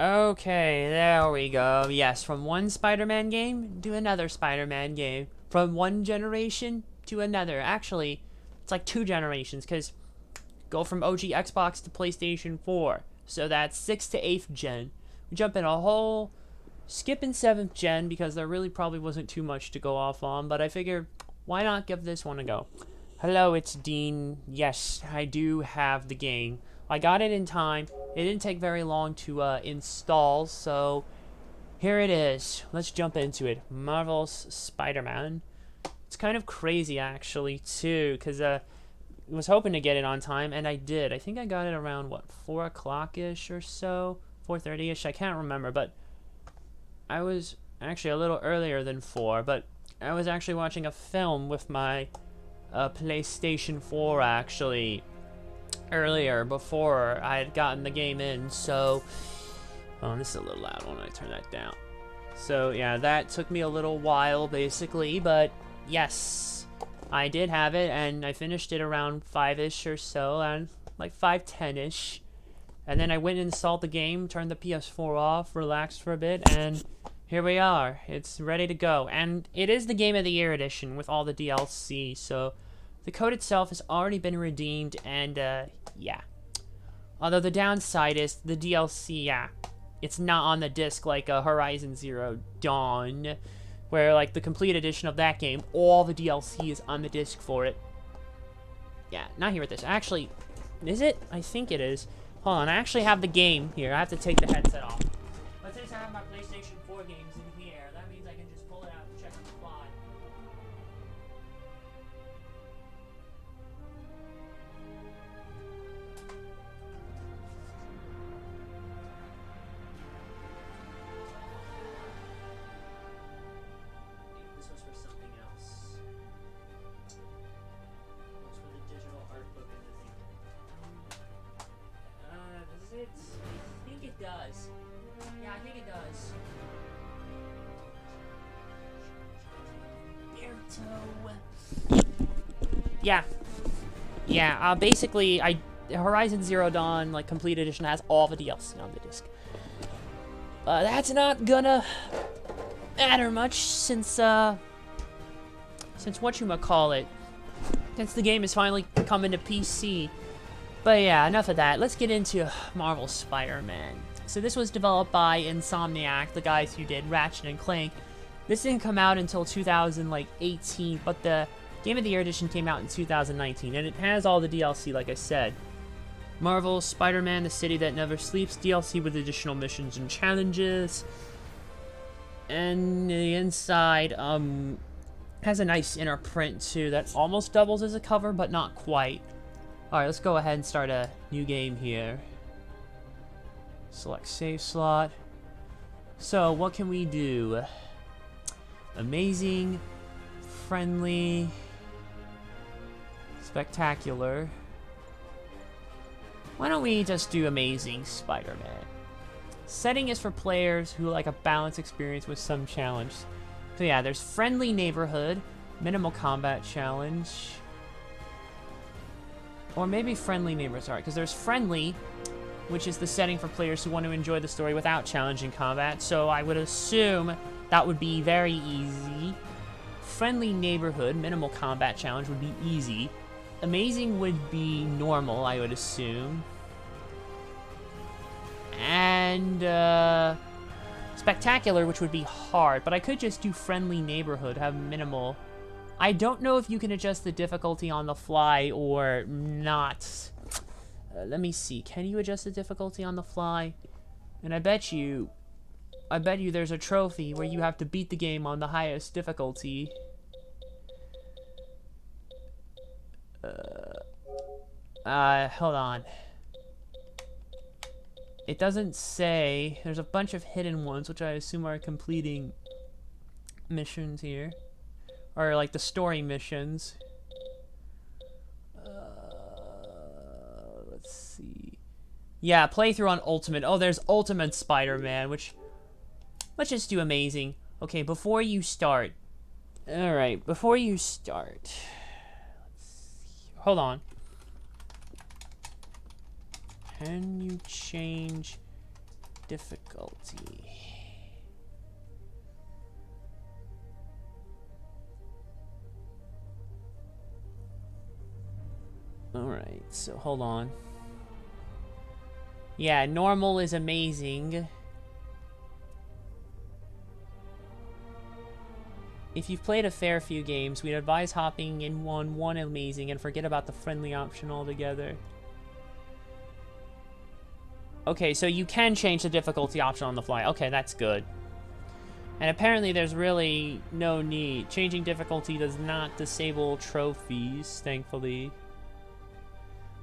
Okay, there we go. Yes, from one Spider-Man game to another Spider-Man game. From one generation to another. Actually, it's like 2 generations, because go from OG Xbox to PlayStation 4. So that's 6th to 8th gen. We jump in a whole skipping 7th gen because there really probably wasn't too much to go off on, but I figure why not give this one a go. Hello, it's Dean. Yes, I do have the game. I got it in time. It didn't take very long to install, so here it is. Let's jump into it. Marvel's Spider-Man. It's kind of crazy, actually, too, because I was hoping to get it on time, and I did. I think I got it around, what, 4 o'clock-ish or so? 4:30-ish? I can't remember, but I was actually a little earlier than 4, but I was actually watching a film with my PlayStation 4, actually, earlier, before I had gotten the game in, so... Oh, this is a little loud when I turn that down. So, yeah, that took me a little while, basically, but yes, I did have it, and I finished it around 5-ish or so, and like 5:10-ish. And then I went and installed the game, turned the PS4 off, relaxed for a bit, and here we are. It's ready to go. And it is the Game of the Year edition with all the DLC, so the code itself has already been redeemed, and yeah. Although the downside is the DLC, yeah, it's not on the disc like Horizon Zero Dawn, where like the complete edition of that game, all the DLC is on the disc for it. Yeah, not here with this. Actually, is it? I think it is. Hold on, I actually have the game here. I have to take the headset off. But since I have my PlayStation 4 games in here, that means I can just pull it out and check on the fly. This was for something else. It was for the digital art book and the thing. Does it? I think it does. Yeah, I think it does. Yeah. Yeah, basically, Horizon Zero Dawn, like, Complete Edition has all the DLC on the disc. That's not gonna matter much since whatchamacallit, since the game is finally coming to PC. But yeah, enough of that. Let's get into Marvel's Spider-Man. So this was developed by Insomniac, the guys who did Ratchet and Clank. This didn't come out until 2018, but the Game of the Year edition came out in 2019, and it has all the DLC, like I said. Marvel's Spider-Man, the City That Never Sleeps, DLC with additional missions and challenges. And the inside has a nice inner print, too, that almost doubles as a cover, but not quite. Alright, let's go ahead and start a new game here. Select save slot. So, what can we do? Amazing, friendly, spectacular. Why don't we just do Amazing Spider-Man? Setting is for players who like a balanced experience with some challenge. So yeah, there's friendly neighborhood, minimal combat challenge, or maybe friendly neighbors, alright, because there's friendly, which is the setting for players who want to enjoy the story without challenging combat, so I would assume that would be very easy. Friendly neighborhood, minimal combat challenge would be easy. Amazing would be normal, I would assume. And, spectacular, which would be hard, but I could just do friendly neighborhood, have minimal. I don't know if you can adjust the difficulty on the fly or not. Let me see. Can you adjust the difficulty on the fly? And I bet you there's a trophy where you have to beat the game on the highest difficulty. Hold on. It doesn't say. There's a bunch of hidden ones, which I assume are completing missions here. Or like the story missions. Let's see. Yeah, playthrough on Ultimate. Oh, there's Ultimate Spider-Man, which... Let's just do Amazing. Okay, before you start. Alright, before you start. Let's see. Hold on. Can you change difficulty. Alright, so hold on. Yeah, normal is amazing. If you've played a fair few games, we'd advise hopping in one amazing and forget about the friendly option altogether. Okay, so you can change the difficulty option on the fly. Okay, that's good. And apparently there's really no need. Changing difficulty does not disable trophies, thankfully.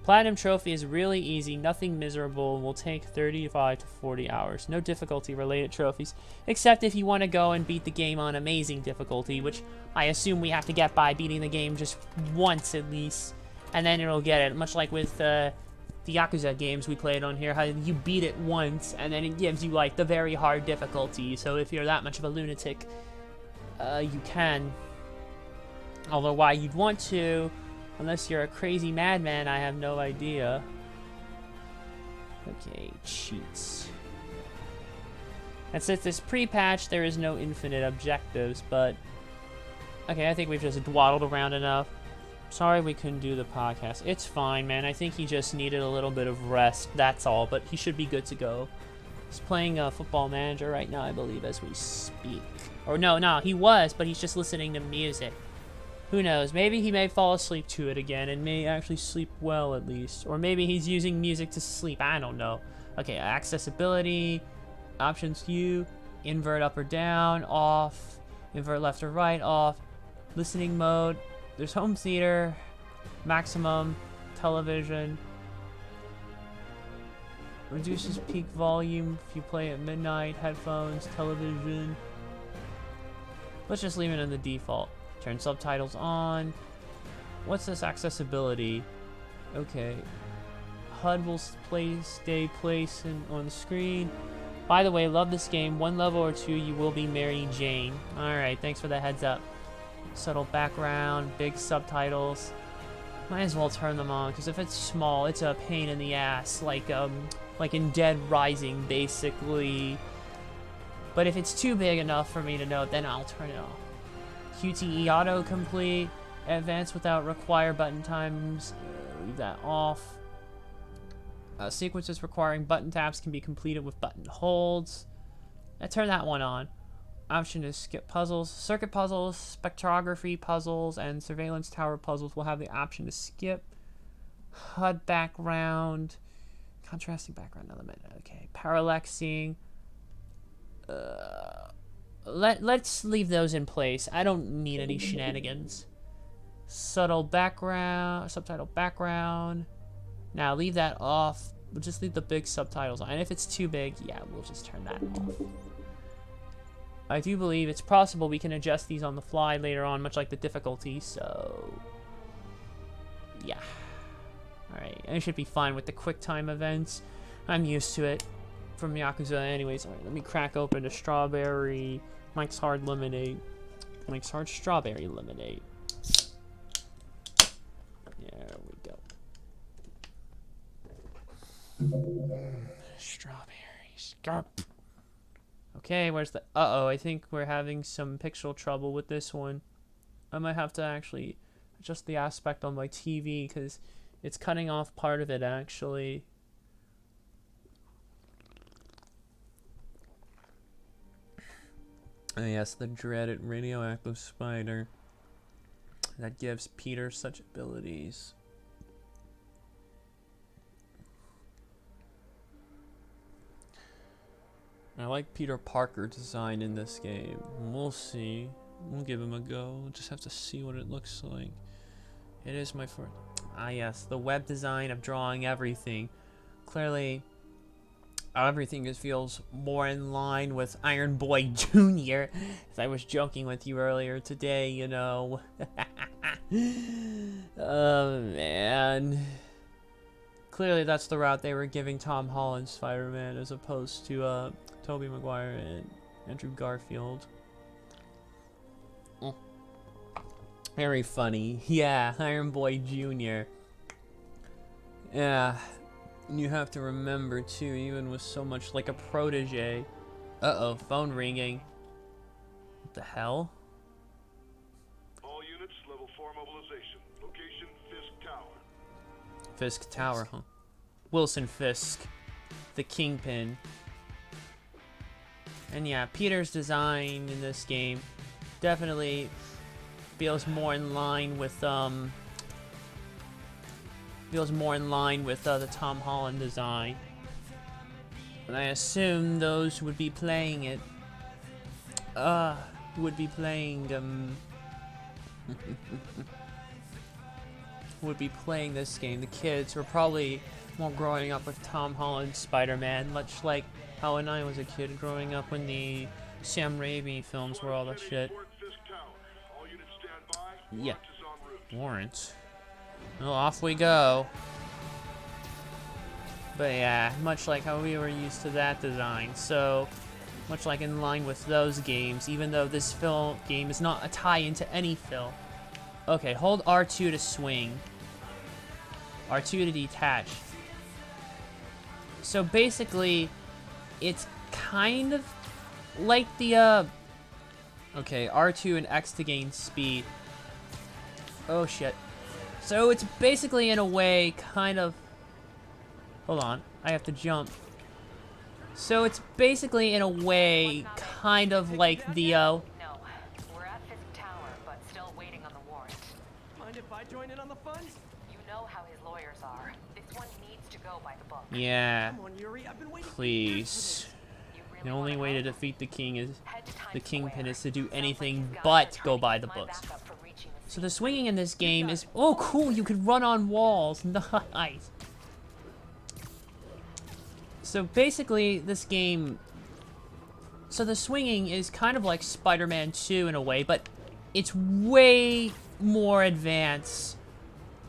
Platinum trophy is really easy, nothing miserable, and will take 35 to 40 hours. No difficulty-related trophies, except if you want to go and beat the game on amazing difficulty, which I assume we have to get by beating the game just once at least, and then it'll get it. Much like with the Yakuza games we played on here, how you beat it once, and then it gives you, like, the very hard difficulty. So if you're that much of a lunatic, you can. Although why you'd want to... Unless you're a crazy madman, I have no idea. Okay, cheats. And since this pre-patch, there is no infinite objectives, but... Okay, I think we've just dwaddled around enough. Sorry we couldn't do the podcast. It's fine, man. I think he just needed a little bit of rest, that's all, but he should be good to go. He's playing Football Manager right now, I believe, as we speak. Or no, he was, but he's just listening to music. Who knows? Maybe he may fall asleep to it again and may actually sleep well at least. Or maybe he's using music to sleep. I don't know. Okay, accessibility, options view, invert up or down, off, invert left or right, off, listening mode, there's home theater, maximum, television, reduces peak volume if you play at midnight, headphones, television. Let's just leave it in the default. Turn subtitles on. What's this accessibility? Okay. HUD will stay placed on the screen. By the way, love this game. One level or two, you will be Mary Jane. Alright, thanks for the heads up. Subtle background, big subtitles. Might as well turn them on, because if it's small, it's a pain in the ass. Like in Dead Rising, basically. But if it's too big enough for me to know, then I'll turn it off. QTE autocomplete, advanced without require button times, leave that off. Sequences requiring button taps can be completed with button holds. I turn that one on. Option is skip puzzles. Circuit puzzles, spectrography puzzles, and surveillance tower puzzles will have the option to skip. HUD background, contrasting background element, okay. Parallaxing. Let's leave those in place. I don't need any shenanigans. Subtle background, subtitle background. Now leave that off. We'll just leave the big subtitles on. And if it's too big, yeah, we'll just turn that off. I do believe it's possible we can adjust these on the fly later on, much like the difficulty, so... yeah. Alright, I should be fine with the quick time events. I'm used to it from Yakuza anyways. Alright, let me crack open a strawberry... Mike's Hard Lemonade. Mike's Hard Strawberry Lemonade. There we go. Strawberries. Okay, where's the... Uh-oh, I think we're having some pixel trouble with this one. I might have to actually adjust the aspect on my TV, because it's cutting off part of it, actually. Yes, the dreaded radioactive spider that gives Peter such abilities. I like Peter Parker design in this game. We'll see. We'll give him a go. We'll just have to see what it looks like. It is my first... Ah yes, the web design of drawing everything. Clearly... everything just feels more in line with Iron Boy Jr. As I was joking with you earlier today, you know. Oh, man. Clearly that's the route they were giving Tom Holland's Spider-Man as opposed to Tobey Maguire and Andrew Garfield. Very funny. Yeah, Iron Boy Jr. Yeah. And you have to remember too, even with so much like a protege. Uh-oh, phone ringing. What the hell? All units, level 4 mobilization. Location, Fisk Tower. Fisk Tower, huh? Wilson Fisk, the Kingpin. And yeah, Peter's design in this game definitely feels more in line with the Tom Holland design. And I assume those would be playing it would be playing this game. The kids were probably more growing up with Tom Holland's Spider-Man, much like how when I was a kid growing up when the Sam Raimi films were all that shit. Yeah. Warrant. Well, off we go. But yeah, much like how we were used to that design. So, much like in line with those games, even though this game is not a tie-in to any film. Okay, hold R2 to swing. R2 to detach. So basically, it's kind of like the, okay, R2 and X to gain speed. Oh shit. So it's basically in a way kind of, hold on, I have to jump. So it's basically in a way kind of like the, No, we're at Fisk Tower, but still waiting on the warrant. Mind if I join in on the fun? You know how his lawyers are. This one needs to go by the book. yeah, Come on, Yuri, I've been waiting please. You really The only wanna way to help? defeat the king is, Head to Times the Kingpin Square. is to do Sounds like anything he's got but the go time by to the get my books. backup for reaching the So the swinging in this game is, oh cool, you can run on walls, nice. So basically this game, so the swinging is kind of like Spider-Man 2 in a way, but it's way more advanced,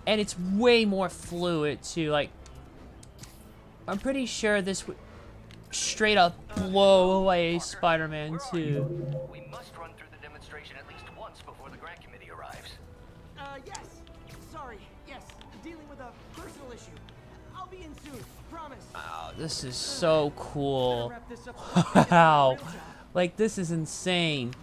and it's way more fluid too, like, I'm pretty sure this would straight up blow away Spider-Man 2. We must run through the demonstration at least once before the grant committee arrives. yes. Sorry, yes. Dealing with a personal issue. I'll be in soon, promise. Wow, this is so cool. Wrap this up so I can get to my Wow. real job. Like, this is insane.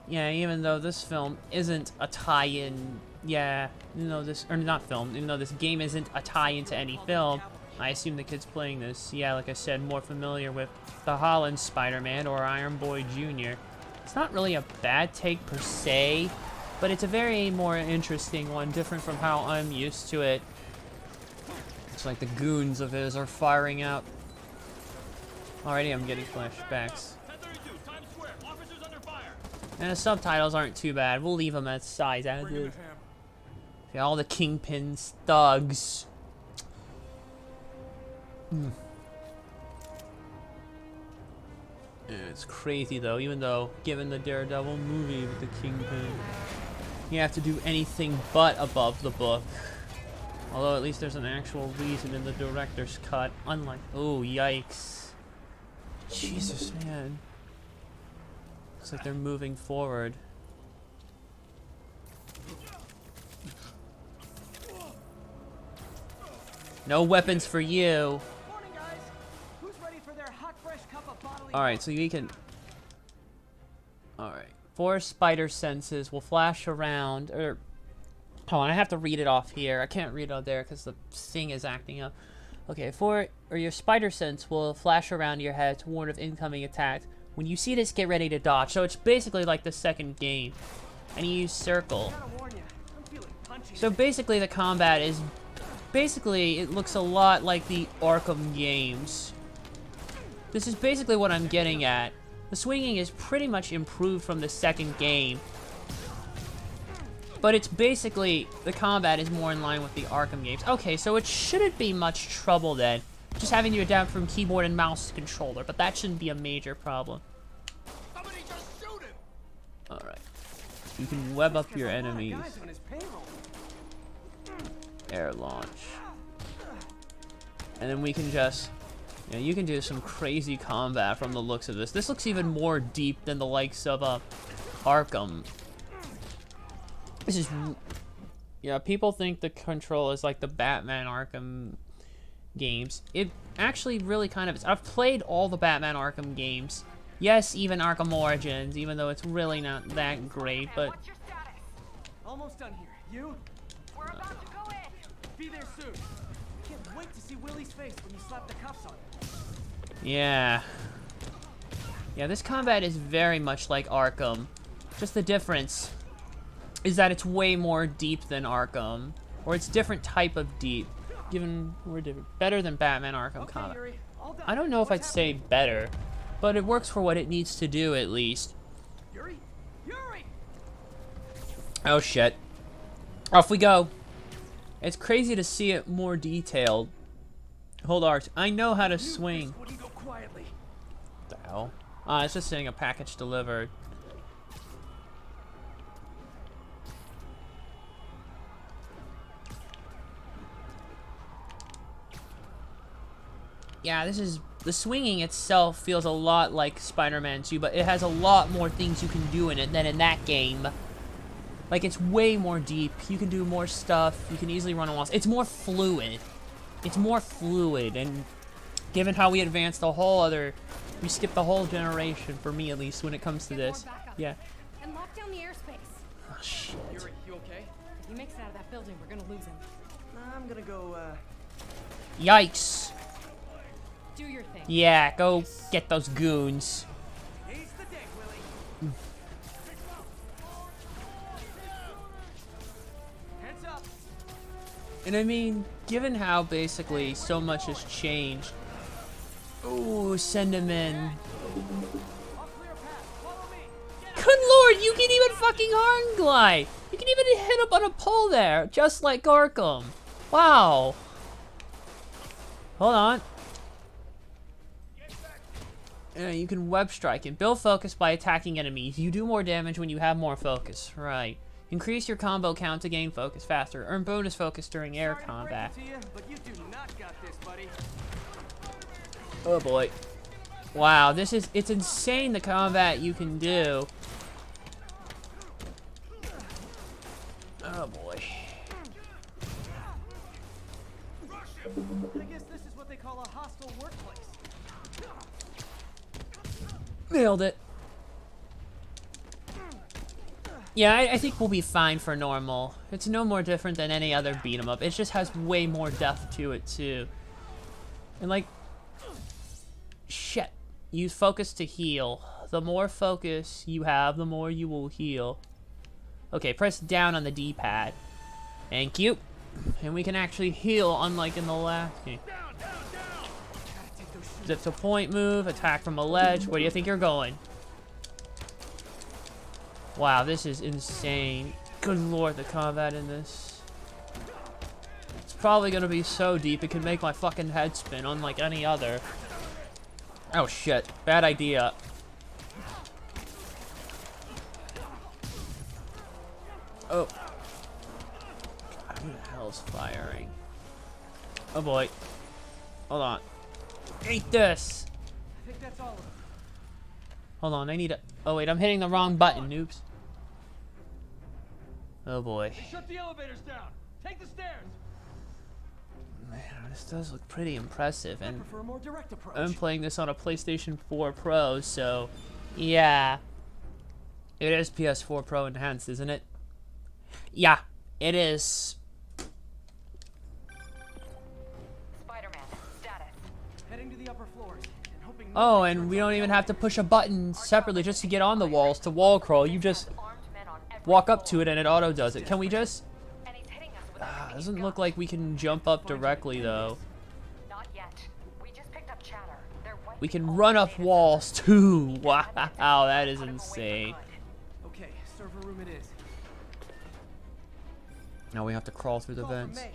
Yeah, even though this film isn't a tie-in, yeah, even though this, or not film, even though this game isn't a tie-in to any film, I assume the kids playing this, yeah, like I said, more familiar with the Holland Spider-Man or Iron Boy Jr. It's not really a bad take per se, but it's a very more interesting one, different from how I'm used to it. It's like the goons of his are firing out. Already I'm getting flashbacks. 1032, Times Square. Officers under fire. And the subtitles aren't too bad. We'll leave them as size as Bring in is. the ham. Yeah, all the Kingpin's thugs. Yeah, it's crazy though, even though, given the Daredevil movie with the Kingpin, you have to do anything but above the book. Although at least there's an actual reason in the director's cut, unlike, oh yikes. Jesus, man. Looks like they're moving forward. No weapons for you. Morning, guys. Who's ready for their hot, fresh cup of bottling? Alright, so you can... Alright. 4 spider senses will flash around, or... Hold on, I have to read it off here. I can't read it out there because the thing is acting up. Okay, your spider sense will flash around your head to warn of incoming attack. When you see this, get ready to dodge. So it's basically like the second game. And you use circle. Gotta warn ya, I'm feeling punchy. So basically the combat is... Basically, it looks a lot like the Arkham games. This is basically what I'm getting at. The swinging is pretty much improved from the second game. But it's basically, the combat is more in line with the Arkham games. Okay, so it shouldn't be much trouble then. Just having to adapt from keyboard and mouse to controller, but that shouldn't be a major problem. Somebody just shoot him. Alright. You can web up There's your a lot of enemies. guys on his payroll. Air launch. And then we can just, you know, you can do some crazy combat from the looks of this. This looks even more deep than the likes of Arkham. This is Yeah, people think the control is like the Batman Arkham games. It actually really kind of is. I've played all the Batman Arkham games. Yes, even Arkham Origins, even though it's really not that great, but... What's your status? Almost done here. You? We're about to go in. Be there soon. Can't wait to see Willie's face when you slap the cuffs on him. Yeah. Yeah, this combat is very much like Arkham. Just the difference is that it's way more deep than Arkham. Or it's different type of deep. Given we're different. Better than Batman Arkham Okay, combat. Yuri, all done. I don't know if I'd What's say better, but it works for what it needs to do at least. happening? Yuri! Oh shit. Off we go. It's crazy to see it more detailed. Hold Arch. I know how to swing. Wouldn't go quietly. What the hell? It's just saying a package delivered. Yeah, this is... The swinging itself feels a lot like Spider-Man 2, but it has a lot more things you can do in it than in that game. Like, it's way more deep. You can do more stuff. You can easily run on walls. It's more fluid. It's more fluid, and given how we advanced the whole other... We skipped the whole generation, for me at least, when it comes to this. Yeah. And lock down the airspace. Oh, shit. Yuri, you okay? If he makes it out of that building, we're gonna lose him. I'm gonna go, Yikes. Do your thing. Yeah, go get those goons. Ease the deck, Willie. Heads up. And I mean, given how basically so much has changed. Ooh, send him in. I'll clear a path. Follow me. Get Good lord, you can even fucking arm glide. You can even hit up on a pole there, just like Arkham. Wow. Hold on. Yeah, you can web strike and build focus by attacking enemies. You do more damage when you have more focus. Right. Increase your combo count to gain focus faster. Earn bonus focus during air Sorry to break combat. it to you, but you do not got this, buddy. Oh boy. Wow, it's insane the combat you can do. Oh boy. I guess this is what they call a hostile workplace. Nailed it. Yeah, I think we'll be fine for normal. It's no more different than any other beat 'em up. It just has way more depth to it too. And like, shit. Use focus to heal. The more focus you have, the more you will heal. Okay, press down on the D-pad. Thank you. And we can actually heal, unlike in the last game. Zip to point move, attack from a ledge. Where do you think you're going? Wow, this is insane. Good lord, the combat in this. It's probably gonna be so deep it could make my fucking head spin, unlike any other. Oh shit, bad idea. Oh. God, who the hell's firing? Oh boy. Hold on. Eat this! I think that's all of them. Hold on, I need a... Oh wait, I'm hitting the wrong button, noobs. Oh boy. Shut the elevators down. Take the stairs. Man, this does look pretty impressive, I and prefer a more direct approach. I'm playing this on a PlayStation 4 Pro, so... Yeah. It is PS4 Pro enhanced, isn't it? Yeah, it is. Spider-Man, status. Heading to the upper floors and hoping. Oh, and we don't even have to push a button separately just to get on the walls to wall crawl. You just Armed men on every walk up to floor. it and it auto does it. Can we just... And he's hitting us with everything he's Doesn't got. look like we can jump up directly, though. Not yet. We just picked up chatter. They're We wiping can all run the up data walls, centers. too. We Wow, gotta get that them. is Put 'em away for insane. good. Okay, server room it is. Now we have to crawl through the Call from vents. May.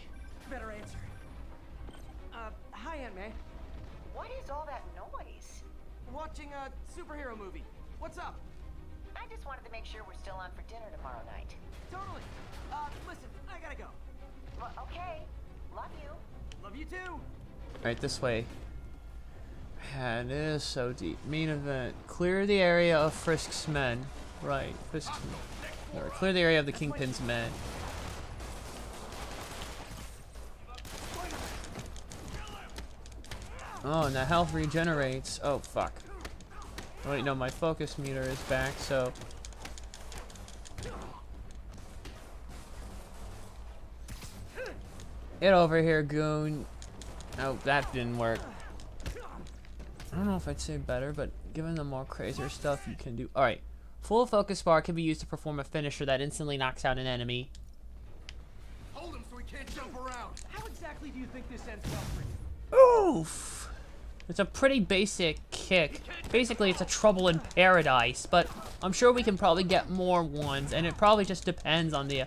Better answer. Hi, Aunt May. What is all that noise? Watching a superhero movie. What's up? I just wanted to make sure we're still on for dinner tomorrow night. Totally. Listen, I gotta go. Well, okay. Love you. Love you too. Right, this way. Man, it is so deep. Main event. Clear the area of Frisk's men. Right, Frisk's men. Or clear the area of the Kingpin's men. Oh, and the health regenerates. Oh, fuck. Wait, no, my focus meter is back, so... Get over here, goon. Oh, that didn't work. I don't know if I'd say better, but given the more crazier stuff you can do... Alright. Full focus bar can be used to perform a finisher that instantly knocks out an enemy. Hold him so he can't jump around. How exactly do you think this ends well for you? Oof! It's a pretty basic kick. Basically, it's a trouble in paradise, but I'm sure we can probably get more ones, and it probably just depends on the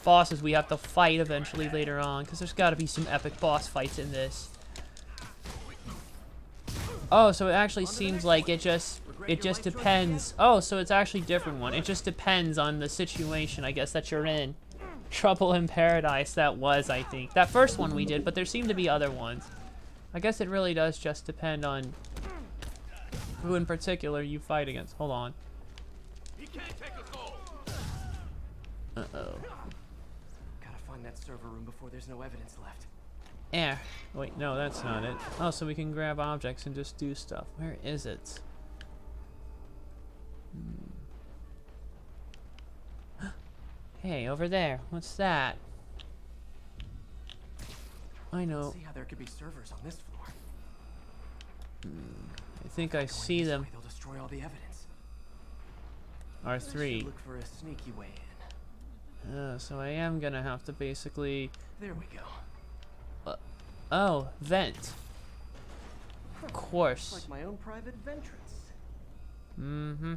bosses we have to fight eventually later on, because there's got to be some epic boss fights in this. Oh, so it actually seems like it just depends. Oh, so it's actually a different one. It just depends on the situation, I guess, that you're in. Trouble in Paradise, that was, I think. That first one we did, but there seem to be other ones. I guess it really does just depend on who in particular you fight against. Hold on. Uh-oh. Gotta find that server room before there's no evidence left. Eh. Wait, no, that's not it. Oh, so we can grab objects and just do stuff. Where is it? Hey, over there. What's that? I know. See how there could be servers on this floor. I think I see them. They'll destroy all the evidence. R3. Look for a sneaky way in. So I am gonna have to basically... There we go. Oh, vent. Of course. Like my own private ventrance. Mm-hmm.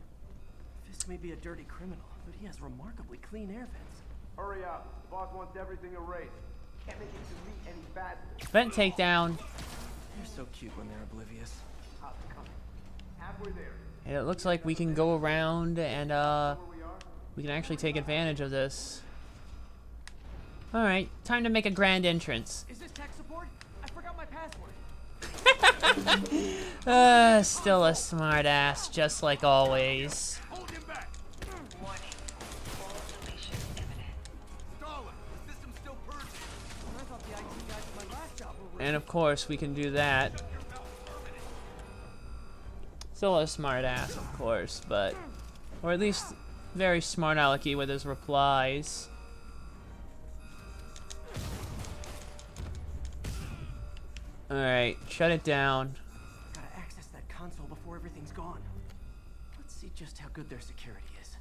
This may be a dirty criminal, but he has remarkably clean air vents. Hurry up. The boss wants everything erased. Can't make it to me any faster. Vent takedown. They're so cute when they're oblivious. How's it coming? Halfway there. And it looks like we can go around and we can actually take advantage of this. Alright, time to make a grand entrance. Is this tech support? I forgot my password. Still a smart ass, just like always. Hold him back. Warning. Full deletion imminent. Stalin, the system's still purging. I thought the IT guys at my last job were And of course, we can do that. Still a smart ass, of course, but... Or at least very smart alecky with his replies. Alright, shut it down. Gotta access that console before everything's gone. Let's see just how good their security is.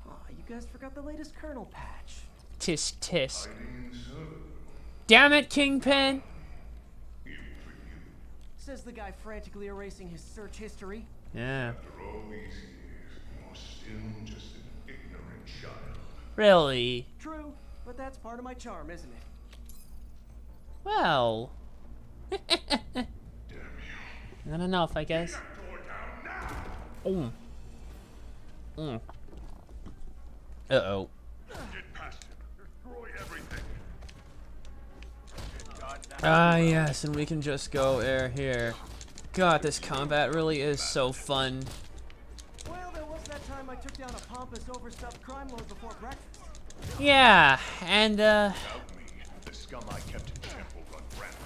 Aw, you guys forgot the latest kernel patch. Tisk tisk. Damn it, Kingpin! Says the guy frantically erasing his search history. Yeah. After all these years, you're still just an ignorant child. Really? True, but that's part of my charm, isn't it? Well... Damn you. Not enough, I guess. Door down now. Uh-oh. Get past him. Destroy everything. Ah, yes, and we can just go air here. God, this combat really is so fun. Well, there was that time I took down a pompous, overstuffed crime lord before breakfast. Yeah, and, Without me, the scum I kept in check will run rampant.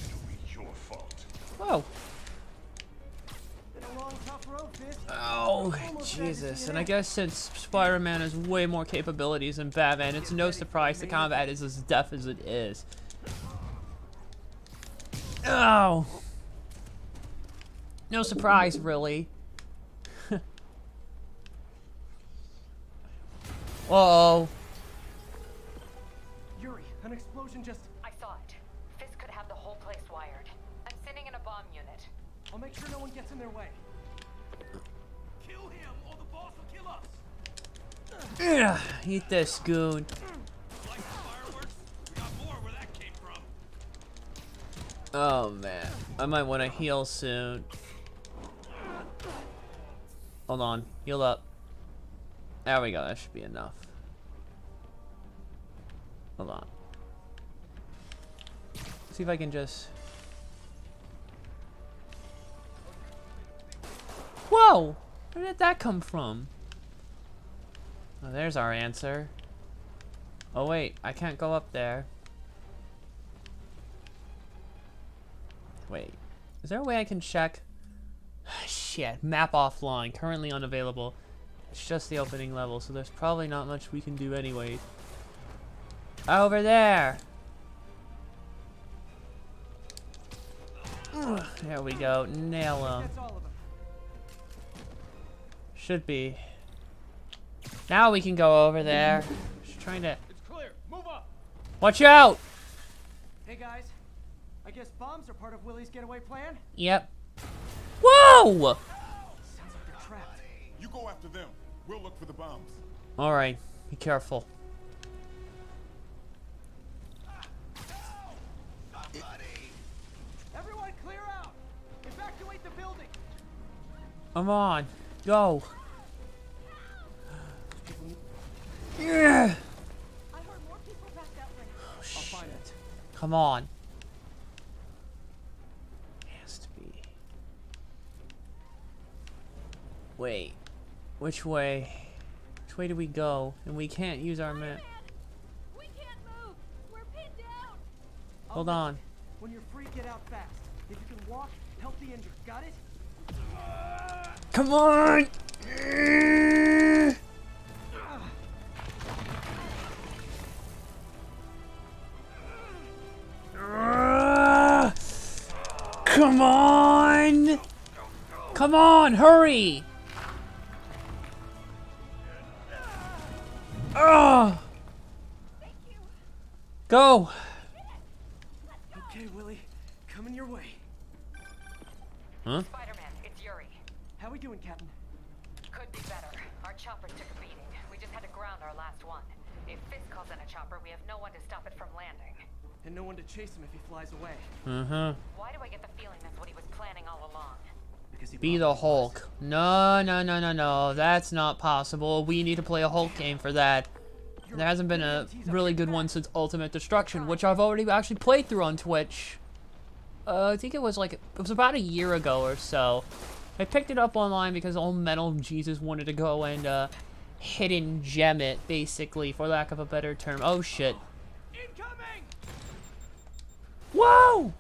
It'll be your fault. whoa. Been a long, tough road, Fist. Oh, Almost bad to Jesus. see And it I end. guess since Spider-Man has way more capabilities than Batman, it's no surprise the combat is as deaf as it is. Oh. No surprise, really. Uh-oh. Yuri, an explosion just... I saw it. Fisk could have the whole place wired. I'm sending in a bomb unit. I'll make sure no one gets in their way. Kill him, or the boss will kill us. Ugh, eat this, goon. Like the fireworks? We got more where that came from. Oh, man. I might want to heal soon. Hold on. Heal up. There we go. That should be enough. Hold on. See if I can just... Whoa! Where did that come from? Oh, there's our answer. Oh, wait. I can't go up there. Wait. Is there a way I can check? Shit, map offline, currently unavailable. It's just the opening level, so there's probably not much we can do anyway. Over there! There we go, nail him. That's all of them. Should be. Now we can go over there. Just trying to... It's clear. Move up. Watch out! Hey guys, I guess bombs are part of Willie's getaway plan? Yep. Whoa! Sounds like they're trapped. You go after them. We'll look for the bombs. Alright, be careful. Everyone clear out! Evacuate the building! Come on, go. Yeah. I heard more people back that way. I'll find it. Come on. Has to be. Wait. Which way? Which way do we go? And we can't use our map. We can't move. We're pinned down. Hold on. When you're free, get out fast. If you can walk, help the injured. Got it? Come on! Come on! Come on, hurry! Go! Okay, Willie. Coming your way. Huh? Spider-Man, it's Yuri. How we doing, Captain? Could be better. Our choppers took a beating. We just had to ground our last one. If Fisk calls in a chopper, we have no one to stop it from landing. And no one to chase him if he flies away. Why do I get the feeling that's what he was planning all along? Because he Be the Hulk. No, no, no, no, no. That's not possible. We need to play a Hulk game for that. There hasn't been a really good one since Ultimate Destruction, which I've already actually played through on Twitch. I think it was about a year ago or so. I picked it up online because old Metal Jesus wanted to go and hidden gem it, basically, for lack of a better term. Oh shit. Incoming! Whoa!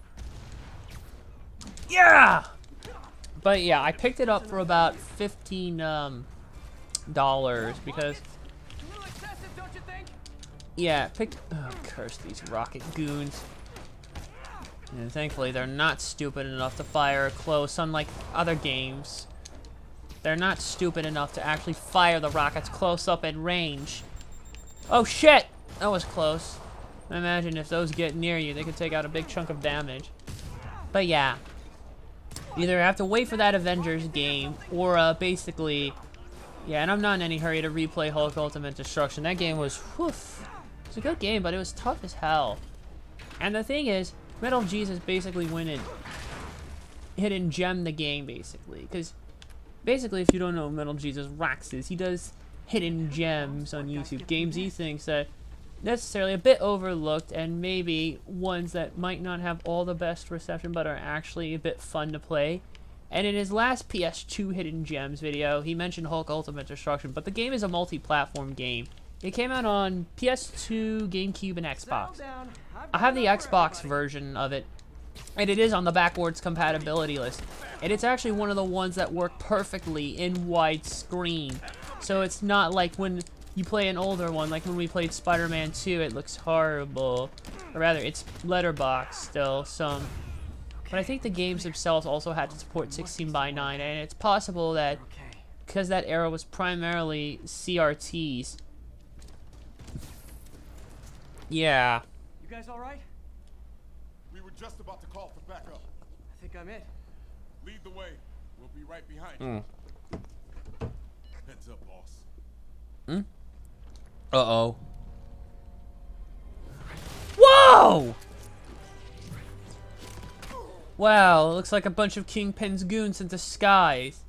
Yeah! But yeah, I picked it up for about $15 because A little excessive, don't you think? yeah, oh, curse these rocket goons. And thankfully they're not stupid enough to fire close, unlike other games. They're not stupid enough to actually fire the rockets close up at range. Oh shit! That was close. I imagine if those get near you, they could take out a big chunk of damage. But yeah. Either have to wait for that Avengers game, or basically... Yeah, and I'm not in any hurry to replay Hulk Ultimate Destruction. That game was, whew, it's a good game, but it was tough as hell. And the thing is, Metal Jesus basically went and hidden gem the game, basically. Because, basically, if you don't know who Metal Jesus Rocks is, he does hidden gems on YouTube. Games he thinks that necessarily a bit overlooked, and maybe ones that might not have all the best reception, but are actually a bit fun to play. And in his last PS2 Hidden Gems video, he mentioned Hulk Ultimate Destruction, but the game is a multi-platform game. It came out on PS2, GameCube, and Xbox. I have the Xbox version of it, and it is on the backwards compatibility list. And it's actually one of the ones that work perfectly in widescreen. So it's not like when you play an older one, like when we played Spider-Man 2, it looks horrible. Or rather, it's letterbox still, some. But I think the games themselves also had to support 16:9, and it's possible that because that era was primarily CRTs. Yeah. You guys all right? We were just about to call for backup. I think I'm it. Lead the way. We'll be right behind you. Heads up, boss. Uh-oh. Whoa! Wow, it looks like a bunch of Kingpin's goons in disguise.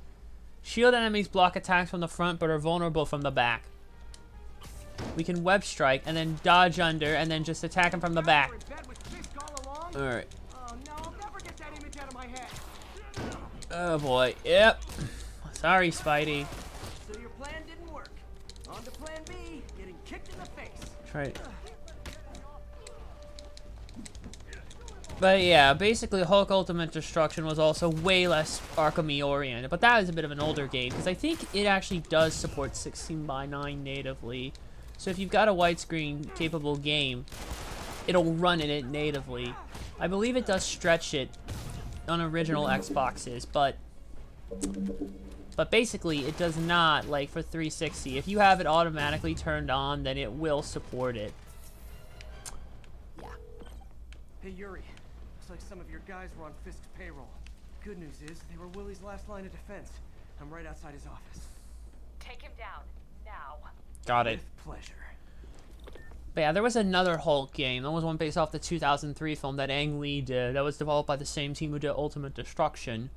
Shield enemies block attacks from the front, but are vulnerable from the back. We can web strike, and then dodge under, and then just attack him from the back. Alright. Oh no, I'll never get that image out of my head. Oh boy, yep. Sorry, Spidey. So your plan didn't work. On to plan B, getting kicked in the face. Try it. But yeah, basically Hulk Ultimate Destruction was also way less Arkham-y oriented, but that is a bit of an older game, because I think it actually does support 16:9 natively. So if you've got a widescreen capable game, it'll run in it natively. I believe it does stretch it on original Xboxes, but basically it does not, like for 360. If you have it automatically turned on, then it will support it. Yeah. Hey, Yuri. Looks like some of your guys were on Fisk's payroll. Good news is, they were Willie's last line of defense. I'm right outside his office. Take him down, now. Got it. With pleasure. But yeah, there was another Hulk game. That was one based off the 2003 film that Ang Lee did. That was developed by the same team who did Ultimate Destruction.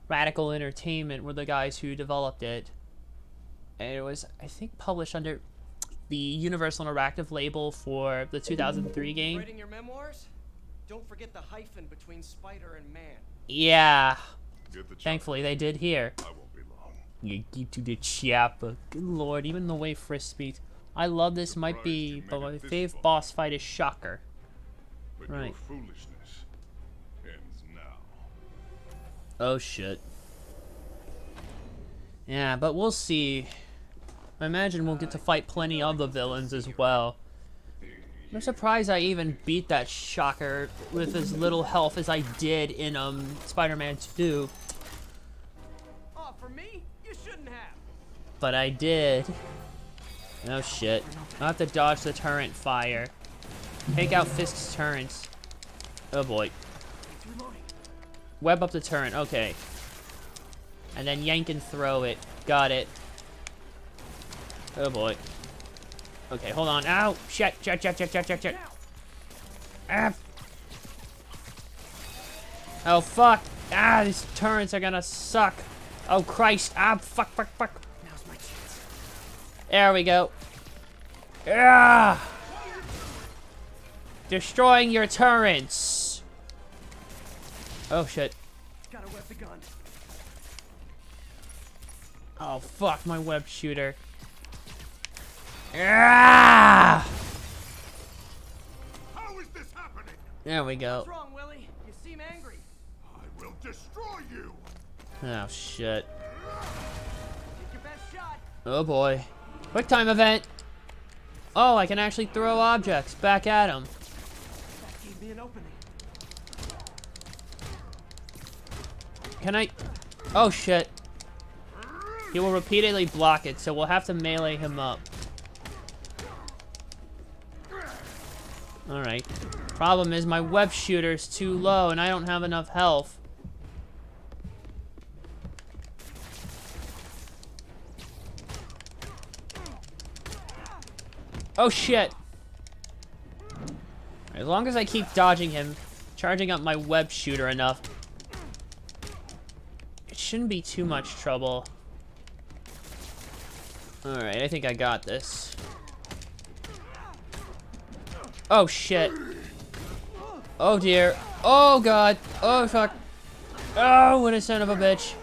Radical Entertainment were the guys who developed it. And it was, I think, published under the Universal Interactive label for the 2003 game. Writing your memoirs? Don't forget the hyphen between spider and man. Yeah. Get the chopper. Thankfully, they did here. I won't be long. You get to the chopper. Good lord, even the way Frisk speaks. I love this, might be, but my fave boss fight is Shocker. But Right. your foolishness ends now. Oh shit. Yeah, but we'll see. I imagine we'll get to fight plenty of the villains as well. I'm surprised I even beat that Shocker with as little health as I did in Spider-Man 2. Oh, for me? You shouldn't have. But I did. Oh shit. I'll have to dodge the turret fire. Take out Fisk's turrets. Oh boy. Web up the turret, okay. And then yank and throw it. Got it. Oh boy. Okay, hold on. Ow! Shit! Shit! Ah! Oh fuck! Ah, these turrets are gonna suck. Oh Christ! Ah, fuck! Now's my chance. There we go. Ah! Destroying your turrets. Oh shit. Gotta web the gun. Oh fuck, my web shooter. Ah! How is this happening? There we go. What's wrong, Willie? You seem angry. I will destroy you. Oh shit. Take your best shot. Oh boy. Quick time event. Oh, I can actually throw objects back at him. That gave me an opening. Can I? Oh shit. He will repeatedly block it, so we'll have to melee him up. Alright. Problem is my web shooter's too low and I don't have enough health. Oh shit. As long as I keep dodging him, charging up my web shooter enough, it shouldn't be too much trouble. Alright, I think I got this. Oh shit. Oh dear. Oh god. Oh fuck. Oh, what a son of a bitch.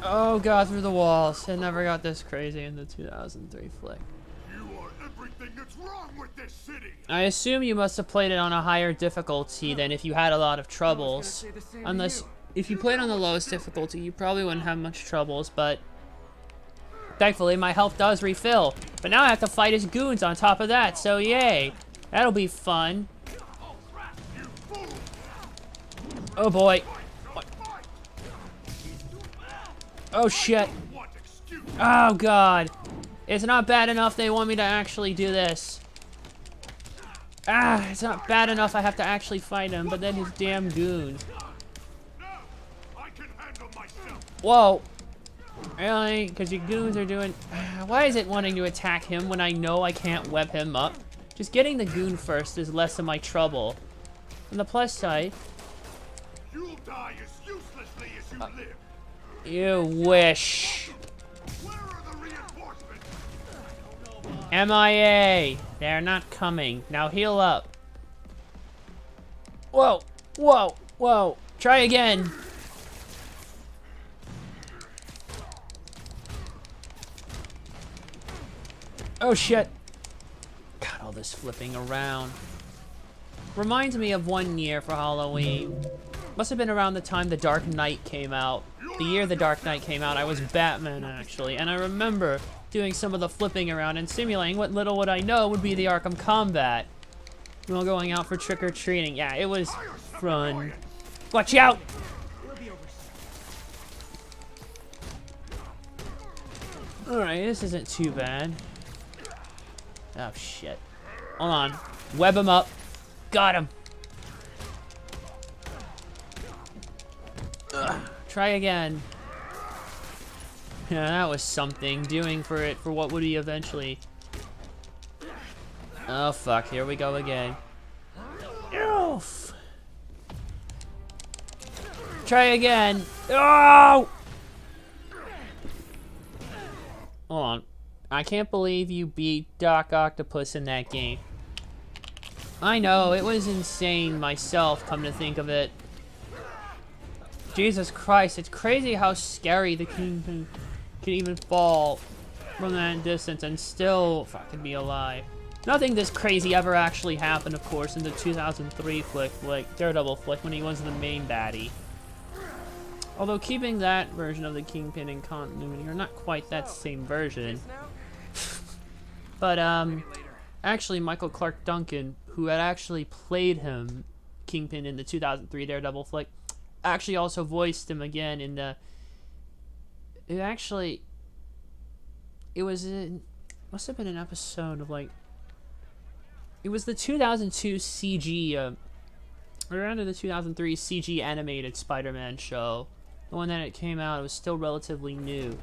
Oh god, through the walls. It never got this crazy in the 2003 flick. You are everything that's wrong with this city. I assume you must have played it on a higher difficulty than if you had a lot of troubles. Say the same to Unless, you. if you played on the lowest difficulty, you probably wouldn't have much troubles, but thankfully my health does refill. But now I have to fight his goons on top of that, so yay. That'll be fun. Oh boy. Oh shit. Oh god. It's not bad enough they want me to actually do this. Ah, it's not bad enough I have to actually fight him, but then his damn goons. I can handle myself. Whoa. Really? Because your goons are doing... Why is it wanting to attack him when I know I can't web him up? Just getting the goon first is less of my trouble. On the plus side... You'll die as uselessly as you live. You wish. Where are the reinforcements? MIA. They're not coming. Now heal up. Whoa. Whoa. Whoa. Try again. Oh shit. God, all this flipping around. reminds me of one year for Halloween. Must have been around the time The Dark Knight came out. The year The Dark Knight came out, I was Batman, actually. And I remember doing some of the flipping around and simulating what little would I know would be the Arkham Combat. While going out for trick-or-treating. Yeah, it was fun. Watch out! Alright, this isn't too bad. Oh, shit. Hold on. Web him up. Got him. Ugh. Try again. Yeah, that was something. Doing for it for what would he eventually... Oh, fuck. Here we go again. Oof. Try again. Oh! Hold on. I can't believe you beat Doc Octopus in that game. I know, it was insane myself, come to think of it. Jesus Christ, it's crazy how scary the Kingpin can even fall from that distance and still fucking be alive. Nothing this crazy ever actually happened, of course, in the 2003 flick, like Daredevil flick, when he was the main baddie. Although keeping that version of the Kingpin in continuity, or not quite that same version. But, actually Michael Clark Duncan, who had actually played him, Kingpin, in the 2003 Daredevil flick, actually also voiced him again in the... It was in... Must have been an episode of, like... It was the 2002 CG, around the 2003 CG animated Spider-Man show. The one that it came out, it was still relatively new.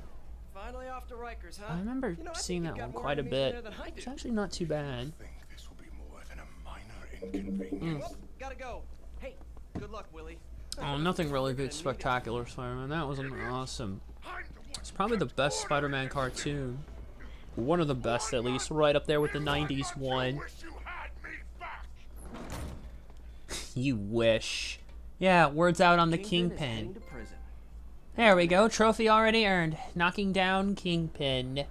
Finally off to Rikers, huh? I remember seeing that one quite a bit. It's actually not too bad. I think this will be more than a minor inconvenience. Whoop, gotta go. Hey, good luck, Willie. Oh, nothing really big spectacular Spider-Man. That was awesome. It's probably the best Spider-Man cartoon. One of the best, at least. Right up there with the 90s one. You wish. Yeah, words out on the Kingpin. There we go. Trophy already earned. Knocking down Kingpin.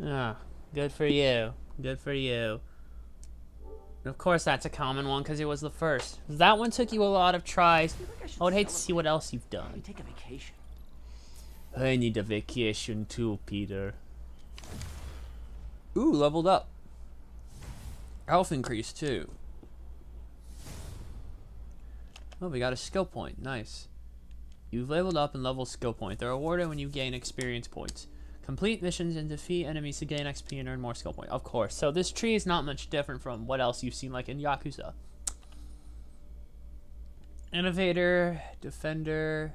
Ah, good for you. Good for you. And of course that's a common one because it was the first. That one took you a lot of tries. I would hate to see what else you've done. Take a vacation. I need a vacation too, Peter. Ooh, leveled up. Health increase too. Oh, we got a skill point. Nice. You've leveled up and leveled skill point. They're awarded when you gain experience points. Complete missions and defeat enemies to gain XP and earn more skill points. Of course. So this tree is not much different from what else you've seen like in Yakuza. Innovator, Defender,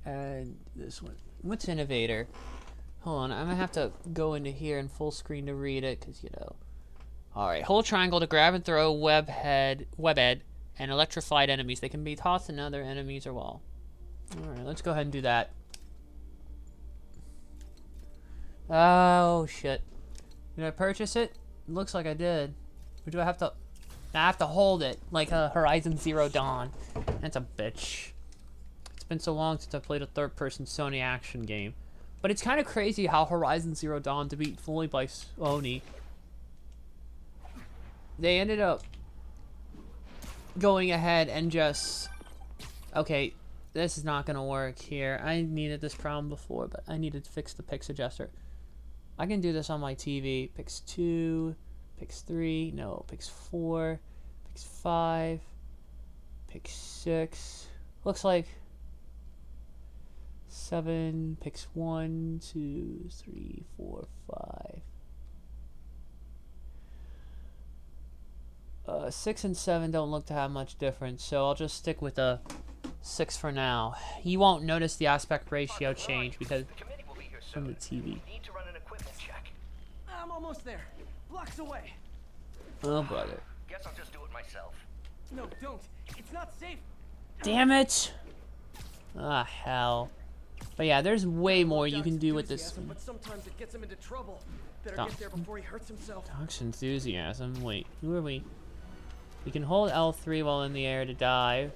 and this one. What's Innovator? Hold on, I'm gonna have to go into here in full screen to read it, because, you know. Alright, hold triangle to grab and throw web head, and electrified enemies. They can be tossed in other enemies or wall. Alright, let's go ahead and do that. Oh, shit. Did I purchase it? Looks like I did. Or do I have to... I have to hold it, like Horizon Zero Dawn. That's a bitch. It's been so long since I played a third-person Sony action game. But it's kind of crazy how Horizon Zero Dawn, to be fully by Sony, they ended up going ahead and just... Okay, this is not going to work here. I needed this problem before, but I needed to fix the Pix adjuster. I can do this on my TV. Pix 2, Pix 3, no, Pix 4, Pix 5, Pix 6. Looks like 7, Pix 1, 2, 3, 4, 5. 6 and 7 don't look to have much difference, so I'll just stick with a 6 for now. You won't notice the aspect ratio change because from the TV. I'm almost there. Blocks away. Oh, brother. Guess I'll just do it myself. No, don't. It's not safe. Damn it! Ah, hell. But yeah, there's way more you can do with this. But sometimes it gets him into trouble. Better get there before he hurts himself. Doc's enthusiasm. Wait, who are we? We can hold L3 while in the air to dive.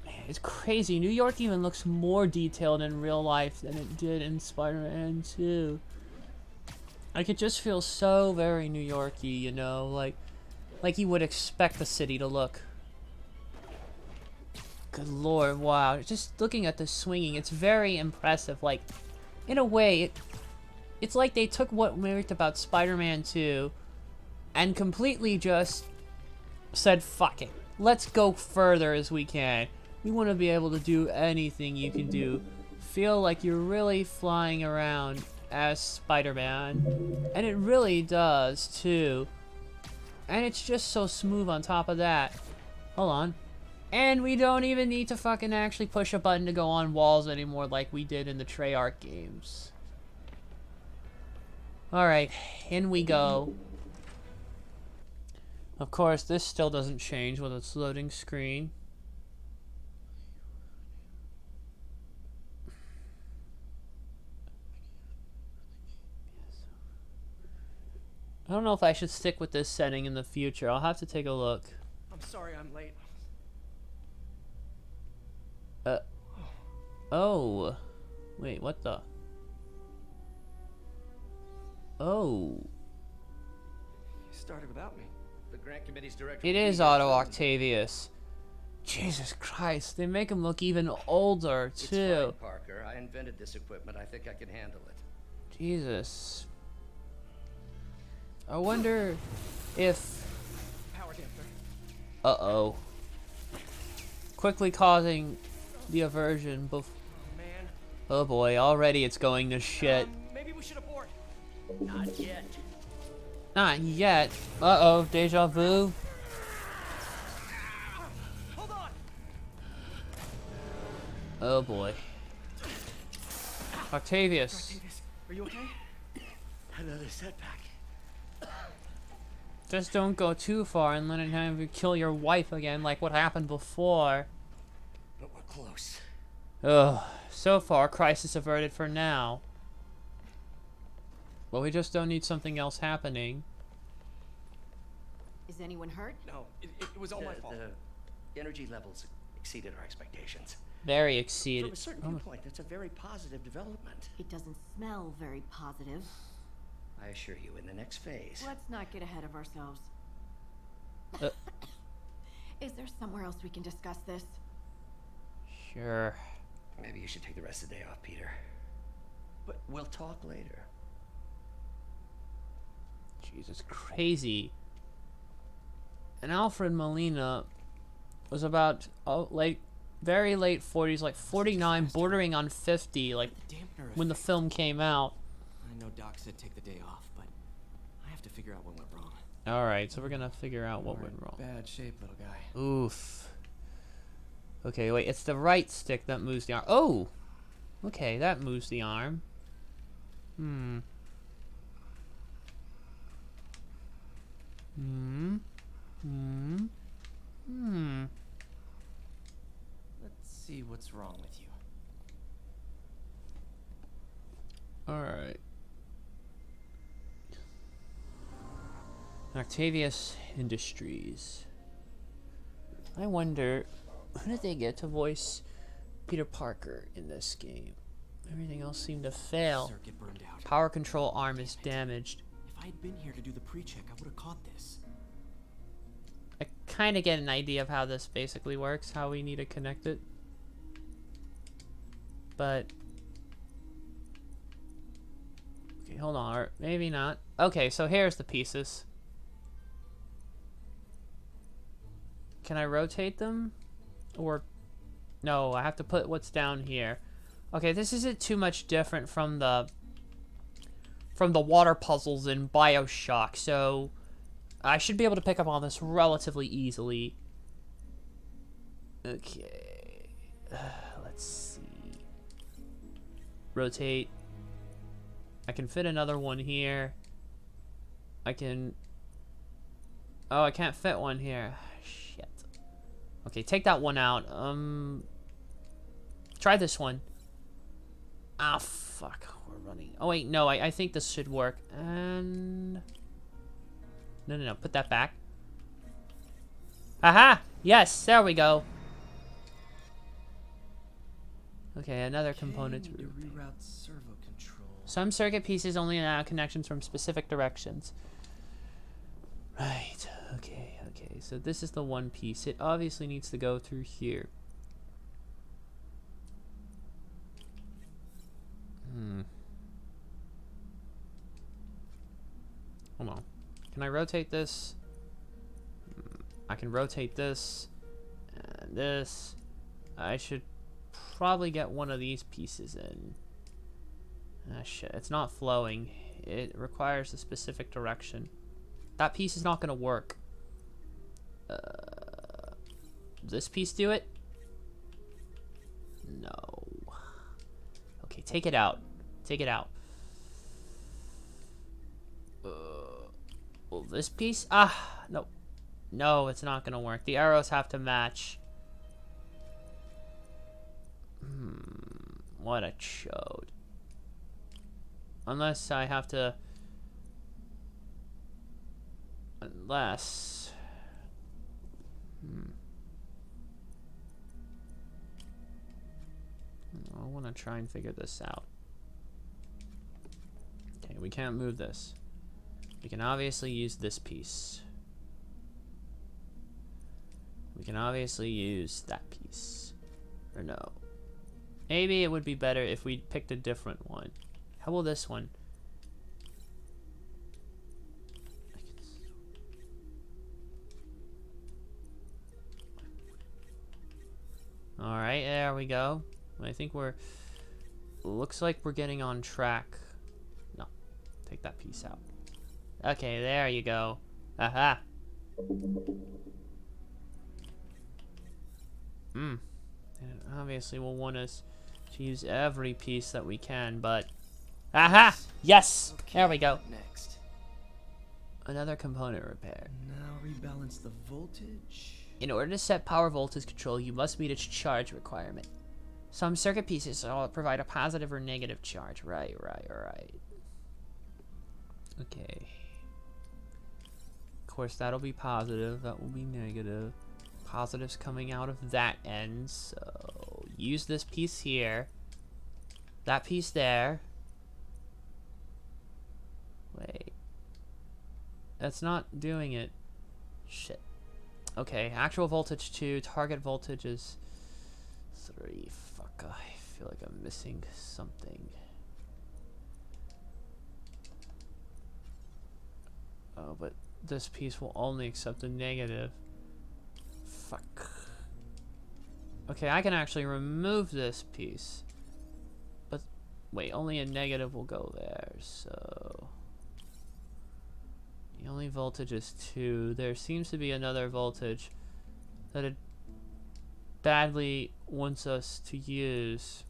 Man, it's crazy. New York even looks more detailed in real life than it did in Spider-Man 2. Like, it just feels so very New York-y, you know? Like, like you would expect the city to look. Good lord, wow. Just looking at the swinging, it's very impressive. Like, in a way, it's like they took what we liked about Spider-Man 2 and completely just said, fuck it. Let's go further as we can. We want to be able to do anything you can do. Feel like you're really flying around as Spider-Man. And it really does, too. And it's just so smooth on top of that. Hold on. And we don't even need to fucking actually push a button to go on walls anymore like we did in the Treyarch games. Alright, in we go. Of course, this still doesn't change with its loading screen. I don't know if I should stick with this setting in the future. I'll have to take a look. I'm sorry I'm late. Oh. Wait, what the? Oh. You started without me. The grant committee's director. It is Otto Octavius. Jesus Christ, they make him look even older, It's too. fine, Parker. I invented this equipment. I think I can handle it. Jesus. I wonder if... Power damper. Uh-oh. Quickly causing the aversion Oh man. Oh boy, already it's going to shit. Maybe we should abort. Not yet. Not yet. Uh-oh, deja vu. Hold on. Oh boy. Octavius. Davis, are you okay? Another setback. Just don't go too far and let it have you kill your wife again like what happened before. But we're close. Ugh. So far, crisis averted for now. Well, we just don't need something else happening. Is anyone hurt? No, it was all my fault. The energy levels exceeded our expectations. Very From exceeded. a certain viewpoint, that's a very positive development. It doesn't smell very positive. I assure you, in the next phase. Let's not get ahead of ourselves. Uh. Is there somewhere else we can discuss this? Sure. Maybe you should take the rest of the day off, Peter. But we'll talk later. Jesus, crazy. And Alfred Molina was about very late 40s, like 49, bordering on 50, like Dampener when the effect. film came out. I know Doc said take the day off, but I have to figure out what went wrong. All right, so we're gonna figure out what went wrong. Bad shape, little guy. Oof. Okay, wait, it's the right stick that moves the arm. Oh! Okay, that moves the arm. Hmm. Hmm. Hmm. Hmm. Let's see what's wrong with you. Alright. Octavius Industries. I wonder, who did they get to voice Peter Parker in this game? Everything else seemed to fail. Circuit burned out. Power control arm is damaged. If I had been here to do the pre-check, I would have caught this. I kind of get an idea of how this basically works, how we need to connect it. But... okay, hold on, or maybe not. Okay, so here's the pieces. Can I rotate them? Or... no, I have to put what's down here. Okay, this isn't too much different from the water puzzles in BioShock, so I should be able to pick up on this relatively easily. Okay, let's see. Rotate. I can fit another one here. I can... oh, I can't fit one here. Shit. Okay, take that one out. Try this one. Ah, fuck. We're running. Oh, wait, no, I think this should work. And... no, put that back. Aha! Yes, there we go. Okay, another component. To reroute servo control. Some circuit pieces only allow connections from specific directions. Right. Okay, okay, so this is the one piece. It obviously needs to go through here. Hold on. Can I rotate this? I can rotate this and this. I should probably get one of these pieces in. Ah, shit. It's not flowing. It requires a specific direction. That piece is not going to work. This piece do it? No. Okay, take it out. Take it out. Well, this piece? Ah, no. No, it's not going to work. The arrows have to match. What a chode. Unless I have to... Unless... I want to try and figure this out. Okay, we can't move this. We can obviously use this piece. We can obviously use that piece. Or no. Maybe it would be better if we picked a different one. How will this one? Alright, there we go. I think we're... Looks like we're getting on track. No. Take that piece out. Okay, there you go. Aha! And obviously we'll want us to use every piece that we can, but... Aha! Yes! Okay, there we go. Next. Another component repair. Now rebalance the voltage. In order to set power voltage control, you must meet its charge requirement. Some circuit pieces will provide a positive or negative charge. Right. Okay. Of course, that'll be positive. That will be negative. Positives coming out of that end. So, use this piece here. That piece there. Wait. That's not doing it. Shit. Okay, actual voltage 2, target voltage is 3. Fuck, I feel like I'm missing something. Oh, but this piece will only accept a negative. Fuck. Okay, I can actually remove this piece. But, wait, only a negative will go there, so... The only voltage is 2. There seems to be another voltage that it badly wants us to use.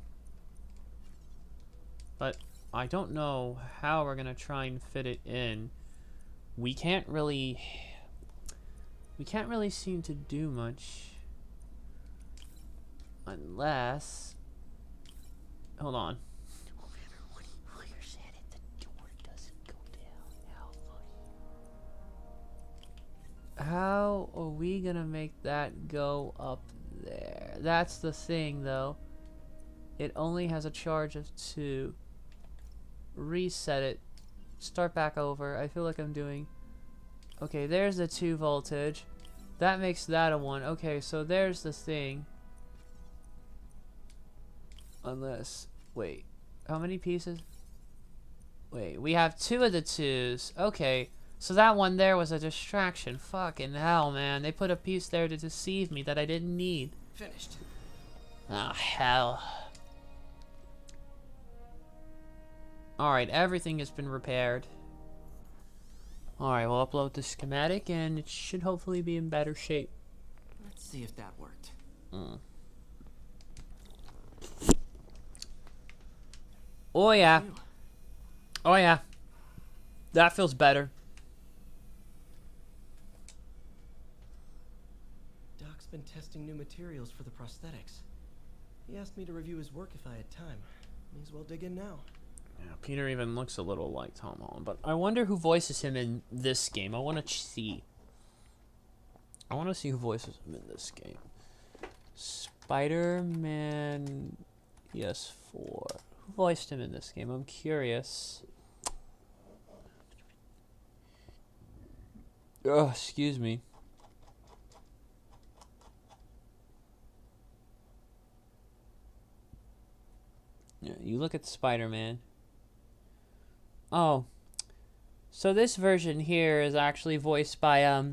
But I don't know how we're gonna try and fit it in. We can't really seem to do much. Unless... Hold on. How are we gonna make that go up there? That's the thing, though. It only has a charge of 2. Reset it. Start back over. I feel like I'm doing... Okay, there's the 2 voltage. That makes that a 1. Okay, so there's the thing. Unless... Wait. How many pieces? Wait, we have 2 of the 2s. Okay. So that one there was a distraction. Fucking hell, man. They put a piece there to deceive me that I didn't need. Finished. Oh, hell. Alright, everything has been repaired. Alright, we'll upload the schematic and it should hopefully be in better shape. Let's see if that worked. Oh, yeah. Oh, yeah. That feels better. Doc's been testing new materials for the prosthetics. He asked me to review his work if I had time. May as well dig in now. Yeah, Peter even looks a little like Tom Holland, but I wonder who voices him in this game. I want to see. I want to see who voices him in this game. Spider-Man PS4. Who voiced him in this game? I'm curious. Oh, excuse me. Yeah, you look at Spider-Man. Oh. So this version here is actually voiced by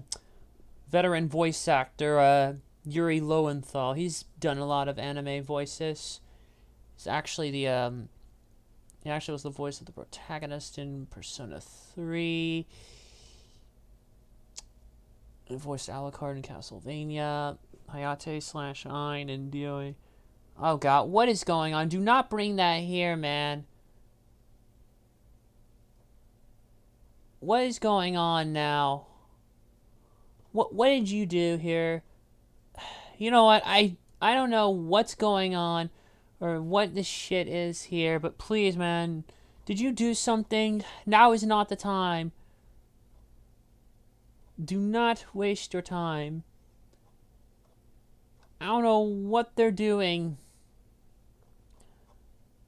veteran voice actor Yuri Lowenthal. He's done a lot of anime voices. He's actually the he actually was the voice of the protagonist in Persona 3. He voiced Alucard in Castlevania, Hayate / Ein in DOA. Oh god, what is going on? Do not bring that here, man. What is going on now? What did you do here? You know what? I don't know what's going on or what this shit is here, but please, man, did you do something? Now is not the time. Do not waste your time. I don't know what they're doing.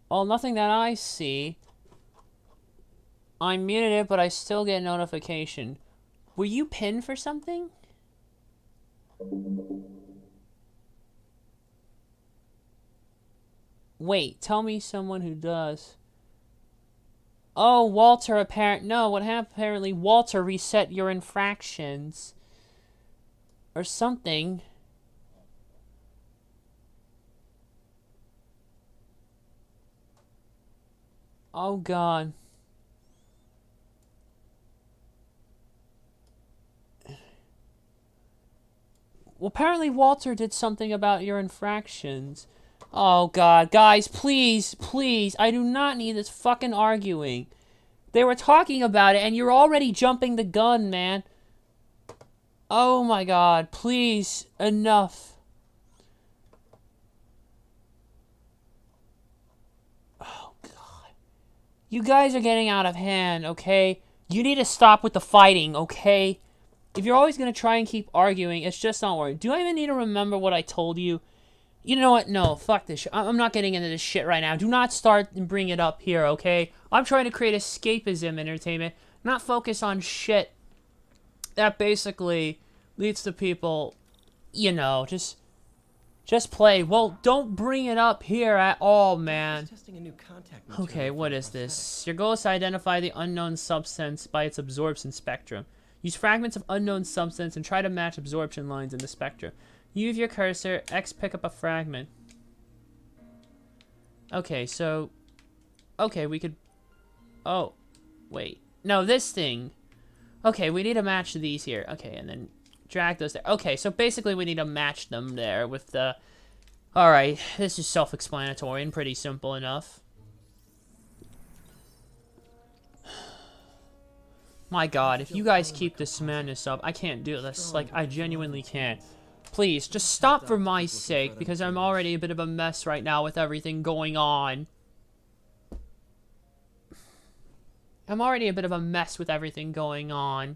Well, nothing that I see. I muted it, but I still get a notification. Were you pinned for something? Wait, tell me someone who does. Oh, Walter no, what happened? Apparently, Walter reset your infractions. Or something. Oh, God. Well, apparently Walter did something about your infractions. Oh, God. Guys, please, please. I do not need this fucking arguing. They were talking about it, and you're already jumping the gun, man. Oh, my God. Please. Enough. Oh, God. You guys are getting out of hand, okay? You need to stop with the fighting, okay? If you're always going to try and keep arguing, it's just not working. Do I even need to remember what I told you? You know what? No, fuck this shit. I'm not getting into this shit right now. Do not start and bring it up here, okay? I'm trying to create escapism entertainment, not focus on shit that basically leads to people, you know, just play. Well, don't bring it up here at all, man. Testing a new contact Okay, what is this? Your goal is to identify the unknown substance by its absorption spectrum. Use fragments of unknown substance and try to match absorption lines in the spectrum. Use your cursor, X pick up a fragment. Okay, so... Okay, we could... Oh, wait. No, this thing. Okay, we need to match these here. Okay, and then drag those there. Okay, so basically we need to match them there with the... Alright, this is self-explanatory and pretty simple enough. My God, if you guys keep this madness up, I can't do this. Like, I genuinely can't. Please, just stop for my sake, because I'm already a bit of a mess right now with everything going on. I'm already a bit of a mess with everything going on.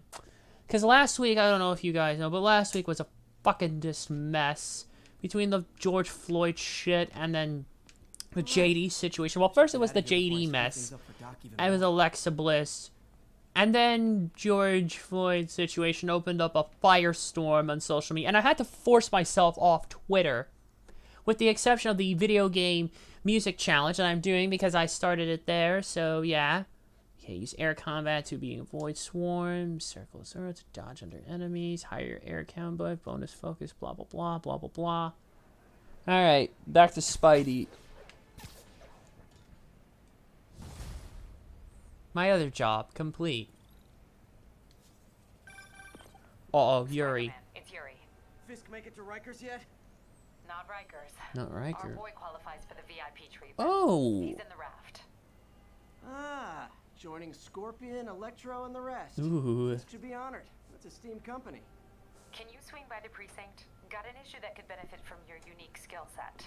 Because last week, I don't know if you guys know, but last week was a fucking just mess. Between the George Floyd shit and then the JD situation. Well, first it was the JD mess. It was Alexa Bliss. And then George Floyd's situation opened up a firestorm on social media. And I had to force myself off Twitter. With the exception of the video game music challenge that I'm doing because I started it there. So, yeah. Okay, use air combat to be avoid swarms. Circle zero to dodge under enemies. Higher air combat. Bonus focus. Blah, blah, blah. Blah, blah, blah. Alright, back to Spidey. My other job, complete. Uh-oh, Yuri. It's Yuri. Fisk make it to Rikers yet? Not Rikers. Not Our Riker. boy qualifies for the VIP treatment. Oh! He's in the raft. Ah, joining Scorpion, Electro, and the rest. Ooh. Fisk should be honored. That's a steam company. Can you swing by the precinct? Got an issue that could benefit from your unique skill set.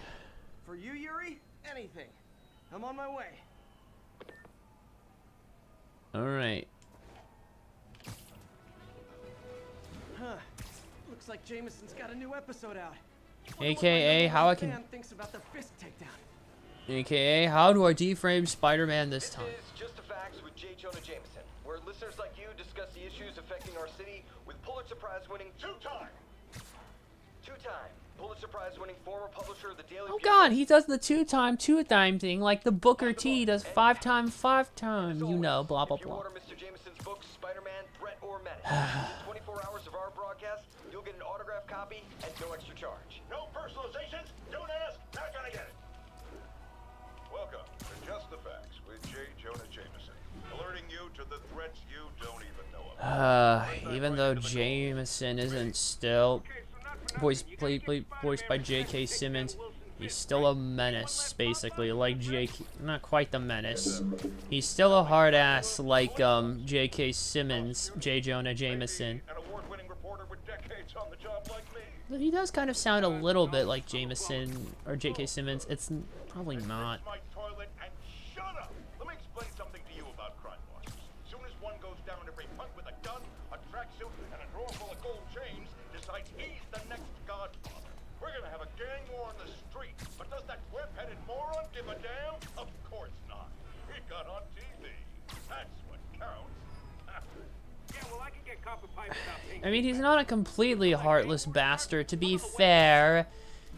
For you, Yuri? Anything. I'm on my way. Alright. Huh. Looks like Jameson's got a new episode out. AKA, how I can... Thinks about the Fisk takedown. AKA, how do I deframe Spider-Man this time? This is Just the Facts with J. Jonah Jameson. We're where listeners like you discuss the issues affecting our city with Pulitzer Prize-winning two-time Pulitzer Prize-winning former publisher of the Daily Oh Bugle. god, he does the two-time thing like the Booker T does 5-time, 5-time, you know, blah blah If you blah. order Mr. Jameson's book, Spider-Man, Threat or Menace, within 24 hours of our broadcast, you'll get an autographed copy at no extra charge. No personalizations. Don't ask. Not gonna get it. Welcome to Just the Facts with J. Jonah Jameson, alerting you to the threats you don't even know about. Even though Jameson isn't still voiced by J.K. Simmons, he's still a menace, basically, like not quite the menace. He's still a hard ass like J.K. Simmons, J. Jonah Jameson. An award-winning reporter with decades on the job like me. But he does kind of sound a little bit like Jameson or J.K. Simmons. It's probably not. My toilet and shut up. Let me explain something to you about crime bosses. As soon as one goes down, every punk with a gun, a tracksuit, and a drawer full of gold chains decides he's the next godfather. We're gonna have a gang war on the street, but does that whip-headed moron give a damn? Of course not. He got on TV. That's what counts. Yeah, well, I can get copper pipe without paying. I mean, he's not a completely heartless bastard, to be fair.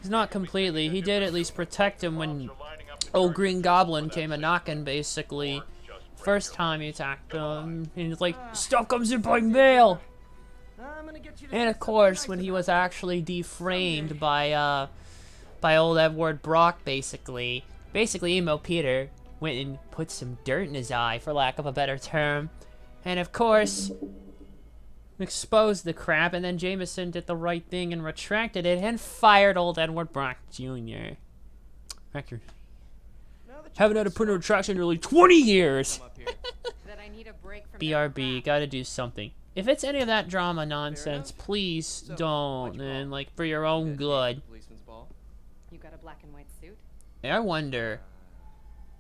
He's not completely. He did at least protect him when old Green Goblin came a-knocking, basically. First time he attacked him, and he's like, stuff comes in by mail! I'm gonna get you to And of course, when he was actually deframed by old Edward Brock, basically Emo Peter went and put some dirt in his eye, for lack of a better term. And of course, exposed the crap, and then Jameson did the right thing and retracted it and fired old Edward Brock Jr. Record. Haven't had a printer retraction in nearly 20 years! That I need a break from BRB, gotta do something. If it's any of that drama nonsense, please don't, and like for your own good. Policeman's ball. You got a black and white suit? I wonder.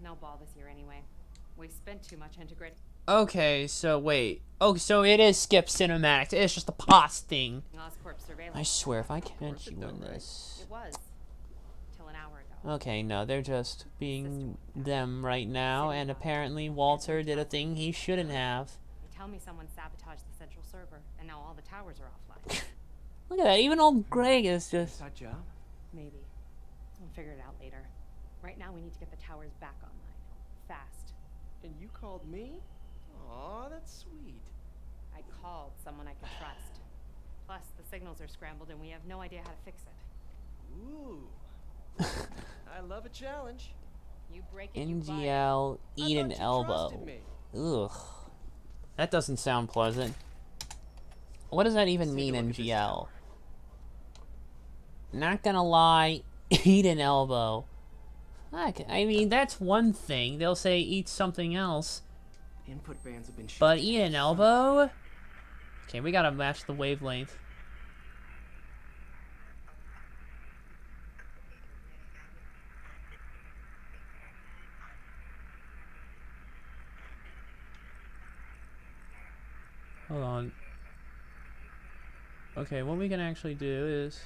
No ball this year anyway. We spent too much integrating Okay, so wait. Oh, so it is skip cinematics. It's just a pause thing. Oscorp surveillance. I swear, if I catch you in this. It was. Till an hour ago. Okay, no, they're just being them right now, and apparently Walter did a thing he shouldn't have. They tell me someone sabotaged the central server, and now all the towers are offline. Look at that, even old Greg is just... Inside job? Maybe. We'll figure it out later. Right now, we need to get the towers back online. Fast. And you called me? Aw, that's sweet. I called someone I could trust. Plus, the signals are scrambled, and we have no idea how to fix it. Ooh. I love a challenge. You break it, you buy it. NGL, eat I an thought you elbow. trusted me. Ugh. That doesn't sound pleasant. What does that even Let's mean, take a look at this NGL? tower. Not gonna lie, eat an elbow. I mean, that's one thing. They'll say eat something else. Input bands have been But shut eat an down. elbow? Okay, we gotta match the wavelength. Hold on. Okay, what we can actually do is...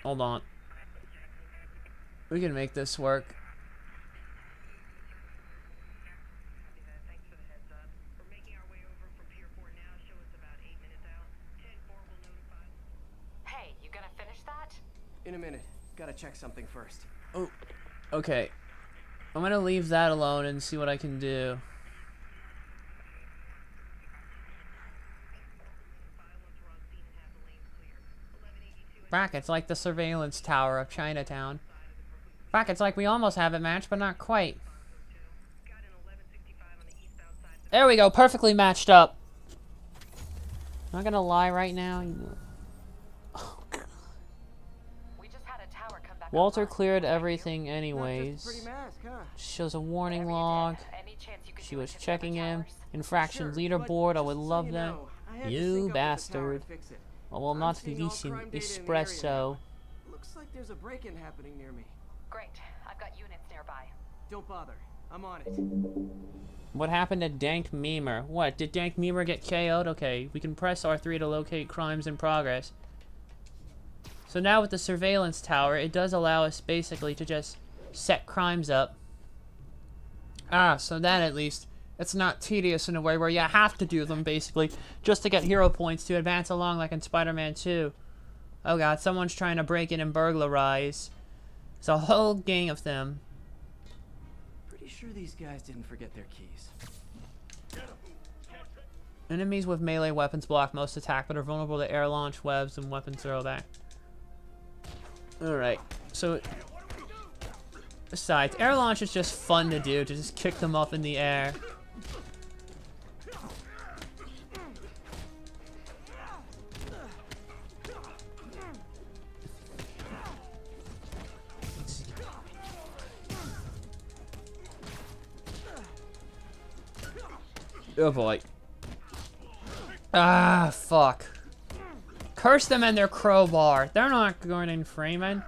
Hold on. We can make this work. Hey, you gonna finish that? In a minute. Gotta check something first. Oh, okay. I'm gonna leave that alone and see what I can do. Brackets like the surveillance tower of Chinatown. Brackets like we almost have it matched, but not quite. There we go, perfectly matched up. Not gonna lie right now. Oh, God. We just had a tower come back Walter online. cleared Thank you. everything Not just a pretty anyways. mask, huh? Shows a warning Whatever you log. did, any chance you could She do it was to the checking other him. towers? Infraction Sure, leaderboard, I but would just so love you that. know, I had to You sync up with the tower bastard. to fix it. Oh, well, I'm not the seeing all decent crime data in the area espresso. now. Looks like there's a break-in happening near me. Great. I've got units nearby. Don't bother. I'm on it. What happened to Dank Memer? What, did Dank Memer get KO'd? Okay, we can press R3 to locate crimes in progress. So now with the surveillance tower, it does allow us basically to just set crimes up. Ah, so then at least it's not tedious in a way where you have to do them basically just to get hero points to advance along like in Spider-Man 2. Oh god, someone's trying to break in and burglarize. It's a whole gang of them. Pretty sure these guys didn't forget their keys. Enemies with melee weapons block most attack but are vulnerable to air launch, webs, and weapon throwback. Alright, so besides, air launch is just fun to do, to just kick them up in the air. Oh boy. Ah, fuck. Curse them and their crowbar. They're not Gordon Freeman.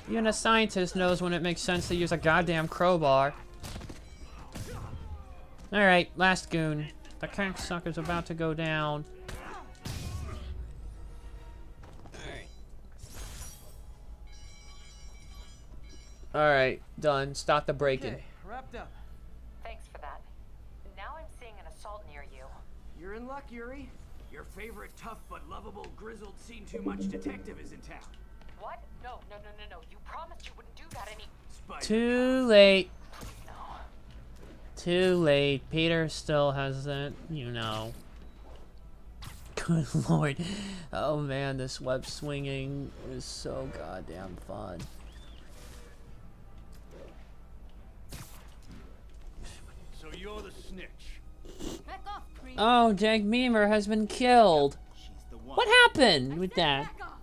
Even a scientist knows when it makes sense to use a goddamn crowbar. Alright, last goon. The cocksucker's about to go down. Alright, done. Stop the break-in. Okay, wrapped up. Thanks for that. Now I'm seeing an assault near you. You're in luck, Yuri. Your favorite tough but lovable grizzled seen too much detective is in town. What? No. You promised you wouldn't do that any... Spider. Too late. No. Too late. Peter still hasn't, you know. Good lord. Oh man, this web swinging is so goddamn fun. So you're the snitch. Back off, creep. Oh, Jack Meamer has been killed. She's the one. What happened with that? Back off.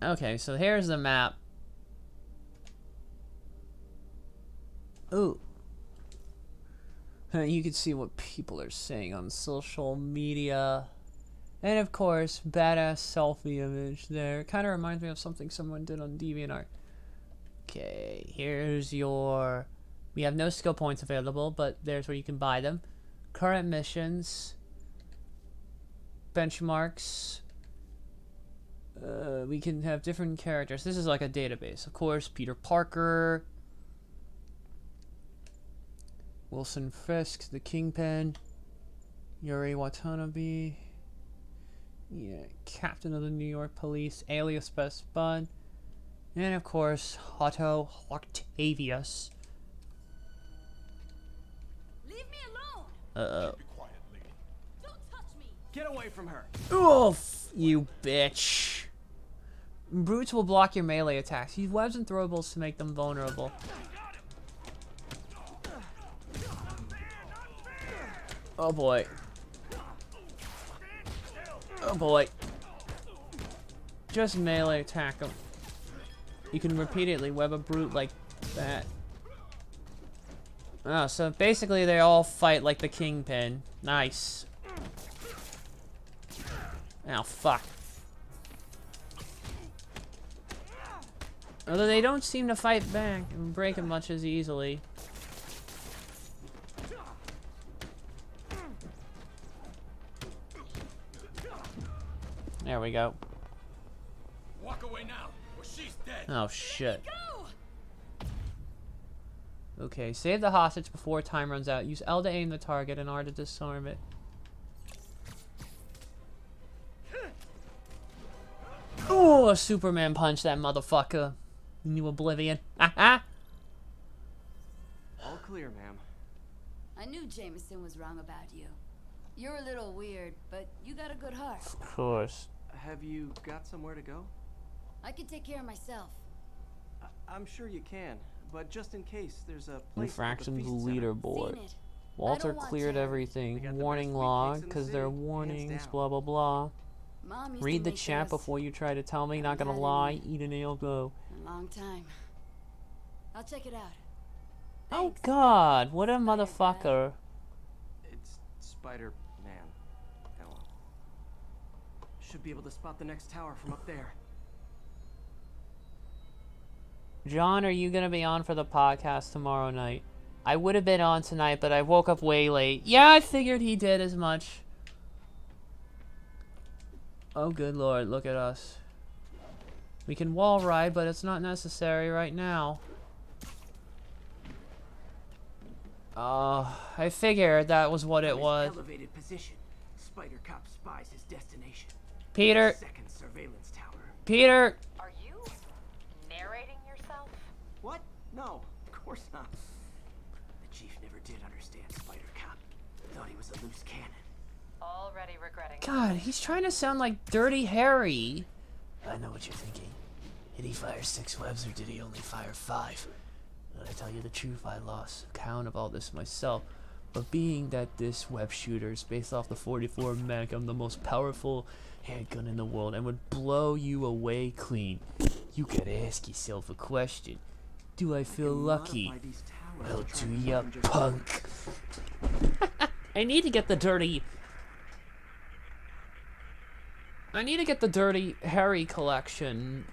Okay, so here's the map. Ooh. You can see what people are saying on social media. And of course, badass selfie image there. Kind of reminds me of something someone did on DeviantArt. Okay, here's your... We have no skill points available, but there's where you can buy them. Current missions. Benchmarks. We can have different characters. This is like a database. Of course, Peter Parker. Wilson Fisk, the Kingpin. Yuri Watanabe. Yeah, Captain of the New York Police. Alias Best Bud. And of course, Otto Octavius. Leave me alone. Uh-oh. Be quiet, lady. Don't touch me. Get away from her. Oof, you bitch. Brutes will block your melee attacks. Use webs and throwables to make them vulnerable. Oh boy. Oh boy. Just melee attack them. You can repeatedly web a brute like that. Oh, so basically they all fight like the Kingpin. Nice. Oh, fuck. Although they don't seem to fight back and break it much as easily. There we go. Walk away now, or she's dead. Oh, shit. Go. Okay, save the hostage before time runs out. Use L to aim the target and R to disarm it. Oh, Superman punched that motherfucker. New Oblivion. Ah. All clear, ma'am. I knew Jameson was wrong about you. You're a little weird, but you got a good heart. Of course. Have you got somewhere to go? I can take care of myself. I'm sure you can, but just in case, there's a place Infractions at the feast center. leaderboard. Seen it. Walter I don't want cleared to. They everything. got the Warning best wheat log, cakes in the because there are city, hands warnings, down. blah blah blah. Mom used Read to the make chat us before you try to tell me. Not gonna Haven't had lie. any. Eat an ale, go. a long time. I'll check it out. Oh Thanks. god, what a motherfucker. It's Spider-Man. Oh, well. Should be able to spot the next tower from up there. John, are you gonna be on for the podcast tomorrow night? I would have been on tonight, but I woke up way late. Yeah, I figured he did as much. Oh, good lord, look at us. We can wall ride, but it's not necessary right now. I figured that was what it was. Elevated position. Spider Cop spies his destination. Peter. Second surveillance tower. Peter. Are you narrating yourself? What? No, of course not. The chief never did understand Spider Cop. Thought he was a loose cannon. Already regretting. God, he's trying to sound like Dirty Harry. I know what you're thinking. Did he fire 6 webs or did he only fire 5? But I tell you the truth, I lost count of all this myself. But being that this web shooter is based off the 44 Magnum, the most powerful handgun in the world, and would blow you away clean, you gotta ask yourself a question. Do I feel lucky? Well, do ya, punk? I need to get the Dirty Harry collection.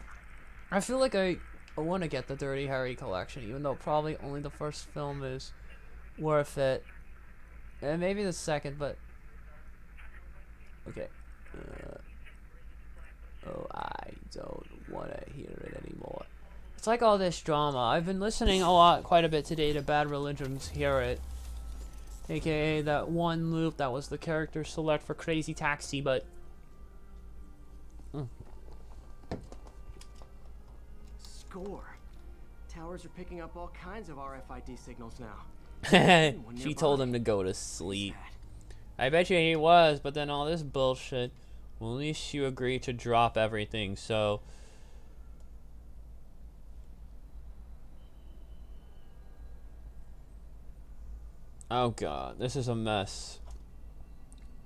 I feel like I want to get the Dirty Harry collection, even though probably only the first film is worth it. And maybe the second, but... Okay. Oh, I don't want to hear it anymore. It's like all this drama. I've been listening quite a bit today to Bad Religion's Hear It. AKA that one loop that was the character select for Crazy Taxi, but... Score. Towers are picking up all kinds of RFID signals now. She told him to go to sleep. I bet you he was, but then all this bullshit. Well, at least you agreed to drop everything, so... Oh god, this is a mess.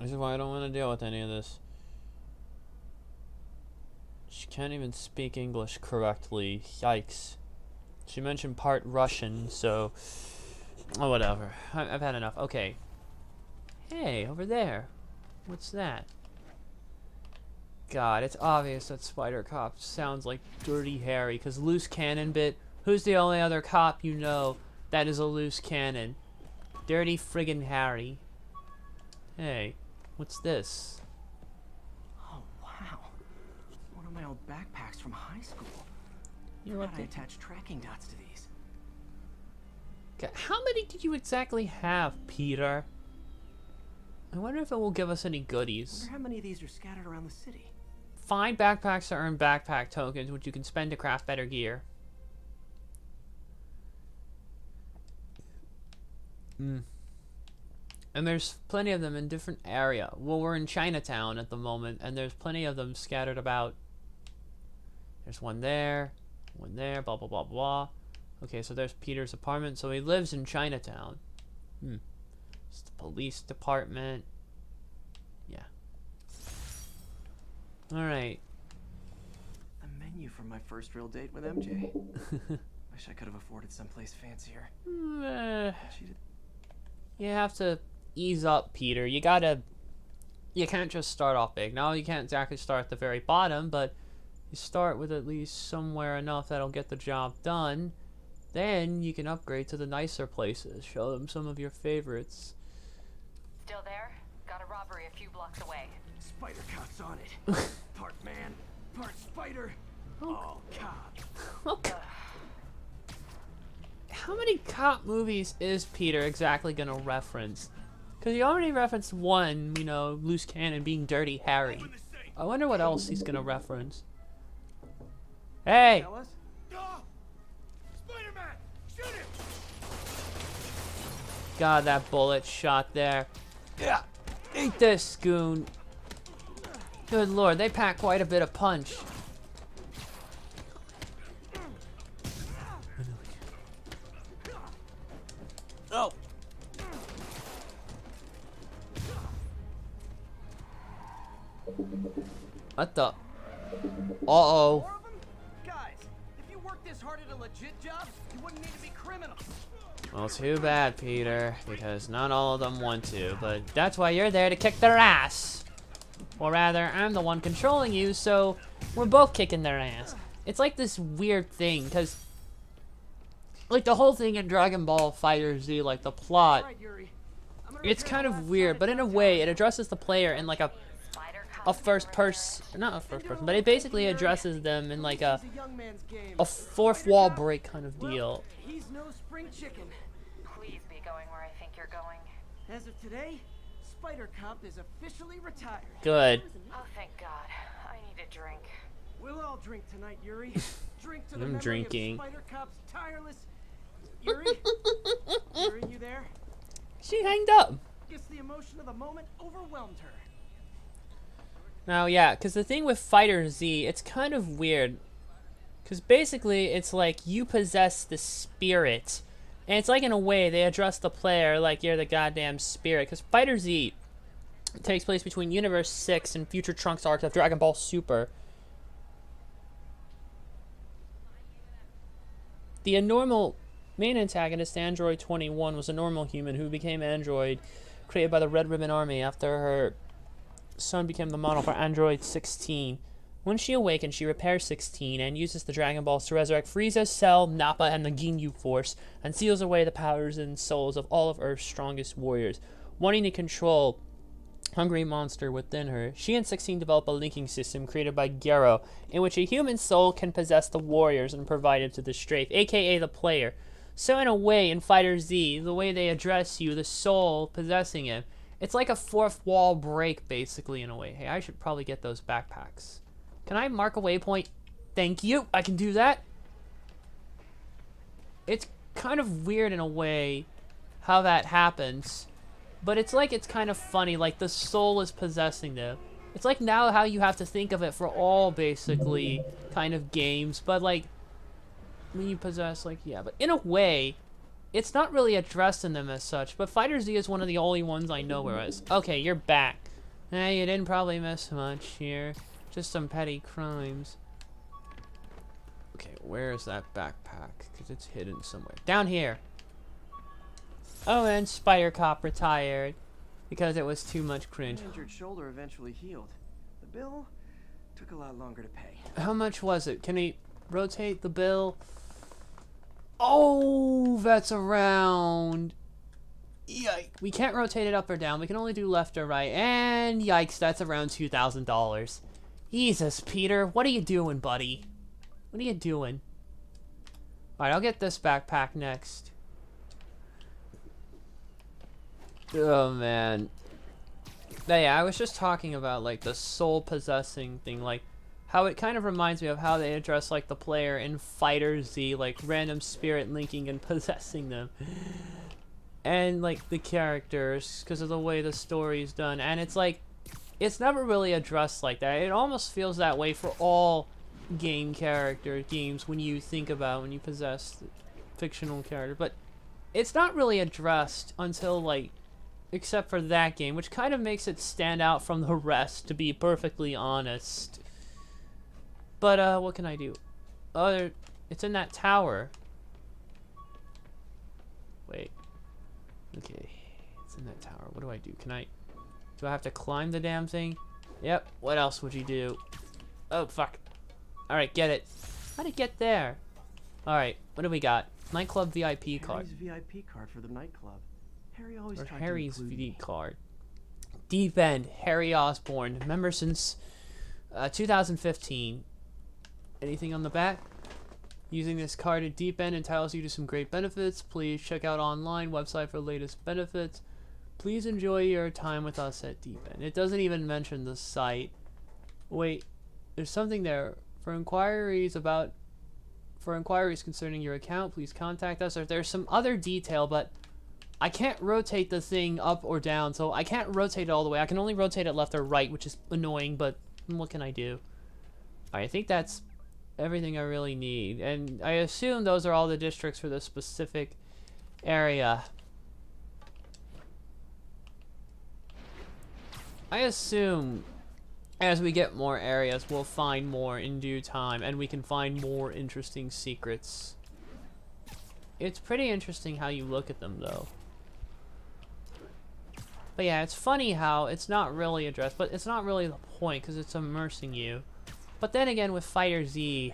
This is why I don't want to deal with any of this. She can't even speak English correctly. Yikes. She mentioned part Russian, so... Oh, whatever. I've had enough. Okay. Hey, over there. What's that? God, it's obvious that Spider Cop sounds like Dirty Harry, because loose cannon bit. Who's the only other cop you know that is a loose cannon? Dirty friggin' Harry. Hey, what's this? Oh, wow. One of my old backpacks from high school. You know what? I attach tracking dots to these. Okay, how many did you exactly have, Peter? I wonder if it will give us any goodies. I wonder how many of these are scattered around the city. Find backpacks to earn backpack tokens, which you can spend to craft better gear. And there's plenty of them in different area. Well, we're in Chinatown at the moment, and there's plenty of them scattered about. There's one there, blah, blah, blah, blah. Okay, so there's Peter's apartment. So he lives in Chinatown. It's the police department. Yeah. Alright. The menu for my first real date with MJ. Wish I could have afforded someplace fancier. You have to ease up, Peter. You can't just start off big. Now you can't exactly start at the very bottom, but you start with at least somewhere enough that'll get the job done. Then you can upgrade to the nicer places. Show them some of your favorites. Still there? Got a robbery a few blocks away. Spider Cop's on it. Part man, part spider. All cop. Okay. How many cop movies is Peter exactly gonna reference? Because he already referenced one, you know, loose cannon being Dirty Harry. I wonder what else he's gonna reference. Hey! Spider-Man! Shoot him! God, that bullet shot there. Yeah, eat this, goon. Good lord, they pack quite a bit of punch. Oh. What the? Uh-oh. Guys, if you worked this hard at a legit job, you wouldn't need to be criminals. Well, too bad, Peter, because not all of them want to, but that's why you're there to kick their ass. Or rather, I'm the one controlling you, so we're both kicking their ass. It's like this weird thing, because like the whole thing in Dragon Ball FighterZ, like the plot, it's kind of weird, but in a way, it addresses the player in like a a first person, not a first person, but it basically addresses them in like a fourth wall break kind of deal. He's no spring chicken. Please be going where I think you're going. As of today, Spider Cop is officially retired. Good. Oh, thank God. I need a drink. We'll all drink tonight, Yuri. Drink to the I'm memory drinking. of Spider Cop's tireless. Yuri? Yuri, you there? She hanged up. Guess the emotion of the moment overwhelmed her. Now, yeah, because the thing with Fighter Z, it's kind of weird. Because basically, it's like you possess the spirit. And it's like, in a way, they address the player like you're the goddamn spirit. Because Fighter Z takes place between Universe 6 and future Trunks arcs of Dragon Ball Super. The normal main antagonist, Android 21, was a normal human who became Android, created by the Red Ribbon Army after her son became the model for Android 16. When she awakens, she repairs 16 and uses the Dragon Balls to resurrect Frieza, Cell, Nappa, and the Ginyu Force, and seals away the powers and souls of all of Earth's strongest warriors. Wanting to control hungry monster within her, she and 16 develop a linking system created by Gero, in which a human soul can possess the warriors and provide it to the strafe, aka the player. So in a way, in Fighter Z, the way they address you, the soul possessing it, it's like a fourth wall break, basically, in a way. Hey, I should probably get those backpacks. Can I mark a waypoint? Thank you, I can do that. It's kind of weird in a way how that happens. But it's like, it's kind of funny, like the soul is possessing them. It's like now how you have to think of it for all, basically, kind of games. But like, when you possess, like, yeah. But in a way, it's not really addressed in them as such. But Fighter Z is one of the only ones I know where it's, okay, you're back. Hey, you didn't probably miss much here. Just some petty crimes. Okay, where is that backpack? Because it's hidden somewhere. Down here. Oh, and Spider Cop retired because it was too much cringe. The injured shoulder eventually healed. The bill took a lot longer to pay. How much was it? Can we rotate the bill? Oh, that's around. Yikes. We can't rotate it up or down. We can only do left or right. And yikes, that's around $2,000. Jesus, Peter, what are you doing, buddy? What are you doing? Alright, I'll get this backpack next. Oh, man. But yeah, I was just talking about, like, the soul-possessing thing, like, how it kind of reminds me of how they address, like, the player in Fighter Z, like, random spirit linking and possessing them. And, like, the characters, because of the way the story's done. And it's, like, it's never really addressed like that. It almost feels that way for all games when you think about when you possess the fictional character. But it's not really addressed until, like, except for that game, which kind of makes it stand out from the rest, to be perfectly honest. But, what can I do? Oh, it's in that tower. Wait. Okay. It's in that tower. What do I do? Do I have to climb the damn thing? Yep. What else would you do? Oh, fuck. Alright, get it. How'd it get there? Alright, what do we got? Nightclub VIP card. Harry's VIP card for the nightclub. Harry always Or tried Harry's to include VD me. card. Deep End, Harry Osborn. Member since 2015. Anything on the back? Using this card at Deep End entitles you to some great benefits. Please check out online website for latest benefits. Please enjoy your time with us at Deep End. It doesn't even mention the site. Wait, there's something there. For inquiries concerning your account, please contact us. Or there's some other detail, but I can't rotate the thing up or down, so I can't rotate it all the way. I can only rotate it left or right, which is annoying, but what can I do? I think that's everything I really need. And I assume those are all the districts for this specific area. I assume as we get more areas, we'll find more in due time, and we can find more interesting secrets. It's pretty interesting how you look at them, though. But yeah, it's funny how it's not really addressed, but it's not really the point, because it's immersing you. But then again, with Fighter Z,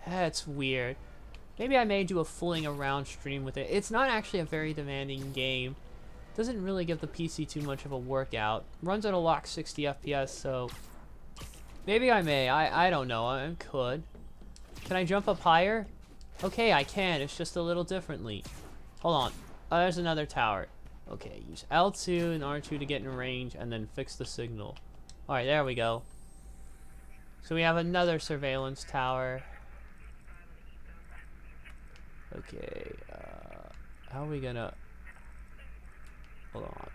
it's weird. Maybe I may do a fooling around stream with it. It's not actually a very demanding game. Doesn't really give the PC too much of a workout. Runs at a lock 60 FPS, so maybe I may. I don't know. I could. Can I jump up higher? Okay, I can. It's just a little differently. Hold on. Oh, there's another tower. Okay, use L2 and R2 to get in range, and then fix the signal. Alright, there we go. So we have another surveillance tower. Okay, how are we gonna... Hold on.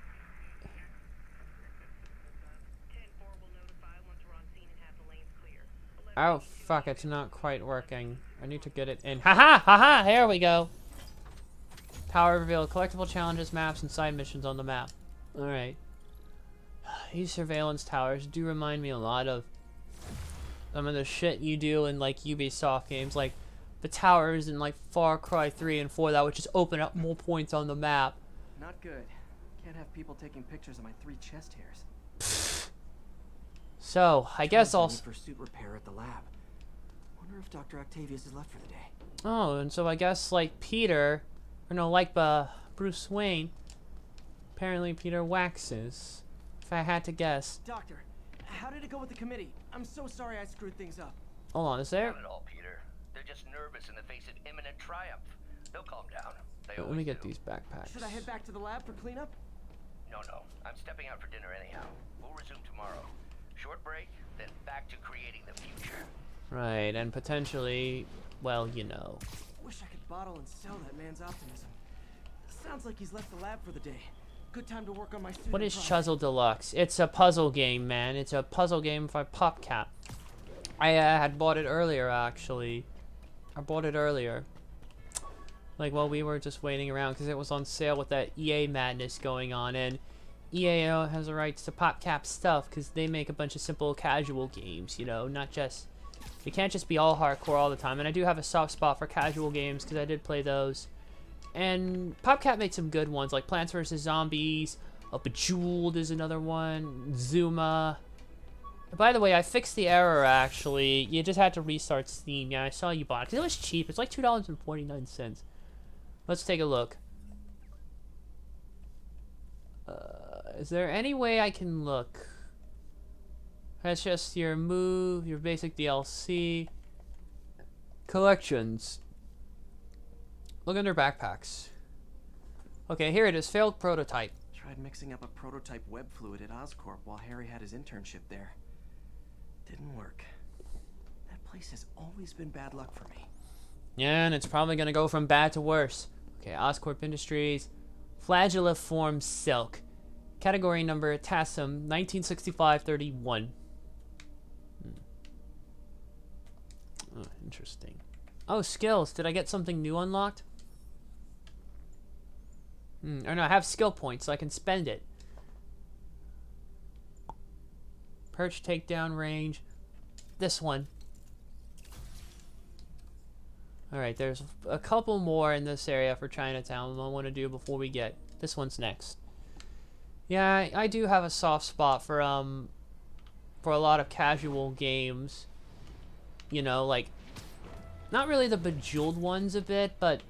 Oh, fuck, it's not quite working. I need to get it in. Haha! Haha! Here we go! Power reveal collectible challenges, maps, and side missions on the map. Alright. These surveillance towers do remind me a lot of some of the shit you do in, like, Ubisoft games. Like, the towers in, like, Far Cry 3 and 4 that would just open up more points on the map. Not good. Can't have people taking pictures of my 3 chest hairs. So, I guess I'll... For suit repair at the lab. Wonder if Dr. Octavius is left for the day. Oh, and so I guess, like, Peter... Or no, like, Bruce Wayne... Apparently Peter waxes. If I had to guess. Doctor, how did it go with the committee? I'm so sorry I screwed things up. Hold on, is there... Not at all, Peter. They're just nervous in the face of imminent triumph. They'll calm down. Let me get these backpacks. Should I head back to the lab for cleanup? No. I'm stepping out for dinner anyhow. We'll resume tomorrow. Short break, then back to creating the future. Right, and potentially, well, you know. Wish I could bottle and sell that man's optimism. Sounds like he's left the lab for the day. Good time to work on my student What is project. Chuzzle Deluxe? It's a puzzle game, man. It's a puzzle game for PopCap. I had bought it earlier, actually. I bought it earlier. Like, while we were just waiting around, because it was on sale with that EA madness going on, and EA has the rights to PopCap stuff, because they make a bunch of simple casual games, you know, not just... It can't just be all hardcore all the time, and I do have a soft spot for casual games, because I did play those. And PopCap made some good ones, like Plants vs. Zombies, Bejeweled is another one, Zuma. By the way, I fixed the error, actually. You just had to restart Steam. Yeah, I saw you bought it, because it was cheap. It's like $2.49. Let's take a look. Is there any way I can look? That's just your move, your basic DLC. Collections. Look under backpacks. Okay, here it is. Failed prototype. Tried mixing up a prototype web fluid at Oscorp while Harry had his internship there. Didn't work. That place has always been bad luck for me. Yeah, and it's probably gonna go from bad to worse. Okay, Oscorp Industries. Flagelliform silk. Category number TASM 1965-31. Oh, interesting. Oh, skills. Did I get something new unlocked? Or no, I have skill points, so I can spend it. Perch takedown range. This one. Alright, there's a couple more in this area for Chinatown I want to do before we get... This one's next. Yeah, I do have a soft spot for a lot of casual games. You know, like... Not really the Bejeweled ones a bit, but...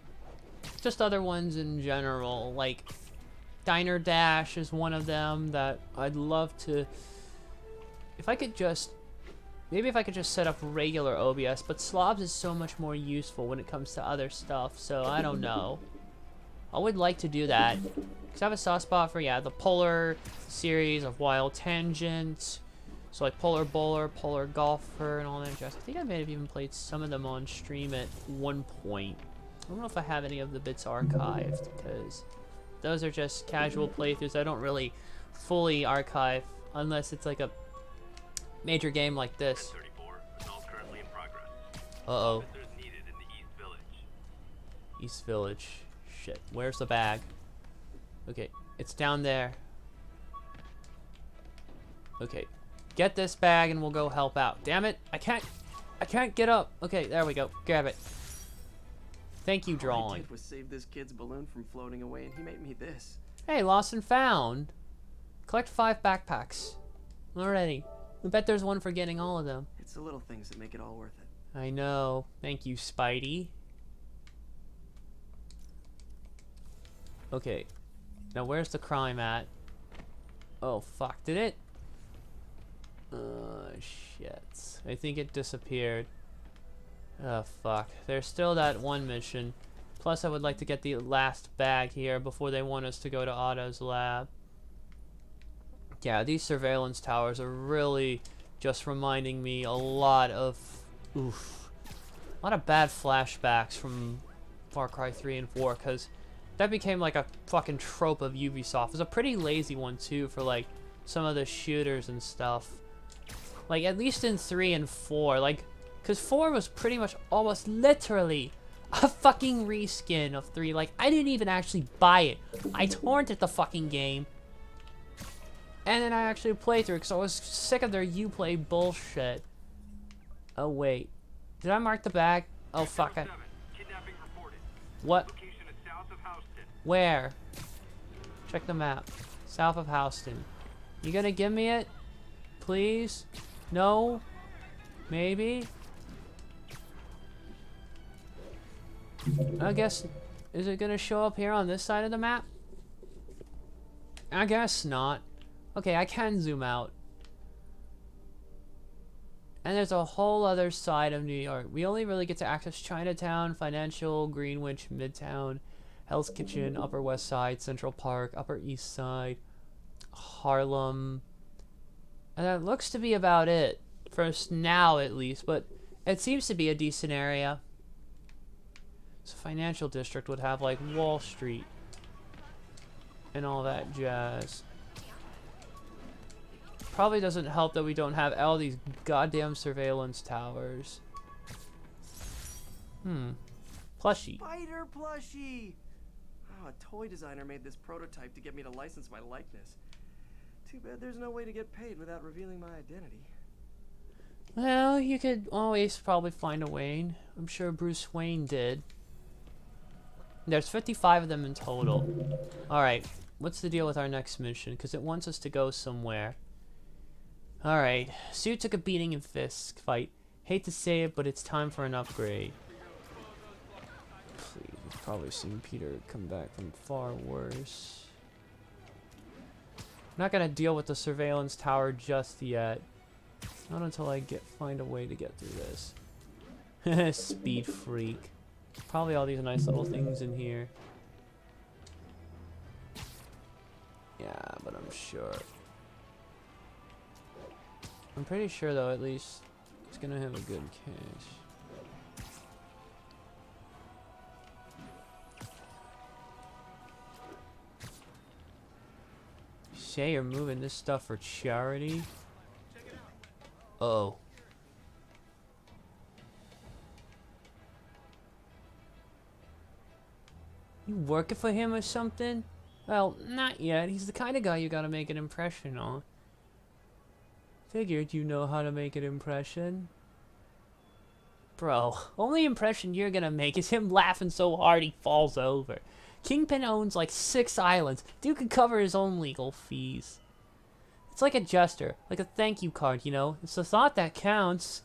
Just other ones in general. Like, Diner Dash is one of them that I'd love to... If I could just... Maybe if I could just set up regular OBS, but Slobs is so much more useful when it comes to other stuff, so I don't know. I would like to do that. Because I have a soft spot for, yeah, the Polar series of Wild Tangent. So like Polar Bowler, Polar Golfer, and all that jazz. I think I may have even played some of them on stream at one point. I don't know if I have any of the bits archived, because those are just casual playthroughs. I don't really fully archive unless it's like a major game like this. Uh-oh. East Village. Shit. Where's the bag? Okay. It's down there. Okay. Get this bag and we'll go help out. Damn it. I can't get up. Okay, there we go. Grab it. Thank you, drawing. All I did was save this kid's balloon from floating away and he made me this. Hey, lost and found. Collect 5 backpacks. Already. I bet there's one for getting all of them. It's the little things that make it all worth it. I know. Thank you, Spidey. Okay. Now, where's the crime at? Oh, fuck. Did it? Shit. I think it disappeared. Oh, fuck. There's still that one mission. Plus, I would like to get the last bag here before they want us to go to Otto's lab. Yeah, these surveillance towers are really just reminding me a lot of... Oof. A lot of bad flashbacks from Far Cry 3 and 4, because that became like a fucking trope of Ubisoft. It's a pretty lazy one, too, for like some of the shooters and stuff. Like, at least in 3 and 4, like... Because 4 was pretty much almost literally a fucking reskin of 3. Like, I didn't even actually buy it. I torrented the fucking game. And then I actually played through it because I was sick of their Uplay bullshit. Oh, wait. Did I mark the bag? Oh, fuck. What? Where? Check the map. South of Houston. You gonna give me it? Please? No? Maybe? I guess... Is it gonna show up here on this side of the map? I guess not. Okay, I can zoom out. And there's a whole other side of New York. We only really get to access Chinatown, Financial, Greenwich, Midtown, Hell's Kitchen, Upper West Side, Central Park, Upper East Side, Harlem. And that looks to be about it. For us now, at least. But it seems to be a decent area. So Financial District would have, like, Wall Street. And all that jazz. Probably doesn't help that we don't have all these goddamn surveillance towers. Plushie. Spider plushie! Oh, a toy designer made this prototype to get me to license my likeness. Too bad there's no way to get paid without revealing my identity. Well, you could always probably find a Wayne. I'm sure Bruce Wayne did. There's 55 of them in total. Alright, what's the deal with our next mission? Because it wants us to go somewhere. Alright, Sue took a beating in fist fight. Hate to say it, but it's time for an upgrade. Please, we've probably seen Peter come back from far worse. I'm not gonna deal with the surveillance tower just yet. Not until I find a way to get through this. Speed freak. Probably all these nice little things in here. Yeah, but I'm sure. I'm pretty sure though, at least it's gonna have a good cache. Say you're moving this stuff for charity? Uh-oh. You working for him or something? Well, not yet. He's the kind of guy you gotta make an impression on. Figured you know how to make an impression. Bro, only impression you're gonna make is him laughing so hard he falls over. Kingpin owns like 6 islands. Dude could cover his own legal fees. It's like a gesture, like a thank you card, you know? It's the thought that counts.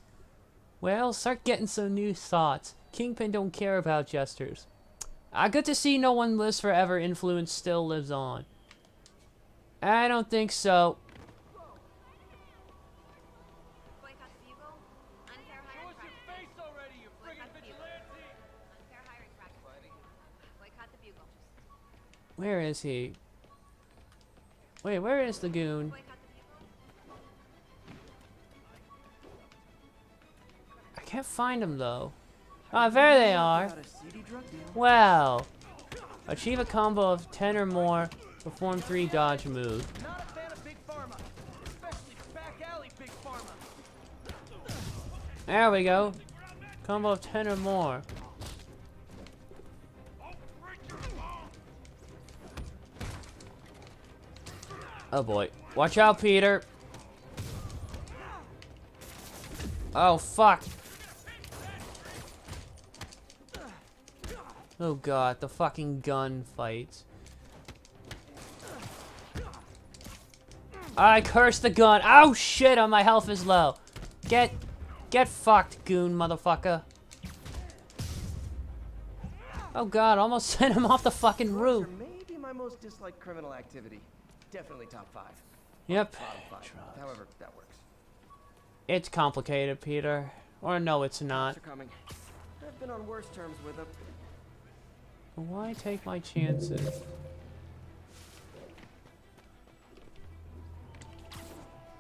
Well, start getting some new thoughts. Kingpin don't care about gestures. Good to see no one lives forever influence still lives on. I don't think so. Where is he? Wait, where is the goon? I can't find him though. Ah, there they are. Well, achieve a combo of 10 or more. Perform 3 dodge moves. There we go. Combo of 10 or more. Oh boy. Watch out, Peter. Oh, fuck. Oh god, the fucking gun fights. I curse the gun. Oh shit, my health is low. Get fucked, goon motherfucker. Oh god, almost sent him off the fucking roof. Maybe my my most disliked criminal activity. Definitely top 5. Yep. Bottom 5. Drugs. However, that works. It's complicated, Peter. Or no, it's not. Cops are coming. I've been on worse terms with them. Why take my chances?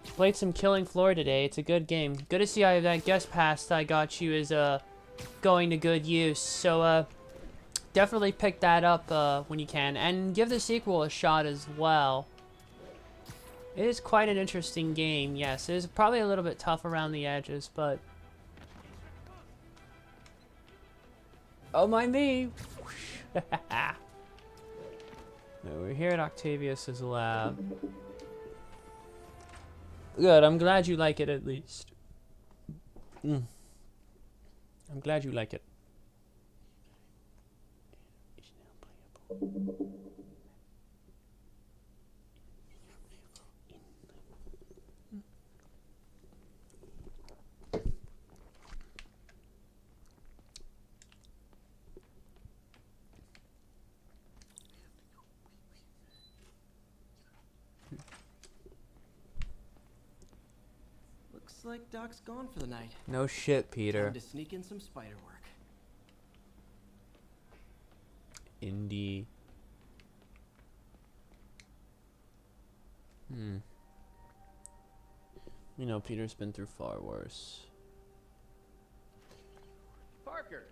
Played some Killing Floor today. It's a good game. Good to see that guest pass I got you is going to good use. So definitely pick that up when you can, and give the sequel a shot as well. It is quite an interesting game. Yes, it is probably a little bit tough around the edges, but oh my me! No, we're here at Octavius's lab. Good, I'm glad you like it at least. I'm glad you like it. Looks like Doc's gone for the night. No shit, Peter. Time to sneak in some spider work. Indie. You know, Peter's been through far worse. Parker.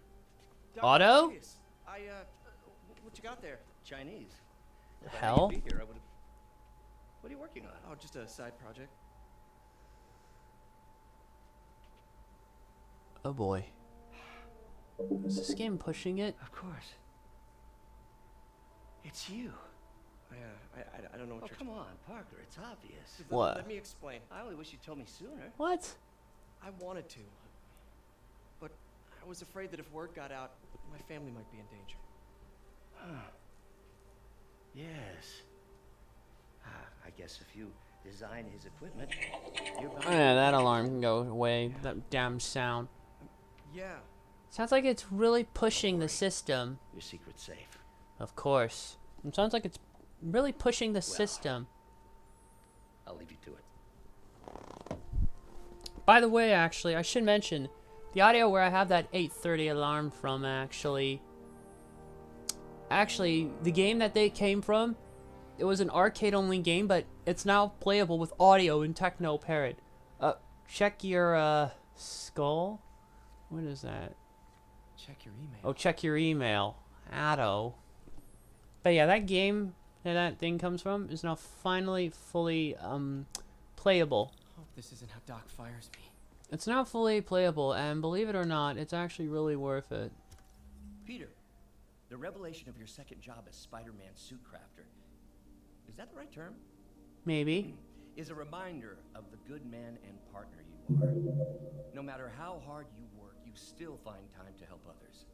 Otto? Octavius. What you got there? Chinese. The If I hell? knew you'd be here, I would've... What are you working on? Oh, just a side project. Oh boy. Is this game pushing it? Of course. It's you. I don't know what Oh, you're... come on, Parker. It's obvious. What? Let me explain. I only wish you'd told me sooner. What? I wanted to, but I was afraid that if word got out, my family might be in danger. Yes. I guess if you design his equipment, you're bound Oh yeah, that alarm can go away. That damn sound. Yeah. Sounds like it's really pushing the system. your secret's safe. Of course. It sounds like it's really pushing the system. I'll leave you to it. By the way, actually, I should mention the audio where I have that 8:30 alarm from. Actually, the game that they came from, it was an arcade-only game, but it's now playable with audio in Techno Parrot. Check your skull. What is that? Check your email. Oh, check your email. Addo. But yeah, that game that thing comes from is now finally fully playable. Hope this isn't how Doc fires me. It's now fully playable, and believe it or not, it's actually really worth it. Peter, the revelation of your second job as Spider-Man suit crafter, is that the right term? Maybe. Is a reminder of the good man and partner you are. No matter how hard you work, you still find time to help others.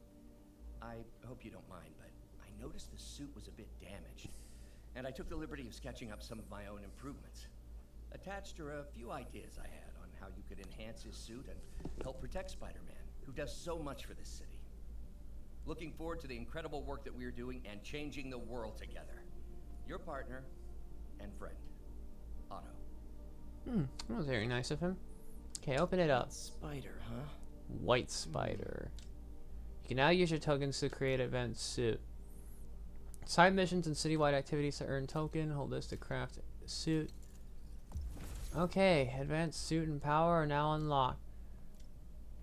I hope you don't mind, but I noticed the suit was a bit damaged, and I took the liberty of sketching up some of my own improvements. Attached are a few ideas I had on how you could enhance his suit and help protect Spider-Man, who does so much for this city. Looking forward to the incredible work that we're doing and changing the world together. Your partner and friend, Otto. That was very nice of him. Okay, open it up. Spider, huh? White spider. You can now use your tokens to create advanced suit. Side missions and citywide activities to earn token. Hold this to craft suit. Okay, advanced suit and power are now unlocked.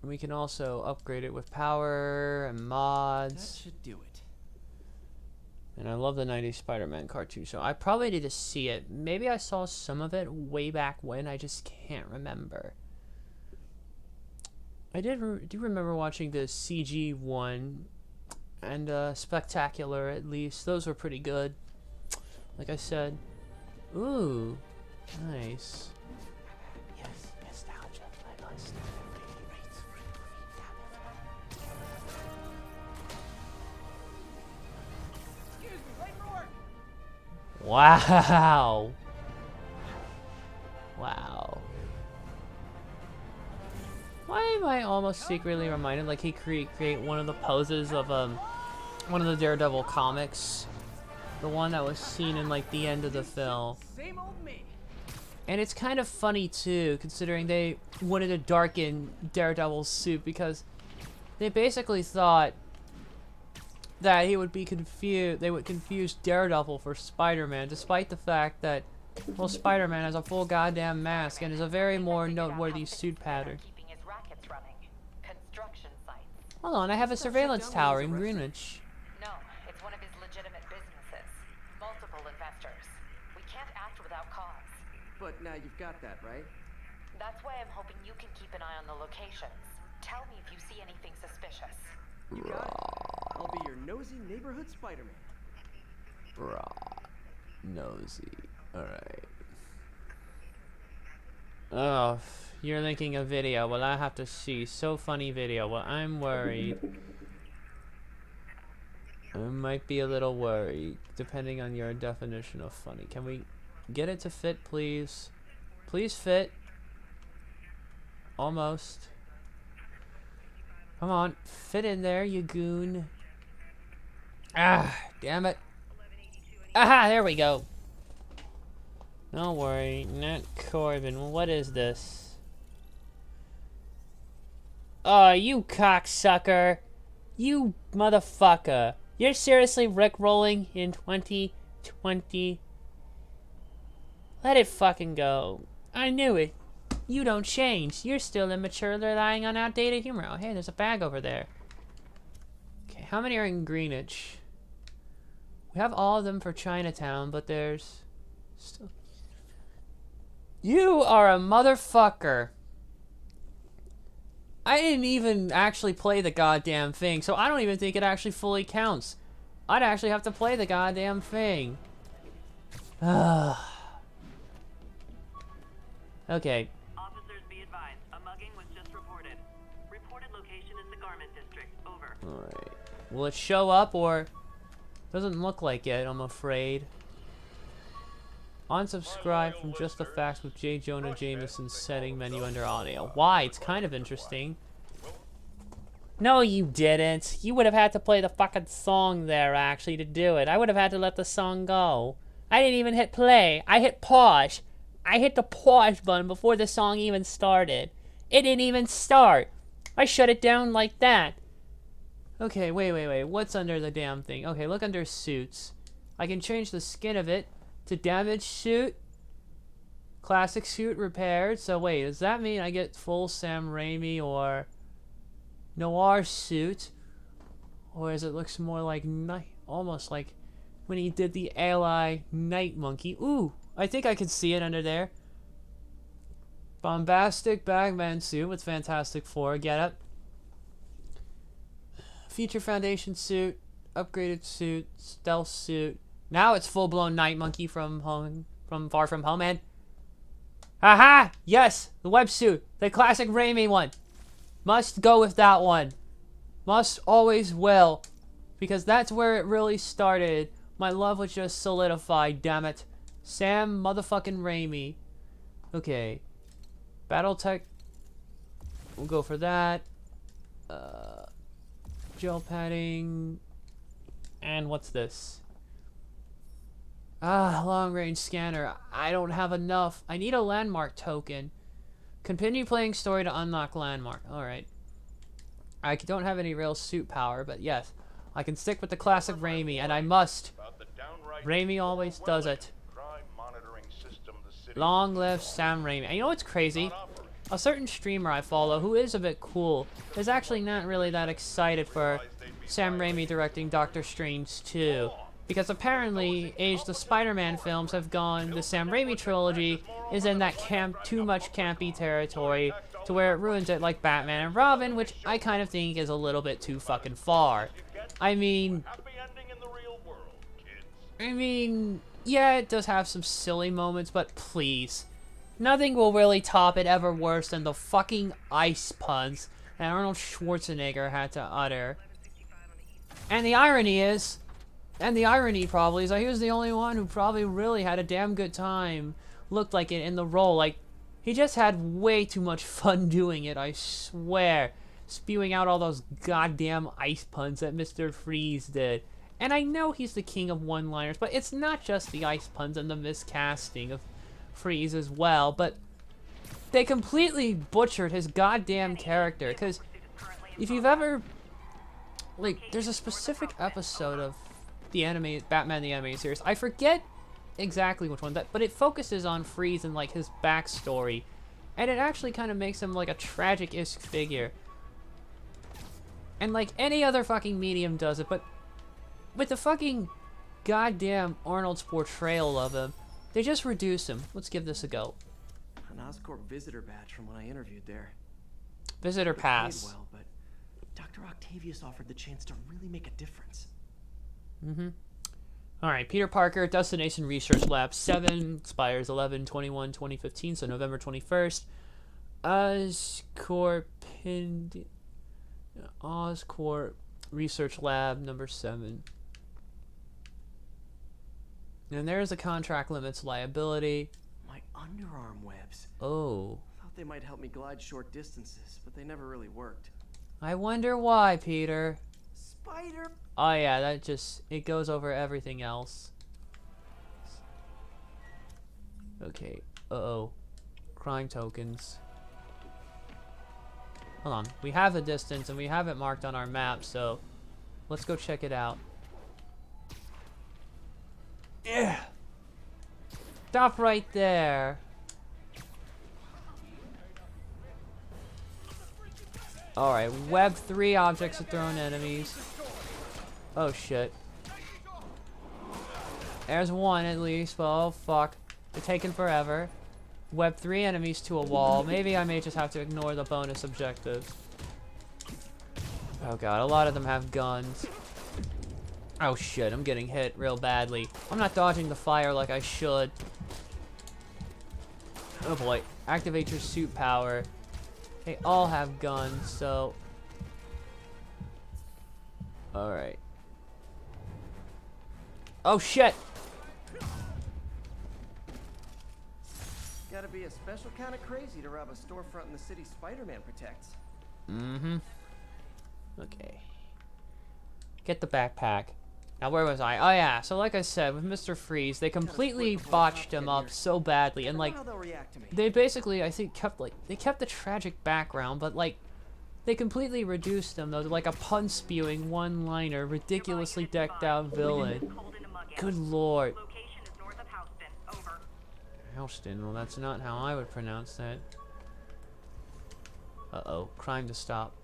And we can also upgrade it with power and That mods. should do it. And I love the 90s Spider-Man cartoon show. I probably need to see it. Maybe I saw some of it way back when. I just can't remember. I do remember watching the CG one and Spectacular, at least. Those were pretty good. Like I said. Ooh, nice. Yes, nostalgia. I must. Wow. Wow. Why am I almost secretly reminded like he create one of the poses of one of the Daredevil comics? The one that was seen in like the end of the film. Same old me. And it's kind of funny too, considering they wanted to darken Daredevil's suit because they basically thought that he would be confused. They would confuse Daredevil for Spider-Man, despite the fact that, well, Spider-Man has a full goddamn mask and is a very more noteworthy suit pattern. Keeping his rackets running. Construction sites. Hold on, I have a surveillance tower in Greenwich. No, it's one of his legitimate businesses. Multiple investors. We can't act without cause. But now you've got that, right? That's why I'm hoping you can keep an eye on the locations. Tell me if you see anything suspicious. You got it. I'll be your nosy neighborhood Spider-Man. Nosy. Alright. Oh, you're linking a video. Well, I have to see. So funny video. Well, I'm worried. I might be a little worried, depending on your definition of funny. Can we get it to fit, please? Please fit. Almost. Come on, fit in there, you goon. Ah, damn it. Aha, there we go. Don't worry, not Corbin. What is this? Oh, you cocksucker. You motherfucker. You're seriously Rickrolling in 2020? Let it fucking go. I knew it. You don't change. You're still immature, relying on outdated humor. Oh, hey, there's a bag over there. Okay, how many are in Greenwich? We have all of them for Chinatown, but there's still... You are a motherfucker. I didn't even actually play the goddamn thing, so I don't even think it actually fully counts. I'd actually have to play the goddamn thing. Okay. Officers be advised, a mugging was just reported. Reported location is the garment district. Over. Alright. Will it show up or... Doesn't look like it, I'm afraid. Unsubscribe from Just the Facts with J. Jonah Jameson setting menu under audio. Why? It's kind of interesting. No, you didn't. You would have had to play the fucking song there, actually, to do it. I would have had to let the song go. I didn't even hit play. I hit pause. I hit the pause button before the song even started. It didn't even start. I shut it down like that. Okay, wait. What's under the damn thing? Okay, look under suits. I can change the skin of it to damaged suit. Classic suit repaired. So wait, does that mean I get full Sam Raimi or noir suit? Or is it looks more like night, almost like when he did the Ally Night Monkey. Ooh, I think I can see it under there. Bombastic Bagman suit with Fantastic Four getup. Feature Foundation suit, upgraded suit, stealth suit. Now it's full-blown Night Monkey from Far From Home, and aha! Yes, the web suit, the classic Raimi one. Must go with that one. Must always will, because that's where it really started. My love was just solidified. Damn it, Sam motherfucking Raimi. Okay, BattleTech. We'll go for that. Gel padding. And what's this? Ah, long range scanner. I don't have enough. I need a landmark token. Continue playing story to unlock landmark. Alright. I don't have any real suit power, but yes. I can stick with the classic Raimi, and I must. Raimi always does it. Long live Sam Raimi. And you know what's crazy? A certain streamer I follow, who is a bit cool, is actually not really that excited for Sam Raimi directing Doctor Strange 2. Because apparently, the Spider-Man films have gone, the Sam Raimi trilogy is in that too much campy territory to where it ruins it like Batman and Robin, which I kind of think is a little bit too fucking far. I mean, yeah, it does have some silly moments, but please. Nothing will really top it ever worse than the fucking ice puns that Arnold Schwarzenegger had to utter. And the irony probably is that he was the only one who probably really had a damn good time. Looked like it in the role. Like, he just had way too much fun doing it, I swear. Spewing out all those goddamn ice puns that Mr. Freeze did. And I know he's the king of one-liners, but it's not just the ice puns and the miscasting of Freeze as well, but they completely butchered his goddamn character, because if you've ever, like, there's a specific episode of the anime, Batman the Animated Series, I forget exactly which one, but it focuses on Freeze and, like, his backstory, and it actually kind of makes him, like, a tragic-ish figure. And, like, any other fucking medium does it, but with the fucking goddamn Arnold's portrayal of him, they just reduce him. Let's give this a go. An Oscorp visitor badge from when I interviewed there. Visitor Paid pass. well, but Dr. Octavius offered the chance to really make a difference. Alright, Peter Parker, Destination Research Lab 7, expires 11/21/2015, so November 21st. Oscorp Research Lab number 7. And there's a contract limits liability. My underarm webs. Oh. Thought they might help me glide short distances, but they never really worked. I wonder why, Peter. Spider. Oh yeah, that just, it goes over everything else. Okay, uh-oh. Crime tokens. Hold on, we have the distance and we have it marked on our map, so let's go check it out. Yeah. Stop right there. Alright, web 3 objects are thrown enemies. Oh shit. There's one at least, but oh fuck. They're taking forever. Web 3 enemies to a wall. Maybe I may just have to ignore the bonus objectives. Oh god, a lot of them have guns. Oh shit, I'm getting hit real badly. I'm not dodging the fire like I should. Oh boy. Activate your suit power. They all have guns, so... Alright. Oh shit! Gotta be a special kind of crazy to rob a storefront in the city Spider-Man protects. Mm-hmm. Okay. Get the backpack. Now where was I? Oh yeah, so like I said, with Mr. Freeze, they completely botched him up so badly, and like, they basically, I think, kept the tragic background, but like, they completely reduced him though to like a pun-spewing, one-liner, ridiculously decked out villain. Good lord. Houston, well that's not how I would pronounce that. Uh-oh, crime to stop.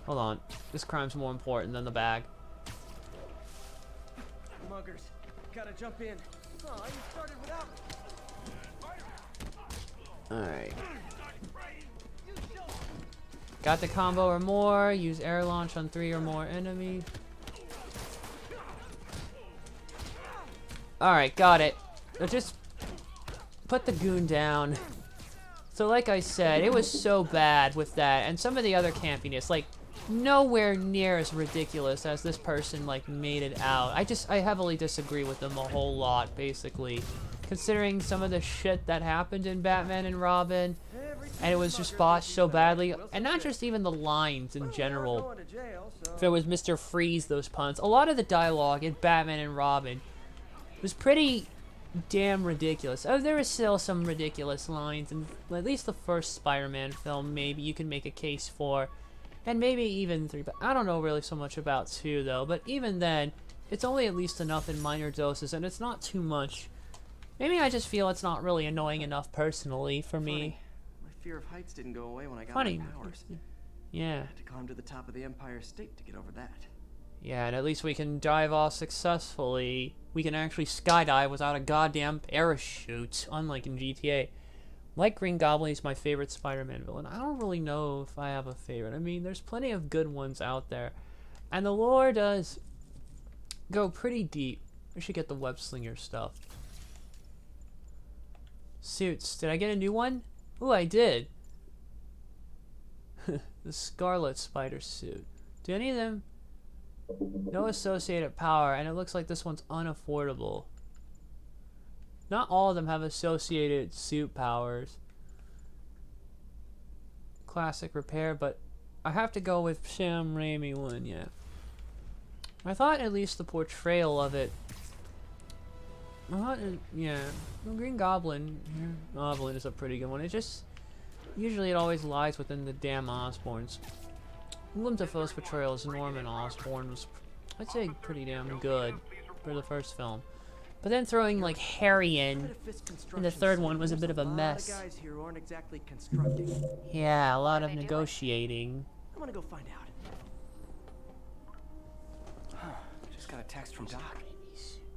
Hold on, this crime's more important than the bag. Muggers, gotta jump in. Oh, you started without me. Alright. Got the combo or more. Use air launch on 3 or more enemies. Alright, got it. So just put the goon down. So like I said, it was so bad with that. And some of the other campiness, like, nowhere near as ridiculous as this person like made it out. I heavily disagree with them a whole lot, basically, considering some of the shit that happened in Batman and Robin, and it was just botched so badly, and not just even the lines in general. If it was Mr. Freeze, those puns, a lot of the dialogue in Batman and Robin was pretty damn ridiculous. Oh, there was still some ridiculous lines in at least the first Spider-Man film. Maybe you can make a case for. And maybe even 3, but I don't know really so much about 2 though. But even then, it's only at least enough in minor doses, and it's not too much. Maybe I just feel it's not really annoying enough personally for me. My fear of heights didn't go away when I got Funny. my powers. Yeah. I had to climb to the top of the Empire State to get over that. Yeah, and at least we can dive off successfully. We can actually skydive without a goddamn parachute, unlike in GTA. Like Green Goblin, he's my favorite Spider-Man villain. I don't really know if I have a favorite. I mean, there's plenty of good ones out there. And the lore does go pretty deep. I should get the web slinger stuff. Suits. Did I get a new one? Ooh, I did. The Scarlet Spider suit. Do any of them? No associated power, and it looks like this one's unaffordable. Not all of them have associated suit powers. Classic repair, but I have to go with Sam Raimi one, yeah. I thought at least the portrayal of it. Yeah, the Green Goblin. Goblin is a pretty good one. It just usually it always lies within the damn Osborns. Willem Dafoe's portrayal as Norman Osborn was, I'd say, pretty damn good for the first film. But then throwing like Harry in the third one was a bit of a mess. Guys here aren't exactly constructing. Yeah, a lot of negotiating. I'm gonna go find out. Just got a text from Doc.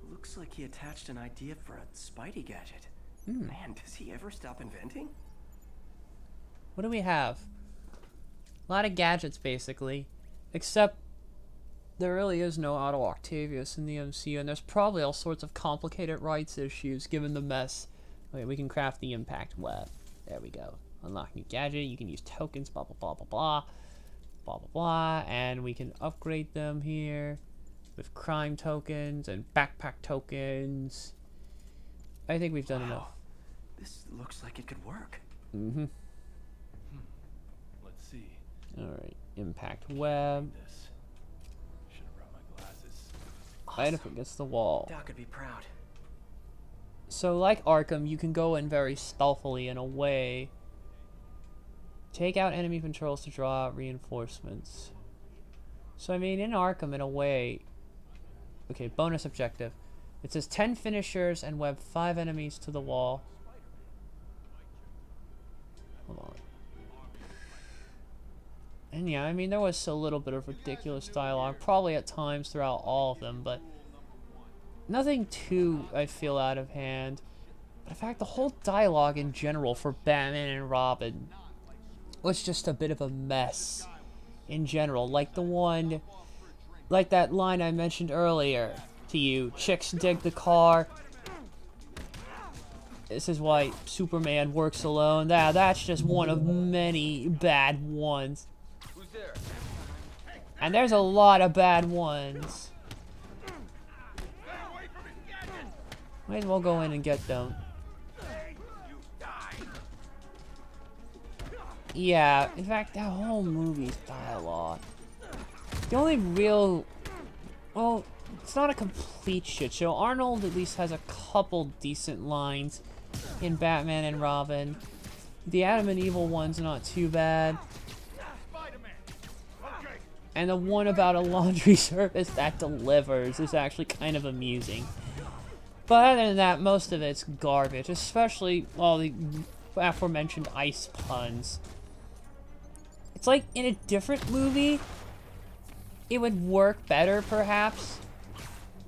Looks like he attached an idea for a Spidey gadget. Man, does he ever stop inventing? What do we have? A lot of gadgets, basically. Except there really is no Otto Octavius in the MCU, and there's probably all sorts of complicated rights issues given the mess. Okay, we can craft the impact web. There we go. Unlock new gadget. You can use tokens, blah, blah, blah, blah, blah. Blah, blah, blah. And we can upgrade them here with crime tokens and backpack tokens. I think we've done enough. This looks like it could work. Mm-hmm. Let's see. Alright. Impact web. This. Should have brought my glasses. Right up against the wall. Doc could be proud. So, like Arkham, you can go in very stealthily in a way. Take out enemy controls to draw out reinforcements. So, I mean, in Arkham, in a way... Okay, bonus objective. It says 10 finishers and web 5 enemies to the wall. Hold on. And yeah, I mean, there was a little bit of ridiculous dialogue, probably at times throughout all of them, but nothing too, I feel, out of hand. But in fact, the whole dialogue in general for Batman and Robin was just a bit of a mess in general. Like the one, like that line I mentioned earlier to you, chicks dig the car. This is why Superman works alone. That's just one of many bad ones. Who's there? And there's a lot of bad ones. Might as well go in and get them. Yeah, in fact, that whole movie's dialogue. The only real... Well, it's not a complete shit show. Arnold at least has a couple decent lines in Batman and Robin. The Adam and Evil one's not too bad. And the one about a laundry service that delivers is actually kind of amusing. But other than that, most of it's garbage, especially all the aforementioned ice puns. It's like in a different movie, it would work better perhaps.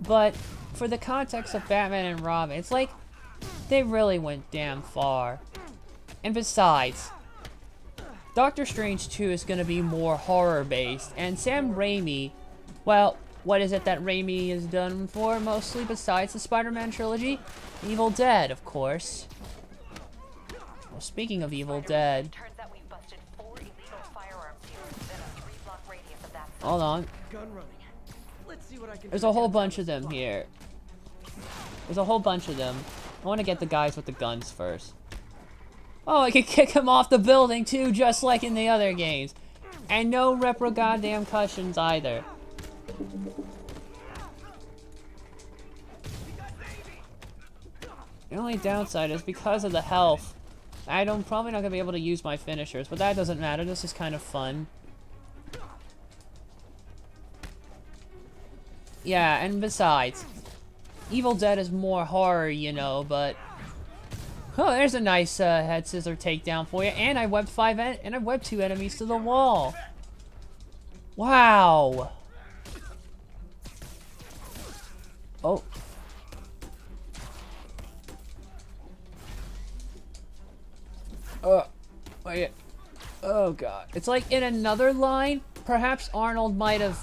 But for the context of Batman and Robin, it's like they really went damn far. And besides, Doctor Strange 2 is going to be more horror-based, and Sam Raimi, well, what is it that Raimi is done for mostly besides the Spider-Man trilogy? Evil Dead, of course. Well, speaking of Evil Dead... Turns out we busted 4 illegal firearms dealers within a 3-block radius of that site. Hold on. Gun running. Let's see what I can There's do a to whole get bunch down of them this here. There's a whole bunch of them. I want to get the guys with the guns first. Oh, I can kick him off the building too, just like in the other games. And no repro goddamn cushions either. The only downside is because of the health, I'm probably not going to be able to use my finishers, but that doesn't matter. This is kind of fun. Yeah, and besides, Evil Dead is more horror, you know, but... Oh, there's a nice head scissor takedown for you, and I webbed 2 enemies to the wall. Wow. Oh. Wait. Oh god. It's like in another line, perhaps Arnold might have...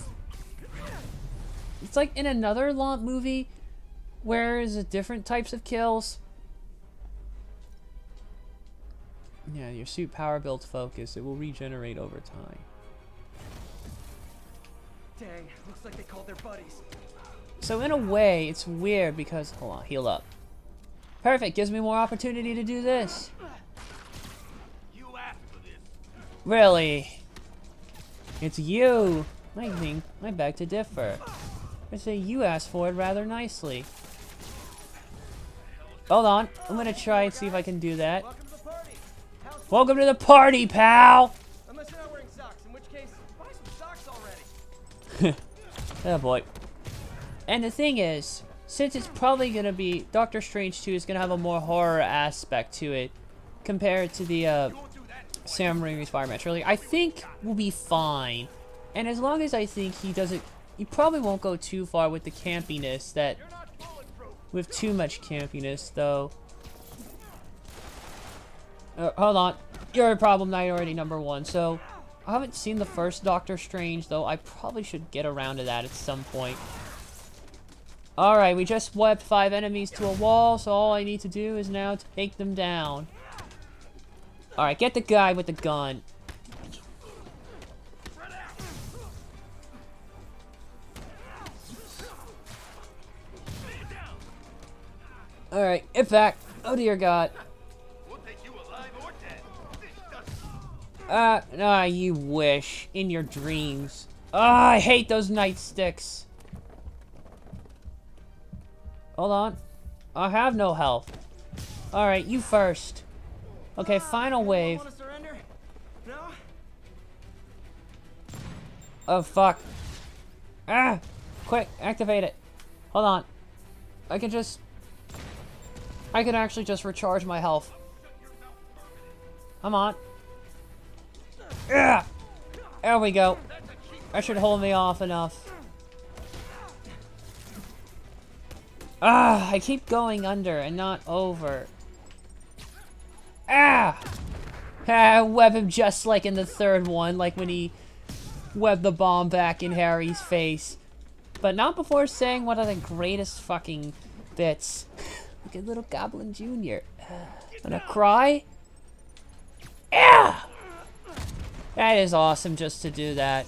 It's like in another movie, where is it different types of kills? Yeah, your suit power builds focus. It will regenerate over time. Dang, looks like they called their buddies. So in a way, it's weird because... Hold on, heal up. Perfect, gives me more opportunity to do this. You asked for this. Really? It's you. I beg to differ. I say you asked for it rather nicely. Hold on. I'm gonna try and see if I can do that. Welcome to the party. Welcome to the party, pal! Unless you're not wearing socks, in which case, buy some socks already. Oh boy. And the thing is, since it's probably gonna be Doctor Strange 2 is gonna have a more horror aspect to it compared to the Sam Raimi's Spider-Man trilogy, I think we'll be fine. And as long as I think he probably won't go too far with the campiness that with too much campiness though. Hold on. You're a problem night already, #1. So, I haven't seen the first Doctor Strange, though. I probably should get around to that at some point. Alright, we just wiped 5 enemies to a wall, so all I need to do is now take them down. Alright, get the guy with the gun. Alright, get back. Oh dear God. You wish. In your dreams. I hate those nightsticks. Hold on. I have no health. Alright, you first. Okay, final wave. No? Oh, fuck. Ah! Quick, activate it. Hold on. I can actually just recharge my health. Come on. Yeah. There we go. That should hold me off enough. Ah, I keep going under and not over. Ah! Web him just like in the third one, like when he webbed the bomb back in Harry's face. But not before saying one of the greatest fucking bits. Look at little Goblin Jr. Gonna cry? Yeah! That is awesome just to do that.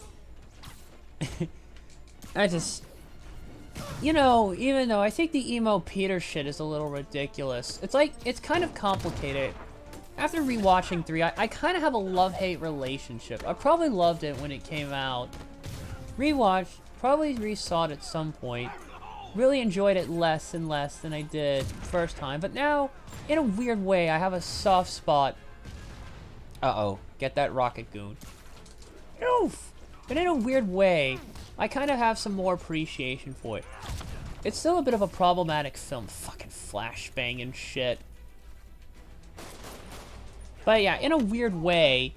You know, even though I think the emo Peter shit is a little ridiculous. It's kind of complicated. After rewatching 3, I kind of have a love-hate relationship. I probably loved it when it came out. Rewatched, probably re-saw it at some point. Really enjoyed it less and less than I did first time. But now, in a weird way, I have a soft spot. Uh-oh. Get that rocket goon. Oof! But in a weird way, I kind of have some more appreciation for it. It's still a bit of a problematic film. Fucking flashbang and shit. But yeah, in a weird way,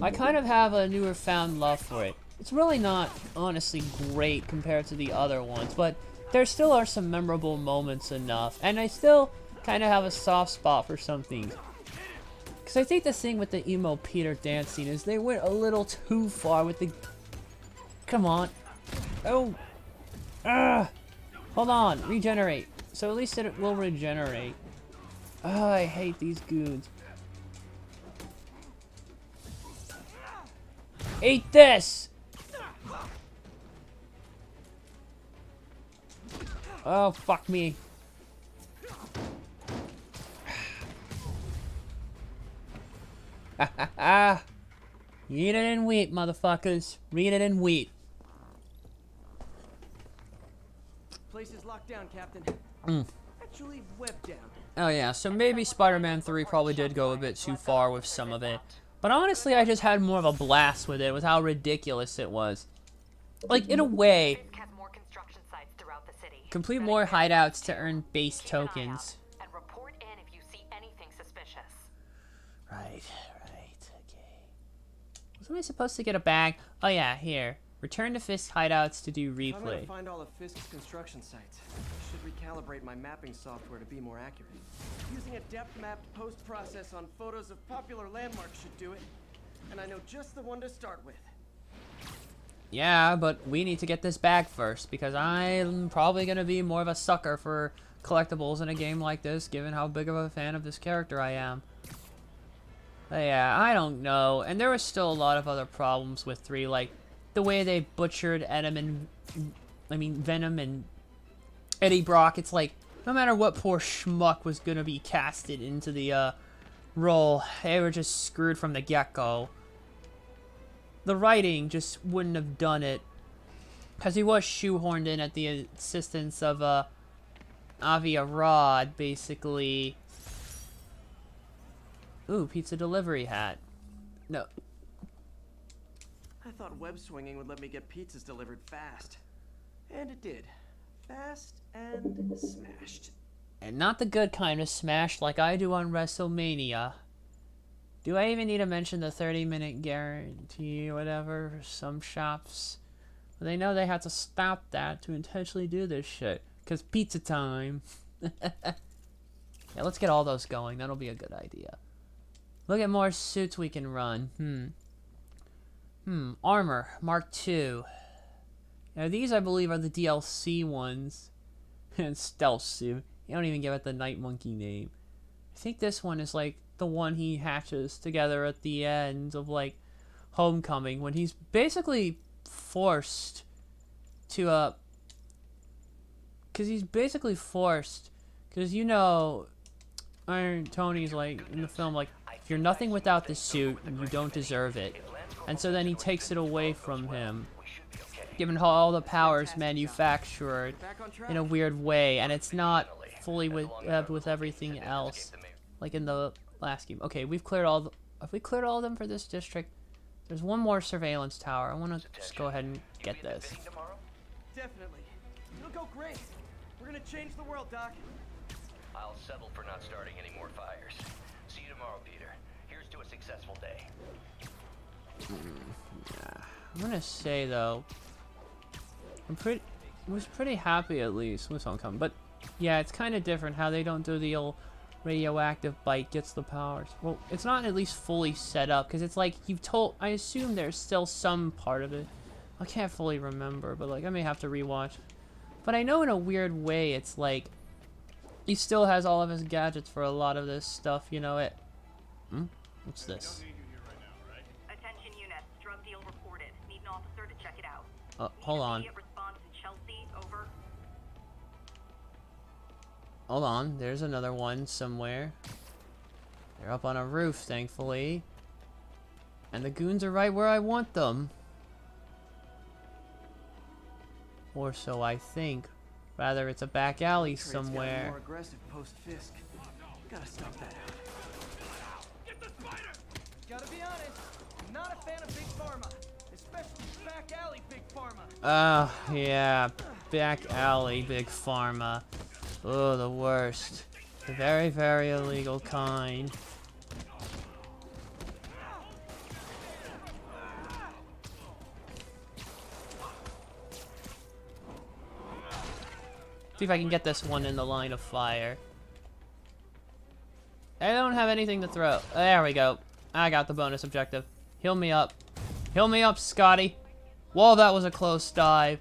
I kind of have a newer found love for it. It's really not, honestly, great compared to the other ones, but there still are some memorable moments enough, and I still kind of have a soft spot for some things. Because I think the thing with the emo Peter dance scene is they went a little too far with the... Come on. Oh. Ah. Hold on. Regenerate. So at least it will regenerate. Oh, I hate these goons. Eat this! Oh, fuck me. Ha ha ha! Eat it in wheat, motherfuckers. Read it in wheat. Place is locked down, Captain. Actually, webbed down. Oh yeah, so maybe Spider-Man 3 probably did go a bit too far with some of it. But honestly, I just had more of a blast with it, with how ridiculous it was. Like, in a way, complete more hideouts to earn base tokens. And report in if you see anything suspicious. Right, okay. Wasn't I supposed to get a bag? Oh yeah, here. Return to Fisk hideouts to do replay. I'm gonna find all of Fisk's construction sites. I should recalibrate my mapping software to be more accurate. Using a depth-mapped post-process on photos of popular landmarks should do it. And I know just the one to start with. Yeah, but we need to get this bag first, because I'm probably going to be more of a sucker for collectibles in a game like this, given how big of a fan of this character I am. But yeah, I don't know. And there was still a lot of other problems with 3, like the way they butchered Venom and Eddie Brock. It's like, no matter what poor schmuck was going to be casted into the role, they were just screwed from the get-go. The writing just wouldn't have done it. Because he was shoehorned in at the assistance of Avi Arad, basically. Ooh, pizza delivery hat. No. I thought web swinging would let me get pizzas delivered fast. And it did. Fast and smashed. And not the good kind of smashed like I do on WrestleMania. Do I even need to mention the 30-minute guarantee or whatever for some shops? Well, they know they have to stop that to intentionally do this shit. Because pizza time. Yeah, let's get all those going. That'll be a good idea. Look at more suits we can run. Armor. Mark II. Now these, I believe, are the DLC ones. And stealth suit. You don't even give it the Night Monkey name. I think this one is like the one he hatches together at the end of like Homecoming, when he's basically forced to because you know Iron Tony's like in the film, like, if you're nothing without the suit, you don't deserve it. And so then he takes it away from him, given how all the powers manufactured in a weird way, and it's not fully with everything else, like in the last game. Okay, we've cleared all. Have we cleared all of them for this district? There's one more surveillance tower. I want to just go ahead and get this. Definitely. It'll go great. We're gonna change the world, Doc. I'll settle for not starting any more fires. See you tomorrow, Peter. Here's to a successful day. Yeah. I'm gonna say though, was pretty happy at least with Homecoming, but yeah, it's kind of different how they don't do the old radioactive bite gets the powers. Well, it's not at least fully set up, because it's like you've told. I assume there's still some part of it. I can't fully remember, but like I may have to rewatch. But I know in a weird way, it's like he still has all of his gadgets for a lot of this stuff. You know it. What's this? Attention units, drug deal reported. Need an officer to check it out. Hold on. Immediate response in Chelsea, over. Hold on, there's another one somewhere. They're up on a roof, thankfully. And the goons are right where I want them. Or so I think. Rather, it's a back alley somewhere. More aggressive post-Fisk. Gotta stop that out. Get the spider! Gotta be honest, I'm not a fan of Big Pharma. Especially back alley Big Pharma. Oh, yeah. Back alley Big Pharma. Oh, the worst. The very, very illegal kind. See if I can get this one in the line of fire. I don't have anything to throw. There we go. I got the bonus objective. Heal me up. Heal me up, Scotty. Whoa, that was a close dive.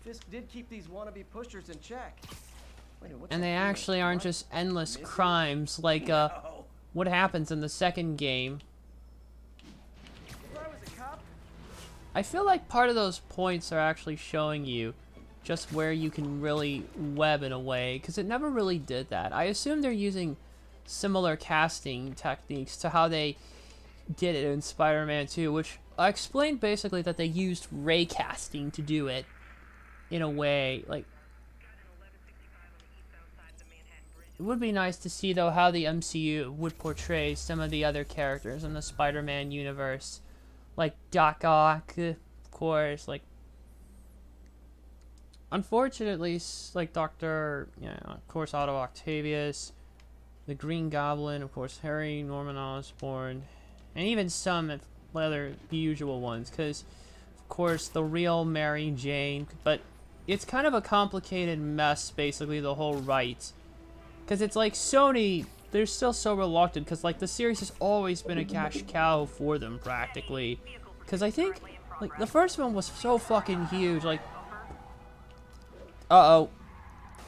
Fisk did keep these wannabe pushers in check. Wait, what's And they actually aren't just endless crimes like what happens in the second game. If I was a cop, I feel like part of those points are actually showing you just where you can really web in a way, because it never really did that. I assume they're using similar casting techniques to how they did it in Spider-Man 2, which I explained basically that they used ray casting to do it in a way. Like, it would be nice to see though how the MCU would portray some of the other characters in the Spider-Man universe, like Doc Ock, of course, like, unfortunately, like Dr. Yeah, of course, Otto Octavius, the Green Goblin, of course, Harry Norman Osborn, and even some other usual ones, because, of course, the real Mary Jane, but it's kind of a complicated mess, basically, the whole rights, because it's like Sony, they're still so reluctant, because, like, the series has always been a cash cow for them, practically, because I think, like, the first one was so fucking huge, like, uh-oh,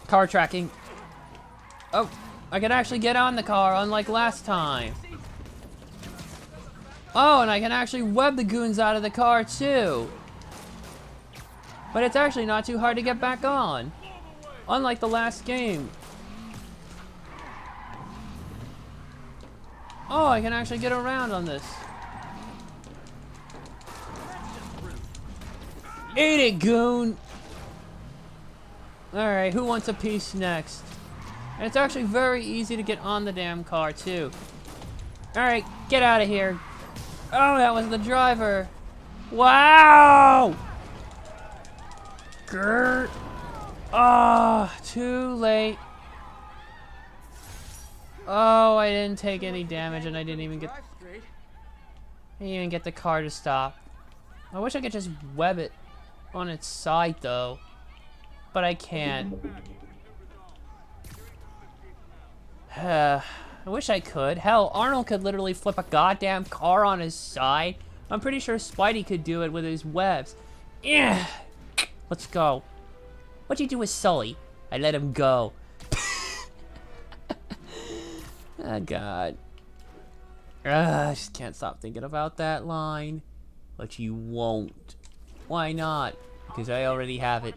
car tracking. Oh, I can actually get on the car, unlike last time. Oh, and I can actually web the goons out of the car, too. But it's actually not too hard to get back on, unlike the last game. Oh, I can actually get around on this. Eat it, goon! Alright, who wants a piece next? And it's actually very easy to get on the damn car, too. Alright, get out of here. Oh, that was the driver. Wow! Grr. Oh, too late. Oh, I didn't take any damage and I didn't even get the car to stop. I wish I could just web it on its side though. But I can't. I wish I could. Hell, Arnold could literally flip a goddamn car on his side. I'm pretty sure Spidey could do it with his webs. Yeah. Let's go. What'd you do with Sully? I let him go. Oh, God. I just can't stop thinking about that line. But you won't. Why not? Because I already have it.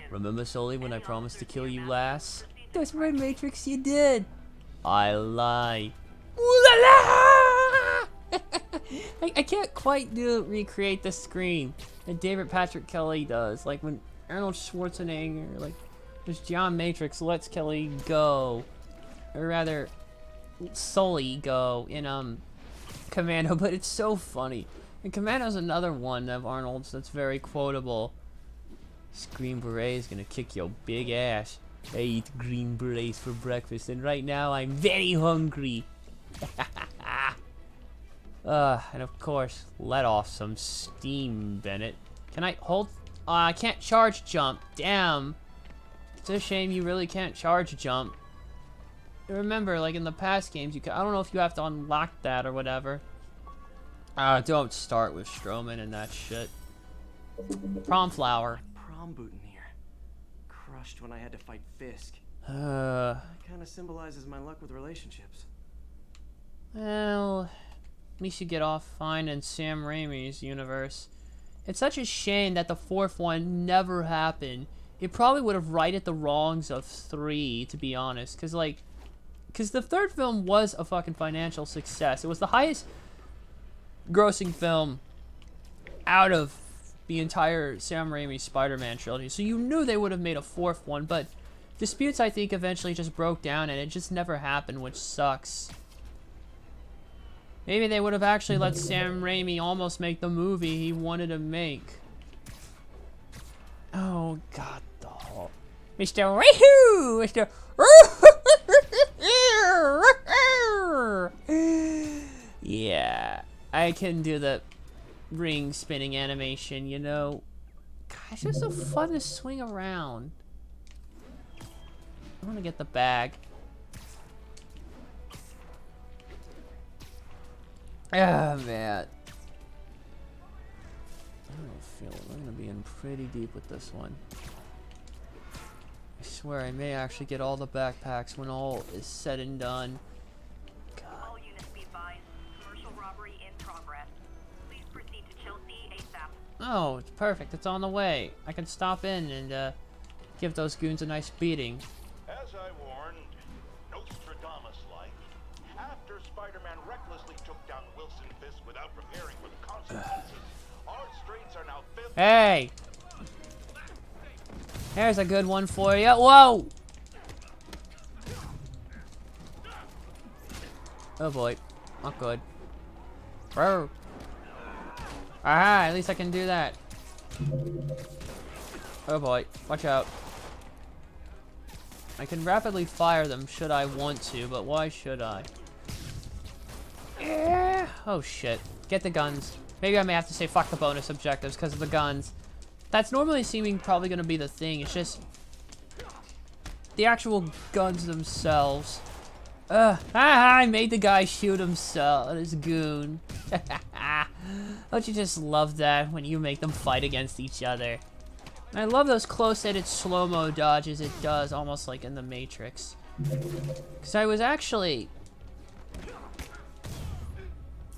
Remember, Sully, when I promised to kill you last? That's right, Matrix, you did. I lie. Ooh la la! I can't quite recreate the scream that David Patrick Kelly does. Like when Arnold Schwarzenegger, like, there's John Matrix lets Kelly go. Or rather, Sully go in Commando, but it's so funny. And Commando's another one of Arnold's that's very quotable. This Green Beret is gonna kick your big ass. I eat green berets for breakfast, and right now I'm very hungry. And of course, let off some steam, Bennett. Can I hold? I can't charge jump. Damn. It's a shame you really can't charge jump. Remember, like in the past games, you can, I don't know if you have to unlock that or whatever. Don't start with Strowman and that shit. Prom flower. Prom boot in here. Crushed when I had to fight Fisk. Kind of symbolizes my luck with relationships. Well, at least you get off fine in Sam Raimi's universe. It's such a shame that the fourth one never happened. It probably would have righted the wrongs of 3, to be honest. Because the third film was a fucking financial success. It was the highest grossing film out of the entire Sam Raimi Spider-Man trilogy. So you knew they would have made a fourth one, but disputes, I think, eventually just broke down and it just never happened, which sucks. Maybe they would have actually let Sam Raimi almost make the movie he wanted to make. Oh, God, the whole... Mr. Wahoo! Mr. Yeah, I can do the ring spinning animation, you know. Gosh, it's so fun to swing around. I want to get the bag. Oh, man. I don't feel it. I'm going to be in pretty deep with this one. I swear I may actually get all the backpacks when all is said and done. God. All units be advised. Commercial robbery in progress. Please proceed to Chelsea ASAP. Oh, it's perfect. It's on the way. I can stop in and give those goons a nice beating. As I warned, Nostradamus-like, after Spider-Man recklessly took down Wilson Fisk without preparing for the consequences, our streets are now filled. Hey! There's a good one for you. Whoa! Oh boy. Not good. Bro. Aha, at least I can do that. Oh boy. Watch out. I can rapidly fire them should I want to, but why should I? Yeah. Oh shit. Get the guns. Maybe I may have to say fuck the bonus objectives because of the guns. That's normally seeming probably going to be the thing. It's just the actual guns themselves. I made the guy shoot himself, his goon. Don't you just love that when you make them fight against each other? And I love those close-ended slow-mo dodges it does, almost like in the Matrix. Because I was actually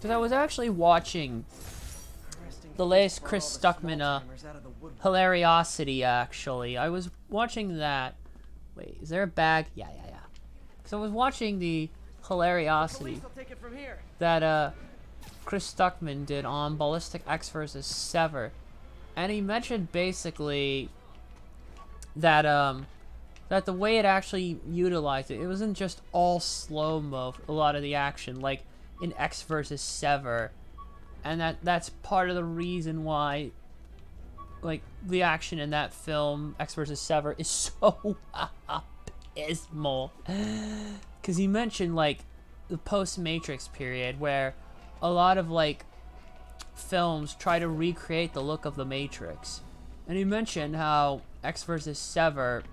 watching the latest Chris Stuckman Hilariosity, actually. I was watching that. Wait, is there a bag? Yeah. Because I was watching the Hilariosity that Chris Stuckman did on Ballistic X vs. Sever. And he mentioned basically that that the way it actually utilized it, it wasn't just all slow-mo, a lot of the action, like in X vs. Sever. And that's part of the reason why, like, the action in that film, X vs. Sever, is so abysmal. Because he mentioned, like, the post-Matrix period, where a lot of, like, films try to recreate the look of the Matrix. And he mentioned how X vs. Sever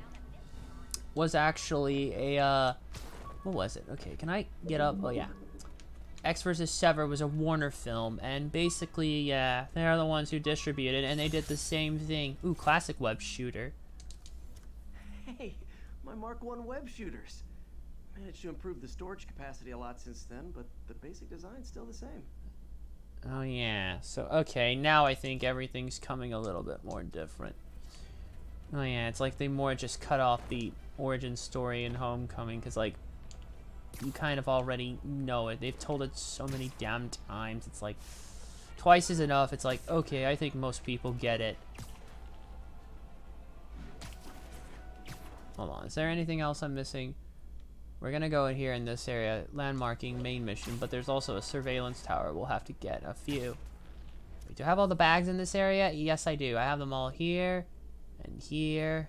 was actually a, what was it? Okay, can I get up? Oh, yeah. X vs. Sever was a Warner film, and basically, yeah, they're the ones who distributed, and they did the same thing. Ooh, classic web shooter. Hey, my Mark I web shooters. Managed to improve the storage capacity a lot since then, but the basic design's still the same. Oh, yeah. So, okay, now I think everything's coming a little bit more different. Oh, yeah, it's like they more just cut off the origin story in Homecoming, because, like, you kind of already know it. They've told it so many damn times. It's like, twice is enough. It's like, okay, I think most people get it. Hold on, is there anything else I'm missing? We're gonna go in here in this area, landmarking main mission, but there's also a surveillance tower. We'll have to get a few. Wait, do I have all the bags in this area? Yes, I do. I have them all here, and here.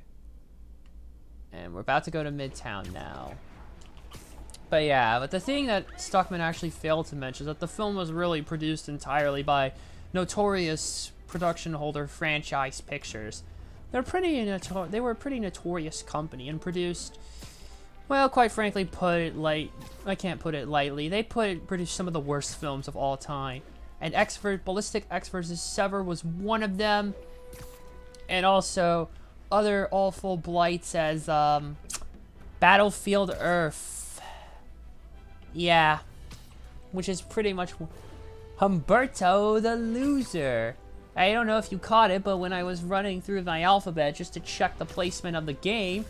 And we're about to go to Midtown now. But yeah, but the thing that Stuckman actually failed to mention is that the film was really produced entirely by notorious production holder Franchise Pictures. They were a pretty notorious company and produced, well, quite frankly, I can't put it lightly. They produced some of the worst films of all time. And Ballistic X vs. Sever was one of them. And also other awful blights as Battlefield Earth. Yeah. Which is pretty much Humberto the Loser. I don't know if you caught it, but when I was running through my alphabet just to check the placement of the game,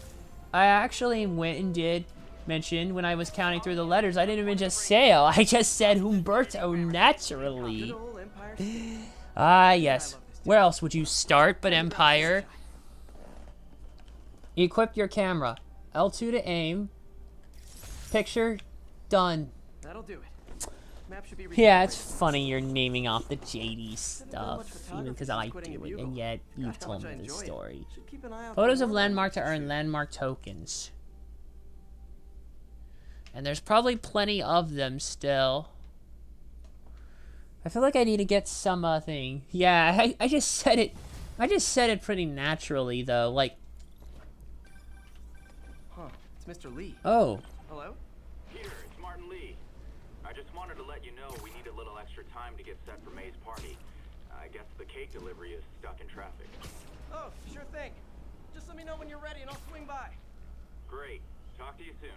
I actually went and did mention when I was counting through the letters, I didn't even just say it, I just said Humberto naturally. Ah, yes. Where else would you start but Empire? Equip your camera. L2 to aim. Picture. Done. That'll do it. Map should be yeah, it's funny you're naming off the JD stuff, even because I do it, and yet you've told me the story. Photos of landmark to earn landmark tokens. And there's probably plenty of them still. I feel like I need to get some thing. Yeah, I just said it. I just said it pretty naturally though, like. Huh? It's Mr. Lee. Oh. Hello. Peter, it's Martin Lee. I just wanted to let you know we need a little extra time to get set for May's party. I guess the cake delivery is stuck in traffic. Oh, sure thing. Just let me know when you're ready and I'll swing by. Great. Talk to you soon.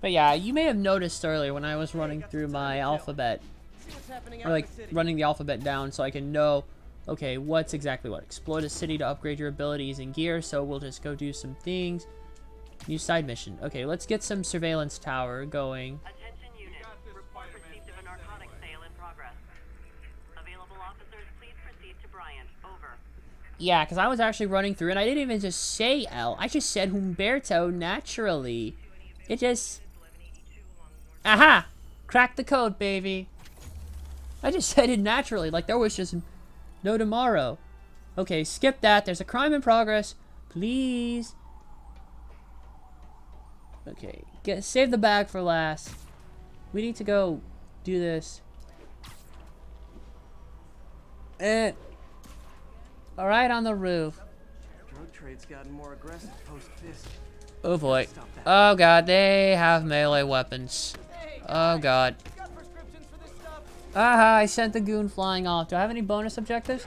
But yeah, you may have noticed earlier when I was running through my alphabet, or like running the alphabet down so I can know, okay, what's exactly what. Explore a city to upgrade your abilities and gear, so we'll just go do some things. New side mission. Okay, let's get some surveillance tower going. Attention unit. Report received of a narcotics sale in progress. Available officers, please proceed to Bryant. Over. Yeah, because I was actually running through and I didn't even just say L. I just said Humberto naturally. It just... Aha! Crack the code, baby. I just said it naturally, like there was just no tomorrow. Okay, skip that. There's a crime in progress. Please. Okay, save the bag for last. We need to go do this. Alright, on the roof. Drug trade's gotten more aggressive post-Fisk. Oh boy. Oh god, they have melee weapons. Oh god. Aha, I sent the goon flying off. Do I have any bonus objectives?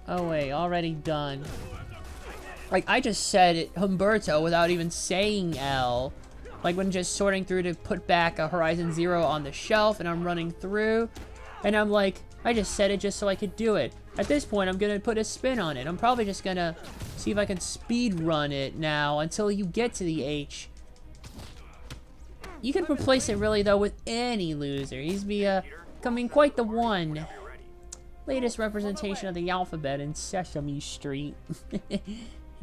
Oh wait, already done. Like, I just said it, Humberto without even saying L. Like when just sorting through to put back a Horizon Zero on the shelf and I'm running through. And I'm like, I just said it just so I could do it. At this point, I'm gonna put a spin on it. I'm probably just gonna see if I can speed run it now until you get to the H. You can replace it really though with any loser. He's becoming quite the one. latest representation of the alphabet in Sesame Street.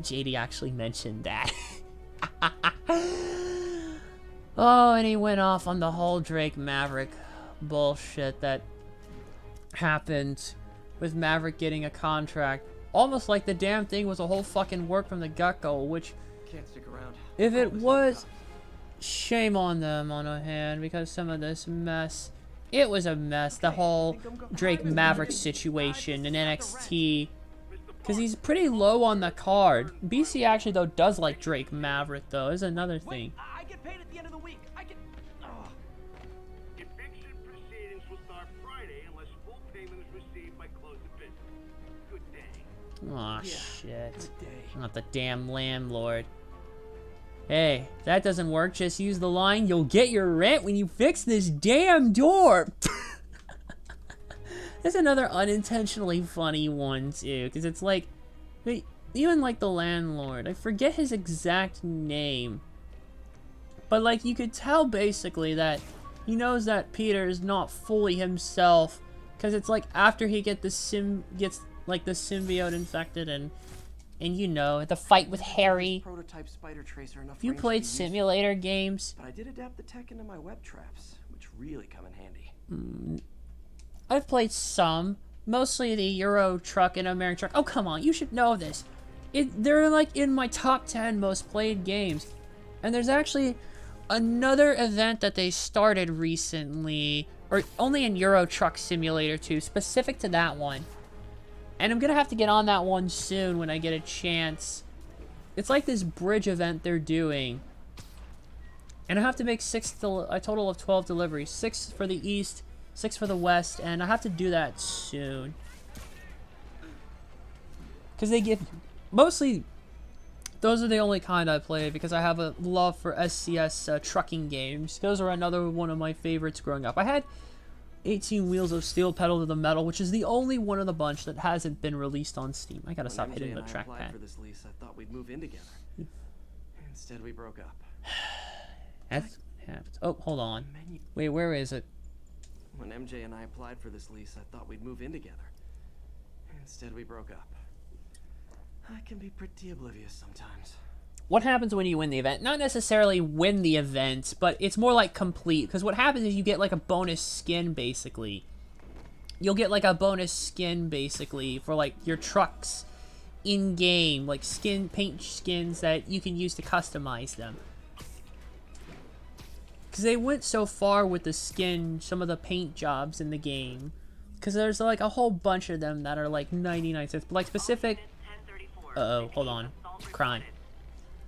JD actually mentioned that. Oh, and he went off on the whole Drake Maverick bullshit that happened with Maverick getting a contract. Almost like the damn thing was a whole fucking work from the get-go, which, Can't stick around. if it was, shame on them on a hand, because some of this mess, it was a mess, the whole Drake Maverick situation in NXT, because he's pretty low on the card. BC actually, though, does like Drake Maverick, though, is another thing. I get paid at the end of the week. I get. Oh. Eviction proceedings will start Friday unless full payment is received by close of business. Good day. Aw, Yeah, shit. good day. Not the damn landlord. Hey, if that doesn't work, just use the line, "You'll get your rent when you fix this damn door." There's another unintentionally funny one, too, because it's like, even like the landlord, I forget his exact name, but like, you could tell basically that he knows that Peter is not fully himself, because it's like after he gets like the symbiote infected, and you know, the fight with Harry. Prototype spider tracer enough If you range to played be useful. simulator games, But I did adapt the tech into my web traps, which really come in handy. I've played some, mostly the Euro Truck and American Truck. Oh, come on, you should know this. They're like in my top 10 most played games. And there's actually another event that they started recently, or only in Euro Truck Simulator 2, specific to that one. And I'm gonna have to get on that one soon when I get a chance. It's like this bridge event they're doing. And I have to make a total of 12 deliveries. 6 for the East, 6 for the West, and I have to do that soon. Because they give... Mostly, those are the only kind I play, because I have a love for SCS trucking games. Those are another one of my favorites growing up. I had 18 Wheels of Steel Pedal to the Metal, which is the only one of the bunch that hasn't been released on Steam. I gotta stop hitting the When MJ and I applied trackpad. for this lease, I thought we'd move in together. Instead, we broke up. That's what happens. Oh, hold on. Wait, where is it? When MJ and I applied for this lease, I thought we'd move in together. Instead, we broke up. I can be pretty oblivious sometimes. What happens when you win the event? Not necessarily win the event, but it's more like complete. Because what happens is you get like a bonus skin, basically. You'll get like a bonus skin, basically, for like your trucks in-game. Like paint skins that you can use to customize them. Because they went so far with the skin, some of the paint jobs in the game. Because there's like a whole bunch of them that are like 99 cents. But like specific... Uh-oh, hold on. Crime.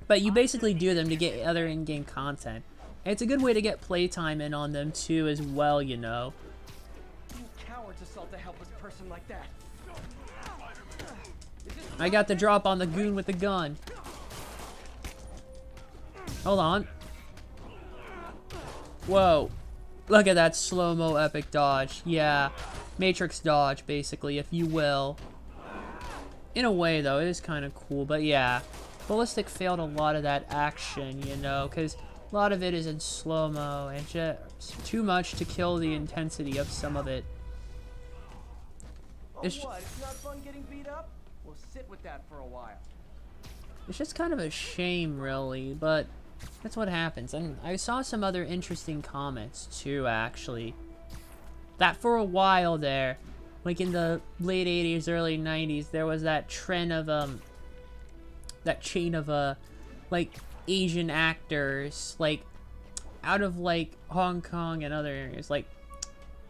But you basically do them to get other in-game content. And it's a good way to get playtime in on them too as well, you know. You cowards assault a helpless person like that. I got the drop on the goon with the gun. Hold on. Whoa. Look at that slow-mo epic dodge. Yeah. Matrix dodge, basically, if you will. In a way, though, it is kind of cool, but yeah. Ballistic failed a lot of that action, you know, because a lot of it is in slow-mo, and just too much to kill the intensity of some of it. It's what? It's not fun getting beat up? We'll sit with that for a while. It's just kind of a shame, really, but that's what happens. And I saw some other interesting comments, too, actually. That for a while there, like in the late 80s, early 90s, there was that trend of, that chain of, like, Asian actors, like, out of, like, Hong Kong and other areas, like,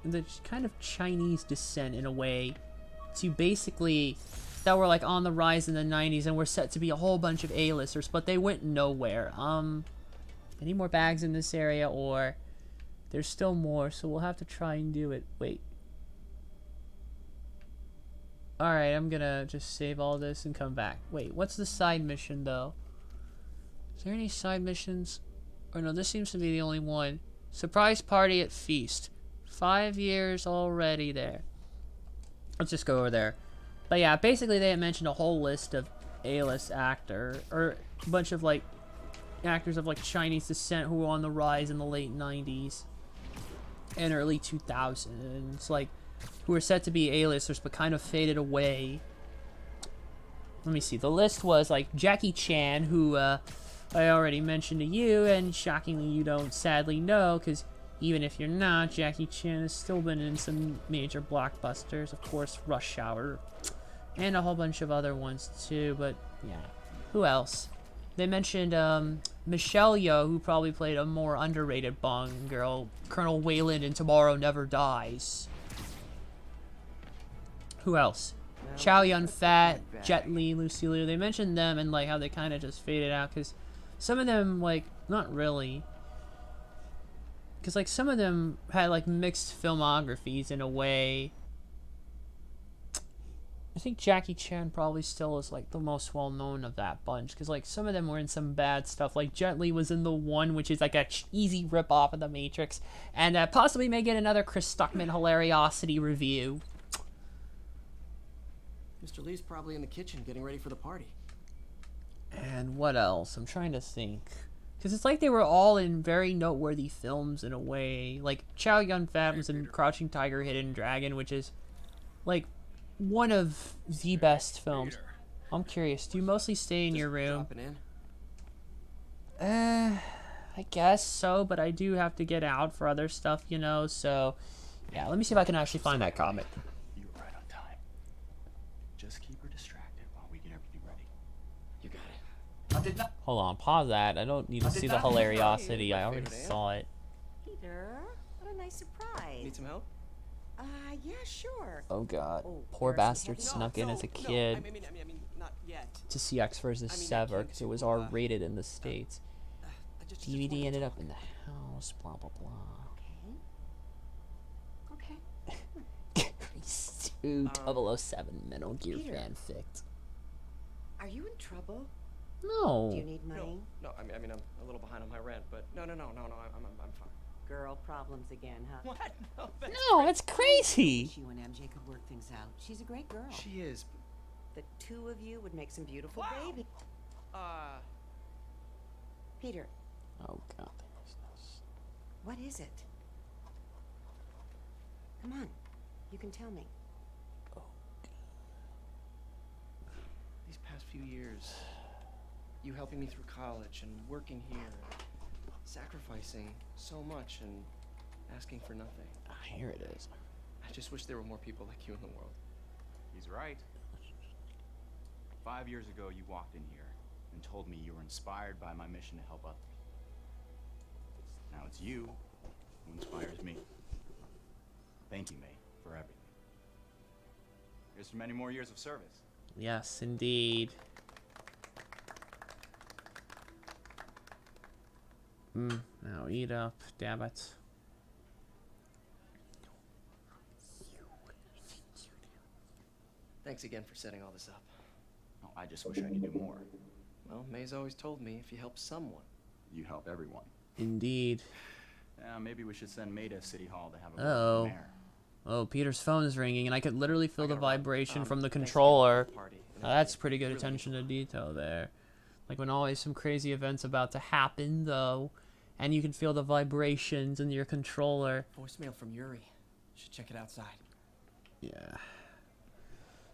the kind of Chinese descent, in a way, to basically, that were, like, on the rise in the 90s and were set to be a whole bunch of A-listers, but they went nowhere. Any more bags in this area, or there's still more, so we'll have to try and do it. Wait. Alright, I'm gonna just save all this and come back. Wait, what's the side mission, though? Is there any side missions? Or no, this seems to be the only one. Surprise party at Feast. 5 years already there. Let's just go over there. But yeah, basically they had mentioned a whole list of A-list actor, or a bunch of, like, actors of, like, Chinese descent who were on the rise in the late 90s and early 2000s. Like, who were set to be A-listers but kind of faded away. Let me see. The list was like Jackie Chan, who I already mentioned to you, and shockingly you don't sadly know, because even if you're not, Jackie Chan has still been in some major blockbusters. Of course, Rush Hour, and a whole bunch of other ones too, but yeah. Who else? They mentioned Michelle Yeoh, who probably played a more underrated Bond girl, Colonel Wayland in Tomorrow Never Dies. Who else? Chow Yun-fat, Jet Li, Lucy Liu. They mentioned them and like how they kind of just faded out, because some of them, like, not really. Because like some of them had like mixed filmographies in a way. I think Jackie Chan probably still is like the most well known of that bunch, because like some of them were in some bad stuff. Like Jet Li was in The One, which is like a easy rip off of The Matrix, and possibly may get another Chris Stuckman hilariosity review. Mr. Lee's probably in the kitchen getting ready for the party. And what else? I'm trying to think. Because it's like they were all in very noteworthy films in a way. Like, Chow Yun-fat was in Crouching Tiger, Hidden Dragon, which is, like, one of the best films. I'm curious, do you mostly stay in your room? I guess so, but I do have to get out for other stuff, you know, so... Yeah, let me see if I can actually find that comic. You were right on time. Just keep her distracted while we get everything ready. You got it. I did not. Hold on, pause that. I don't need to see the hilariosity. I already saw it. Peter, what a nice surprise. Need some help? Yeah, sure. Oh god. Oh, Poor there are some bastard heavy- snuck in as a kid I mean, not yet. to see X vs. Sever, because it was R-rated in the States. DVD ended up in the house, blah blah blah. Okay. Two 007 Metal Gear Peter. fanfic. Are you in trouble? No. Do you need money? No, I mean, I'm a little behind on my rent, but no, I'm fine. Girl problems again, huh? What? No, No, that's crazy. Wish you and MJ could work things out. She's a great girl. She is. The two of you would make some beautiful baby. Peter, Oh god. what is it? Come on, you can tell me. These past few years, you helping me through college and working here, sacrificing so much and asking for nothing. Here it is. I just wish there were more people like you in the world. He's right. 5 years ago, you walked in here and told me you were inspired by my mission to help others. Now it's you who inspires me. Thank you, May, for everything. Here's to many more years of service. Yes, indeed. Now eat up, damn it. Thanks again for setting all this up. Oh, I just wish I could do more. Well, May's always told me if you help someone, You help everyone. Indeed. Maybe we should send May to City Hall to have a Uh-oh. word with the mayor. Oh, Peter's phone is ringing, and I could literally feel the vibration from the controller. Now, that's pretty good attention to detail there. Like when always some crazy event's about to happen, though, and you can feel the vibrations in your controller. Voicemail from Yuri. Should check it outside. Yeah.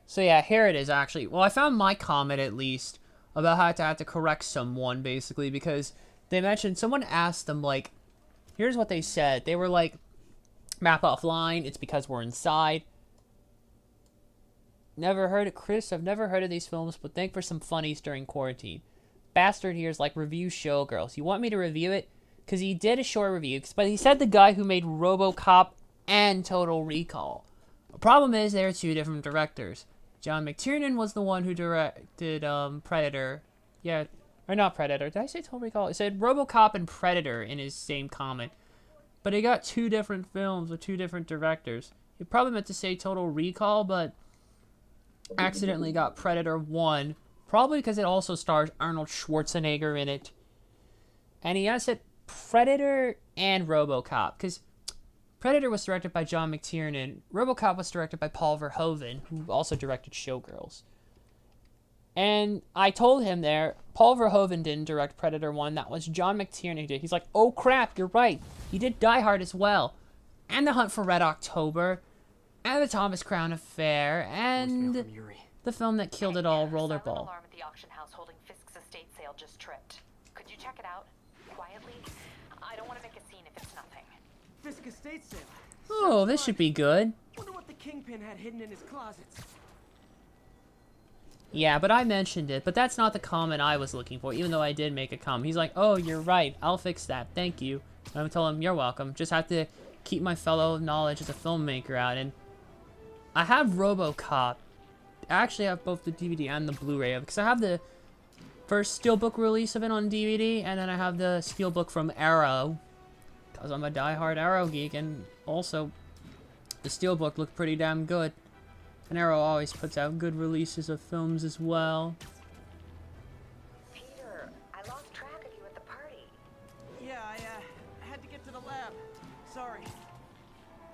So yeah, here it is actually. Well, I found my comment at least about how I had to correct someone, basically, because they mentioned, someone asked them, like, here's what they said. They were like, map offline, it's because we're inside. Never heard of Chris, I've never heard of these films, but think for some funnies during quarantine. Bastard here's like, review Showgirls. You want me to review it? Because he did a short review, but he said the guy who made RoboCop and Total Recall. The problem is they're two different directors. John McTiernan was the one who directed Predator. Yeah, or not Predator. Did I say Total Recall? It said RoboCop and Predator in his same comment. But he got two different films with two different directors. He probably meant to say Total Recall, but accidentally got Predator 1. Probably because it also stars Arnold Schwarzenegger in it. And he has said Predator and RoboCop, because Predator was directed by John McTiernan. RoboCop was directed by Paul Verhoeven, who also directed Showgirls. And I told him there, Paul Verhoeven didn't direct Predator 1. That was John McTiernan who did. He's like, oh crap, you're right. He did Die Hard as well. And The Hunt for Red October. and the Thomas Crown Affair, and Voicemail from Yuri. the film that killed it all, Silent Rollerball. alarm at the auction house holding Fisk's estate sale just tripped. Could you check it out? Quietly? I don't want to make a scene if it's nothing. Fisk estate sale. Oh, this should be good. Wonder what the Kingpin had hidden in his closets. Yeah, but I mentioned it, but that's not the comment I was looking for, even though I did make a comment. He's like, oh, you're right, I'll fix that, thank you. And I tell him, you're welcome, just have to keep my fellow knowledge as a filmmaker out. And I have RoboCop. I actually have both the DVD and the Blu-ray of it, because I have the first Steelbook release of it on DVD, and then I have the Steelbook from Arrow, because I'm a die-hard Arrow geek, and also the Steelbook looked pretty damn good. And Arrow always puts out good releases of films as well. Peter, I lost track of you at the party. Yeah, I had to get to the lab. Sorry.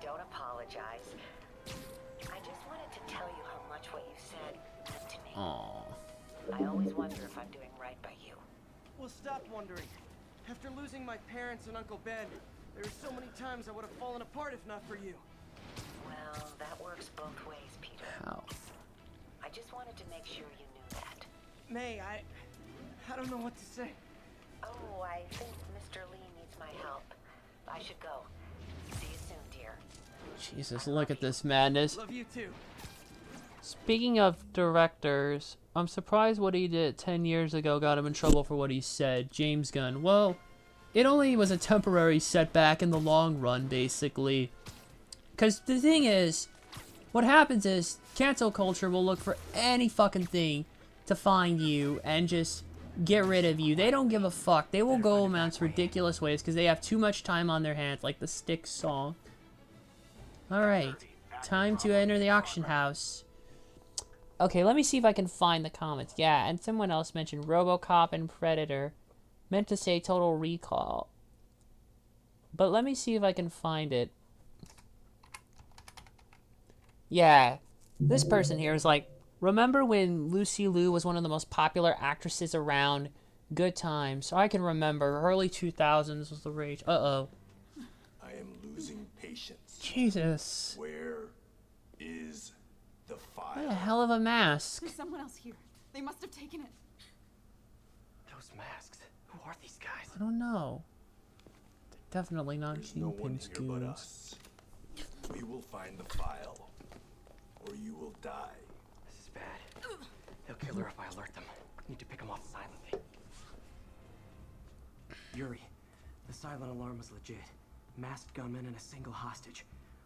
Don't apologize. I just wanted to tell you how much what you said meant to me. Aww. I always wonder if I'm doing right by you. Well, stop wondering. After losing my parents and Uncle Ben, there are so many times I would have fallen apart if not for you. Well, that works both ways, Peter. How? I just wanted to make sure you knew that. May, I don't know what to say. Oh, I think Mr. Lee needs my help. I should go. See you soon, dear. Jesus, look at this madness. Love you too. Speaking of directors, I'm surprised what he did 10 years ago got him in trouble for what he said. James Gunn. Well, it only was a temporary setback in the long run, basically. Because the thing is, what happens is, cancel culture will look for any fucking thing to find you and just get rid of you. They don't give a fuck. They will go amounts ridiculous ways because they have too much time on their hands, like the Styx song. Alright, time to enter the auction house. Okay, let me see if I can find the comments. Yeah, and someone else mentioned RoboCop and Predator. Meant to say Total Recall. But let me see if I can find it. Yeah, this person here is like, remember when Lucy Liu was one of the most popular actresses around? Good times. So I can remember, early 2000s was the rage. Uh-oh. I am losing patience. Jesus. Where is the file? What a hell of a mask. There's someone else here. They must have taken it. Those masks. Who are these guys? I don't know. They're definitely not There's no one Kingpin's here but goons. us. We will find the file, or you will die. This is bad. They'll kill her if I alert them. Need to pick them off silently. Yuri, the silent alarm was legit. Masked gunmen and a single hostage.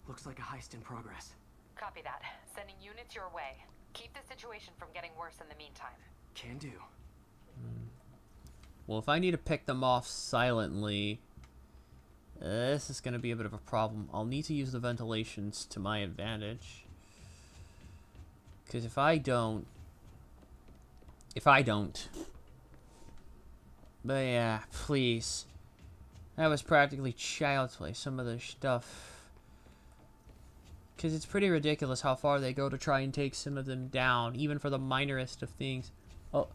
Looks like a heist in progress. Copy that. Sending units your way. Keep the situation from getting worse in the meantime. Can do. Well, if I need to pick them off silently, this is going to be a bit of a problem. I'll need to use the ventilations to my advantage. Because if I don't... But yeah, please. That was practically child's play, some of the stuff. Because it's pretty ridiculous how far they go to try and take some of them down, even for the minorest of things. Oh,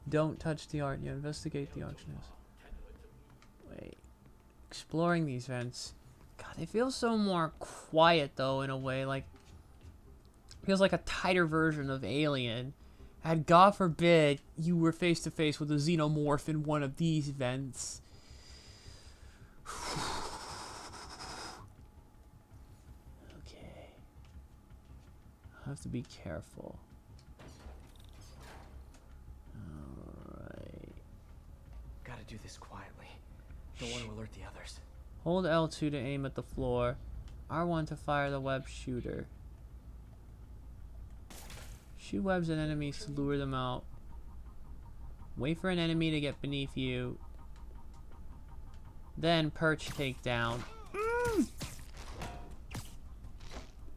don't touch the art. You investigate the auctioneers. Wait. Exploring these vents. God, they feel so more quiet, though, in a way. Like, feels like a tighter version of Alien. And God forbid you were face to face with a xenomorph in one of these vents. Okay. I have to be careful. Alright. Gotta do this quietly. Don't want to alert the others. Hold L2 to aim at the floor. R1 to fire the web shooter. Shoot webs at enemies to lure them out. Wait for an enemy to get beneath you. Then perch takedown.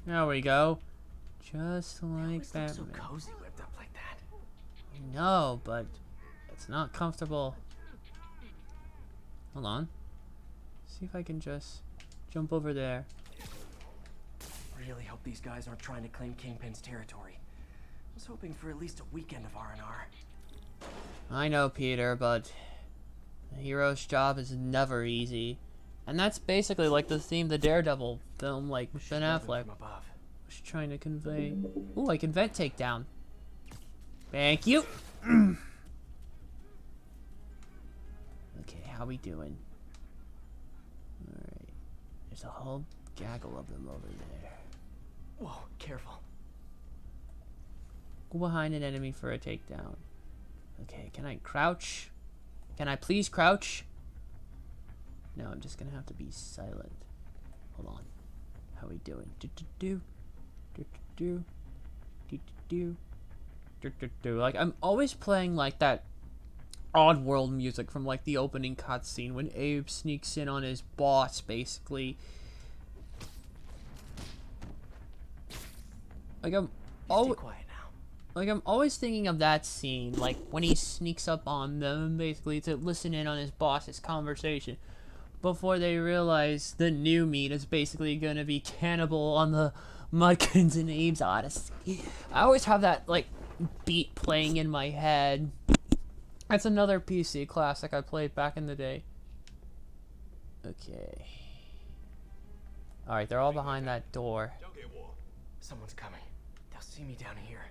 There we go. Just like that. So cozy whipped up like that. I know, but it's not comfortable. Hold on. See if I can just jump over there. Really hope these guys aren't trying to claim Kingpin's territory. I was hoping for at least a weekend of R&R. I know, Peter, but the hero's job is never easy. And that's basically like the theme of the Daredevil film, like Ben Affleck. was trying to convey. Ooh, I can vent takedown. Thank you. Okay, how we doing? Alright. There's a whole gaggle of them over there. Whoa, careful. Go behind an enemy for a takedown. Okay, can I crouch? Can I please crouch? No, I'm just gonna have to be silent. Hold on. How we doing? Like, I'm always playing like that odd world music from like the opening cutscene when Abe sneaks in on his boss, basically. Like I'm always quiet now. Like I'm always thinking of that scene, like when he sneaks up on them, basically to listen in on his boss's conversation, before they realize the new meat is basically gonna be cannibal on the Mudkins and Abe's Odyssey. I always have that like beat playing in my head. That's another PC classic I played back in the day. Okay. Alright, they're all behind that door. Someone's coming. They'll see me down here.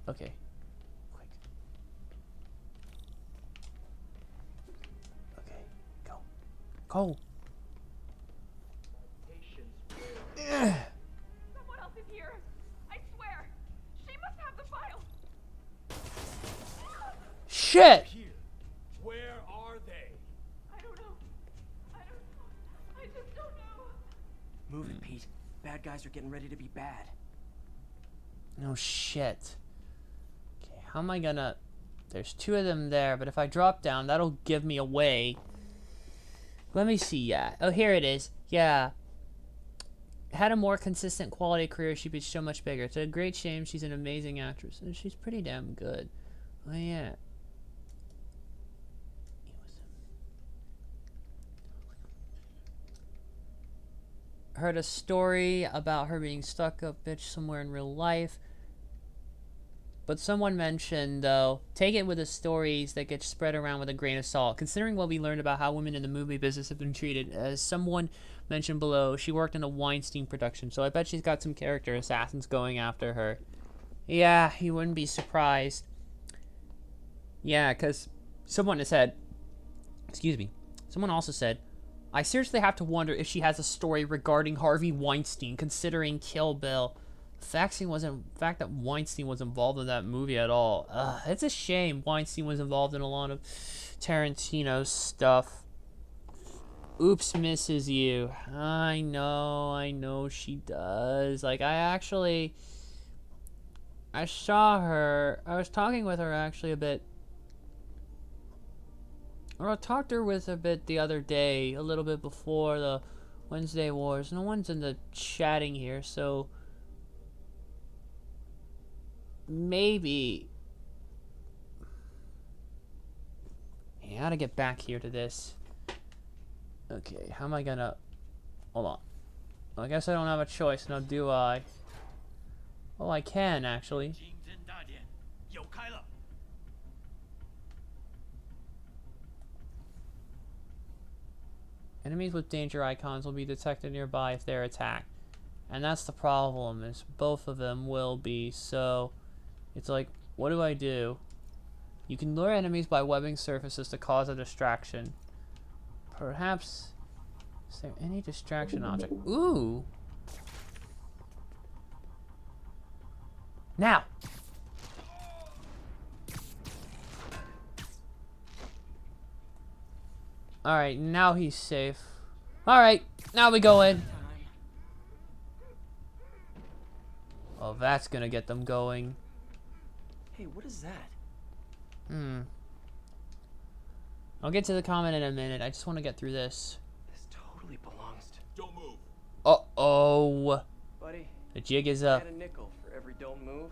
Okay. Quick. Okay. Go. Go. Someone else is here. I swear. She must have the file. Shit! Where are they? I don't know. I just don't know. Move it, Pete. Bad guys are getting ready to be bad. No shit. Okay, how am I gonna... There's two of them there, but if I drop down, that'll give me away. Let me see, yeah. Oh, here it is. Yeah. Had a more consistent quality career, she'd be so much bigger. It's a great shame. She's an amazing actress, and she's pretty damn good. Oh, yeah. Heard a story about her being stuck up bitch somewhere in real life. But someone mentioned, though, take it with the stories that get spread around with a grain of salt. Considering what we learned about how women in the movie business have been treated, as someone mentioned below, she worked in a Weinstein production, so I bet she's got some character assassins going after her. Yeah, you wouldn't be surprised. Yeah, because someone has said, excuse me, someone also said, I seriously have to wonder if she has a story regarding Harvey Weinstein, considering Kill Bill. The fact that Weinstein was involved in that movie at all. It's a shame Weinstein was involved in a lot of Tarantino stuff. Oops misses you. I know she does. Like, I saw her. I was talking with her actually a bit. Or I talked to her with a bit the other day, a little bit before the Wednesday Wars. No one's in the chatting here, so maybe. Yeah, I gotta get back here to this. Okay, how am I gonna... Hold on. Well, I guess I don't have a choice, now do I? Oh, I can, actually. Enemies with danger icons will be detected nearby if they're attacked. And that's the problem, is both of them will be, so... It's like, what do I do? You can lure enemies by webbing surfaces to cause a distraction. Perhaps... Is there any distraction object? Ooh! Now! Alright, now he's safe. Alright, now we go in. Oh, that's gonna get them going. Hey, what is that? I'll get to the comment in a minute. I just want to get through this. This totally belongs to... Don't move. Uh-oh. Buddy, The jig is up. add a nickel for every don't move.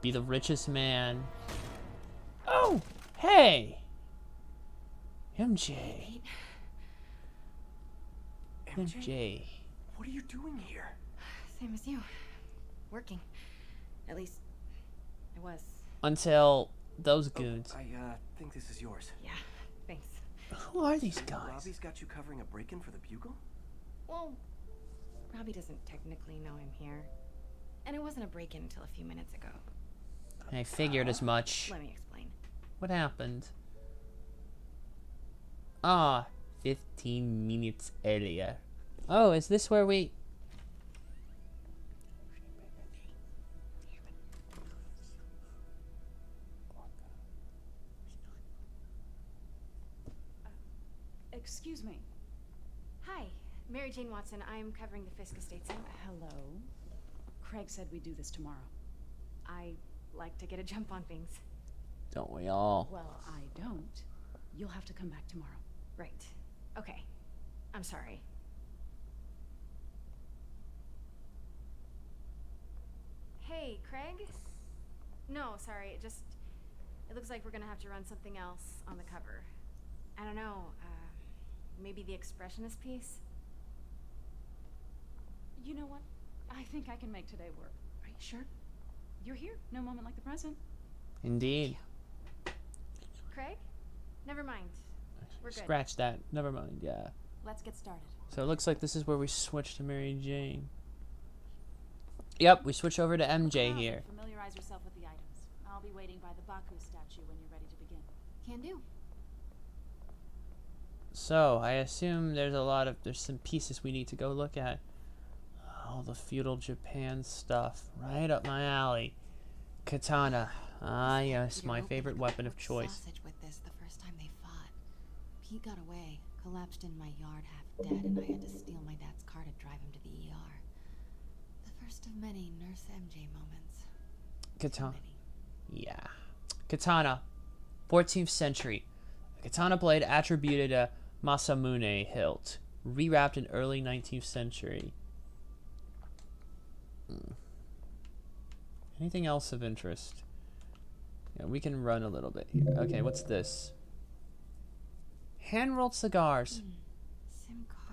Be the richest man. Oh! Hey! MJ. MJ. What are you doing here? Same as you. Working. At least, I was. Until those goons. I think this is yours. Yeah, thanks. Who are these guys? Robbie's got you covering a break-in for the Bugle? Well, Robbie doesn't technically know I'm here. And it wasn't a break-in until a few minutes ago. I figured as much. Let me explain. What happened? Ah, 15 minutes earlier. Oh, is this where we... Excuse me. Hi, Mary Jane Watson. I'm covering the Fisk Estates. Hello. Craig said we'd do this tomorrow. I like to get a jump on things. Don't we all? Well, I don't. You'll have to come back tomorrow. Right. Okay. I'm sorry. Hey, Craig? No, sorry. It looks like we're gonna have to run something else on the cover. I don't know, maybe the expressionist piece? You know what? I think I can make today work. Are you sure? You're here. No moment like the present. Indeed. Craig? Never mind. We're good. Scratch that. Never mind, yeah. Let's get started. So it looks like this is where we switch to Mary Jane. Yep, we switch over to MJ here. Familiarize yourself with the items. I'll be waiting by the Baku statue when you're ready to begin. Can do. So, I assume there's some pieces we need to go look at. All the feudal Japan stuff. Right up my alley. Katana. Ah, yes, my favorite weapon of choice. Sausage with this the first time they fought. Pete got away, collapsed in my yard half dead, and I had to steal my dad's car to drive him to the ER. The first of many Nurse MJ moments. Katana. Yeah. Katana. 14th century. A katana blade attributed to Masamune hilt. Rewrapped in early 19th century. Anything else of interest? Yeah, we can run a little bit here. Okay, what's this? Hand-rolled cigars.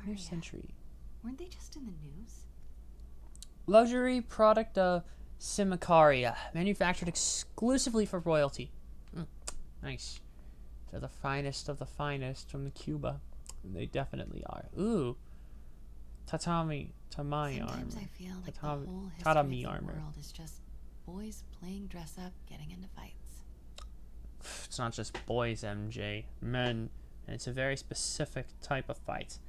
New century. Weren't they just in the news? Luxury product of Simicaria, manufactured exclusively for royalty. Nice. They're the finest of the finest from the Cuba. And they definitely are. Ooh. Tamai armor. Sometimes I feel like the whole history tatami of the armor. world is just boys playing dress up, getting into fights. It's not just boys, MJ. Men. And it's a very specific type of fight.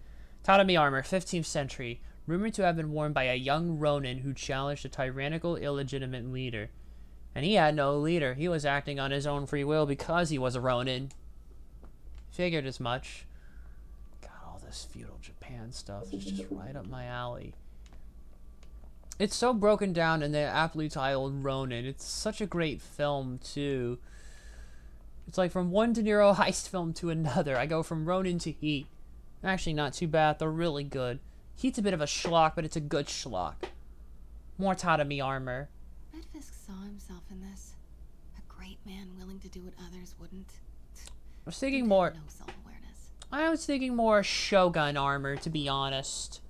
Tatami armor, 15th century. Rumored to have been worn by a young Ronin who challenged a tyrannical, illegitimate leader. And he had no leader. He was acting on his own free will because he was a Ronin. Figured as much. God, all this feudal Japan stuff is just right up my alley. It's so broken down in the aptly titled Ronin. It's such a great film, too. It's like from one De Niro heist film to another. I go from Ronin to Heat. Actually, not too bad. They're really good. Heat's a bit of a schlock, but it's a good schlock. More tatami armor. Red Fisk saw himself in this. A great man willing to do what others wouldn't. I was thinking more... No self-awareness. I was thinking more Shogun armor, to be honest.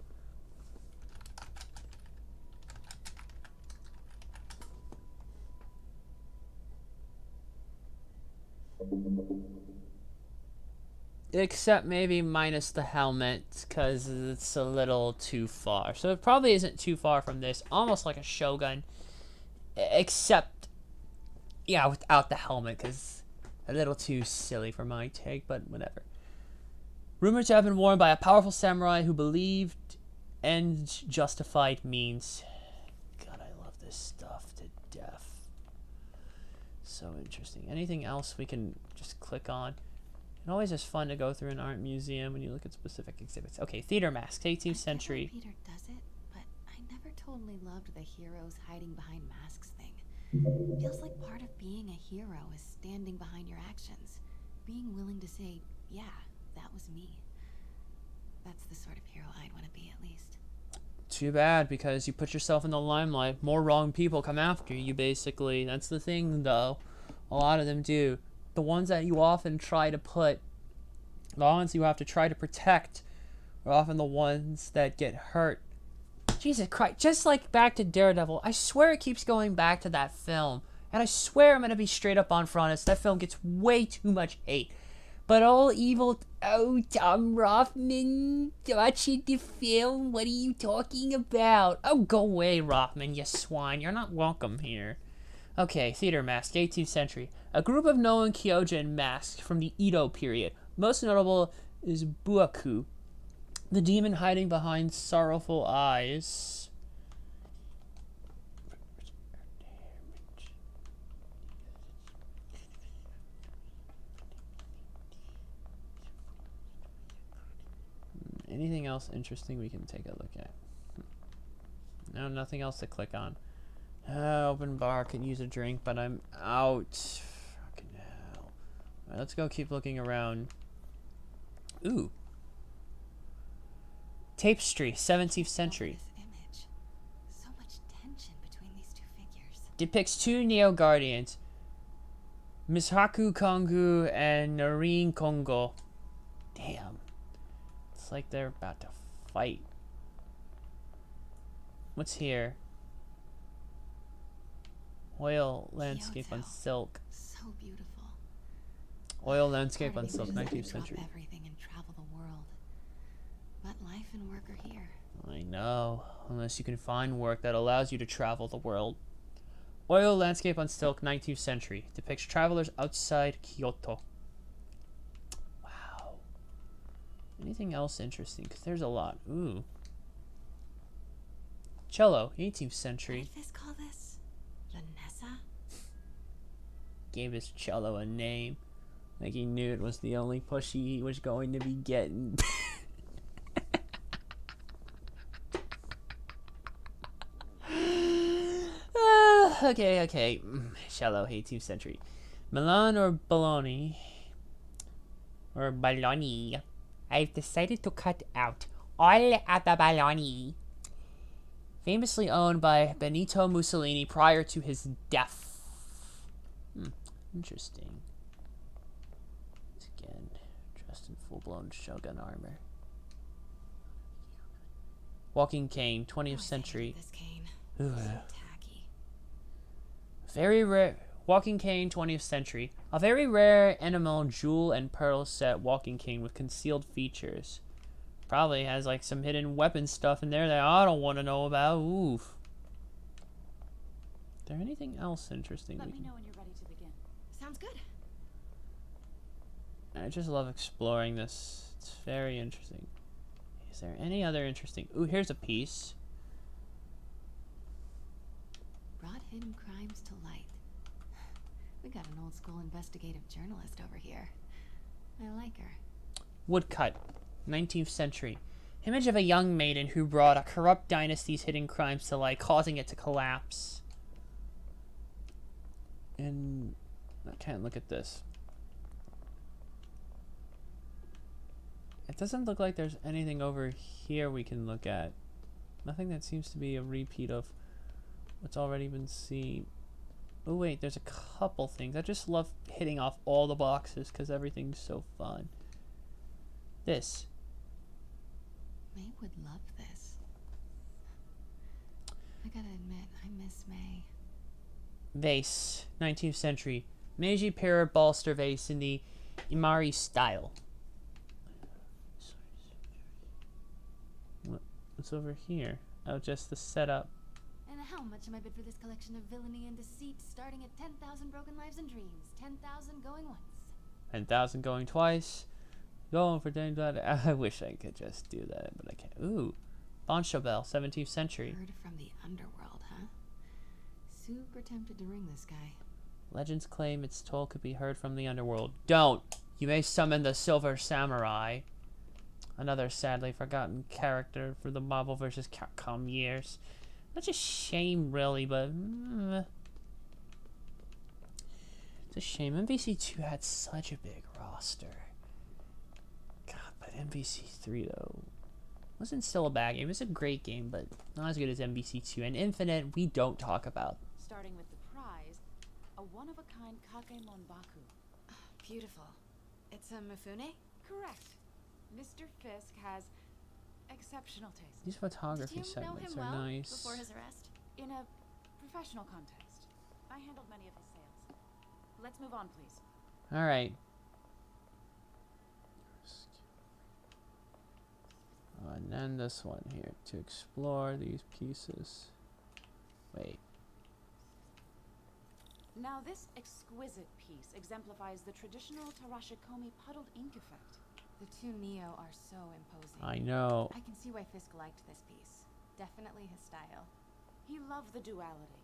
Except maybe minus the helmet, because it's a little too far. So it probably isn't too far from this. Almost like a Shogun. Except, yeah, without the helmet, because a little too silly for my take, but whatever. Rumored to have been worn by a powerful samurai who believed and justified means. God, I love this stuff to death. So interesting. Anything else we can just click on? It always is fun to go through an art museum when you look at specific exhibits. Okay, theater masks, 18th century. Peter does it, but I never totally loved the heroes hiding behind masks thing. Feels like part of being a hero is standing behind your actions. Being willing to say, yeah, that was me. That's the sort of hero I'd want to be, at least. Too bad, because you put yourself in the limelight. More wrong people come after you, basically. That's the thing, though. A lot of them do. The ones that you often try to put, the ones you have to try to protect, are often the ones that get hurt. Jesus Christ, just like back to Daredevil, I swear it keeps going back to that film. And I swear I'm going to be straight up on honest, that film gets way too much hate. But all evil. Oh, Tom Rothman, watching the film. What are you talking about? Oh, go away, Rothman, you swine. You're not welcome here. Okay, theater mask, 18th century. A group of known Kyojin masks from the Edo period. Most notable is Buaku, the demon hiding behind sorrowful eyes. Anything else interesting we can take a look at? No, nothing else to click on. Open bar, could use a drink, but I'm out. Fucking hell. Alright, let's go keep looking around. Ooh. Tapestry, 17th century. Image. So much tension between these two figures. Depicts two Neo Guardians. Mishaku Kongu and Noreen Kongo. Damn. It's like they're about to fight. What's here? Oil landscape on silk. So beautiful. Oil landscape on Part of silk, me wishes 19th I could century. drop everything and travel the world. But life and work are here. I know, unless you can find work that allows you to travel the world. Oil landscape on silk, 19th century. Depicts travelers outside Kyoto. Wow. Anything else interesting? Because there's a lot. Ooh. Cello, 18th century. What did Fisk call this? Vanessa? Gave his cello a name. Like he knew it was the only pushy he was going to be getting. Okay. Cello, 18th century. Milan or Bologna? Or Bologna? I've decided to cut out all of the Bologna. Famously owned by Benito Mussolini prior to his death. Interesting. Again, dressed in full-blown shogun armor. Walking cane, 20th century. This cane. Ooh. So tacky. Very rare. Walking cane, 20th century. A very rare enamel jewel and pearl set walking cane with concealed features. Probably has like some hidden weapon stuff in there that I don't want to know about. Oof. Is there anything else interesting? Let me know when you're ready to begin. Sounds good. I just love exploring this. It's very interesting. Is there any other interesting? Ooh, here's a piece. Brought hidden crimes to light. We got an old school investigative journalist over here. I like her. Woodcut, 19th century. Image of a young maiden who brought a corrupt dynasty's hidden crimes to light, causing it to collapse. And I can't look at this. It doesn't look like there's anything over here we can look at. Nothing that seems to be a repeat of what's already been seen. Oh wait, there's a couple things. I just love hitting off all the boxes because everything's so fun. This. May would love this. I gotta admit, I miss May. Vase, 19th century. Meiji Parrot Bolster vase in the Imari style. What's over here? Oh, just the setup. And how much am I bid for this collection of villainy and deceit, starting at 10,000 broken lives and dreams, 10,000 going once? 10,000 going twice. Going for 10,000. I wish I could just do that, but I can't. Ooh. Boncho Bell, 17th century. Heard from the underworld, huh? Super tempted to ring this guy. Legends claim its toll could be heard from the underworld. Don't! You may summon the Silver Samurai. Another sadly forgotten character for the Marvel vs. Capcom years. That's a shame, really, but... it's a shame. MVC2 had such a big roster. God, but MVC3, though, wasn't still a bad game. It was a great game, but not as good as MVC2. And Infinite, we don't talk about. Starting with the prize, a one-of-a-kind Kake Monbaku. Beautiful. It's a Mifune? Correct. Mr. Fisk has exceptional taste. These photography Did you know segments him are well nice. before his arrest? In a professional context. I handled many of his sales. Let's move on, please. Alright. And then this one here to explore these pieces. Wait. Now this exquisite piece exemplifies the traditional Tarashikomi puddled ink effect. The two Neo are so imposing. I know. I can see why Fisk liked this piece. Definitely his style. He loved the duality.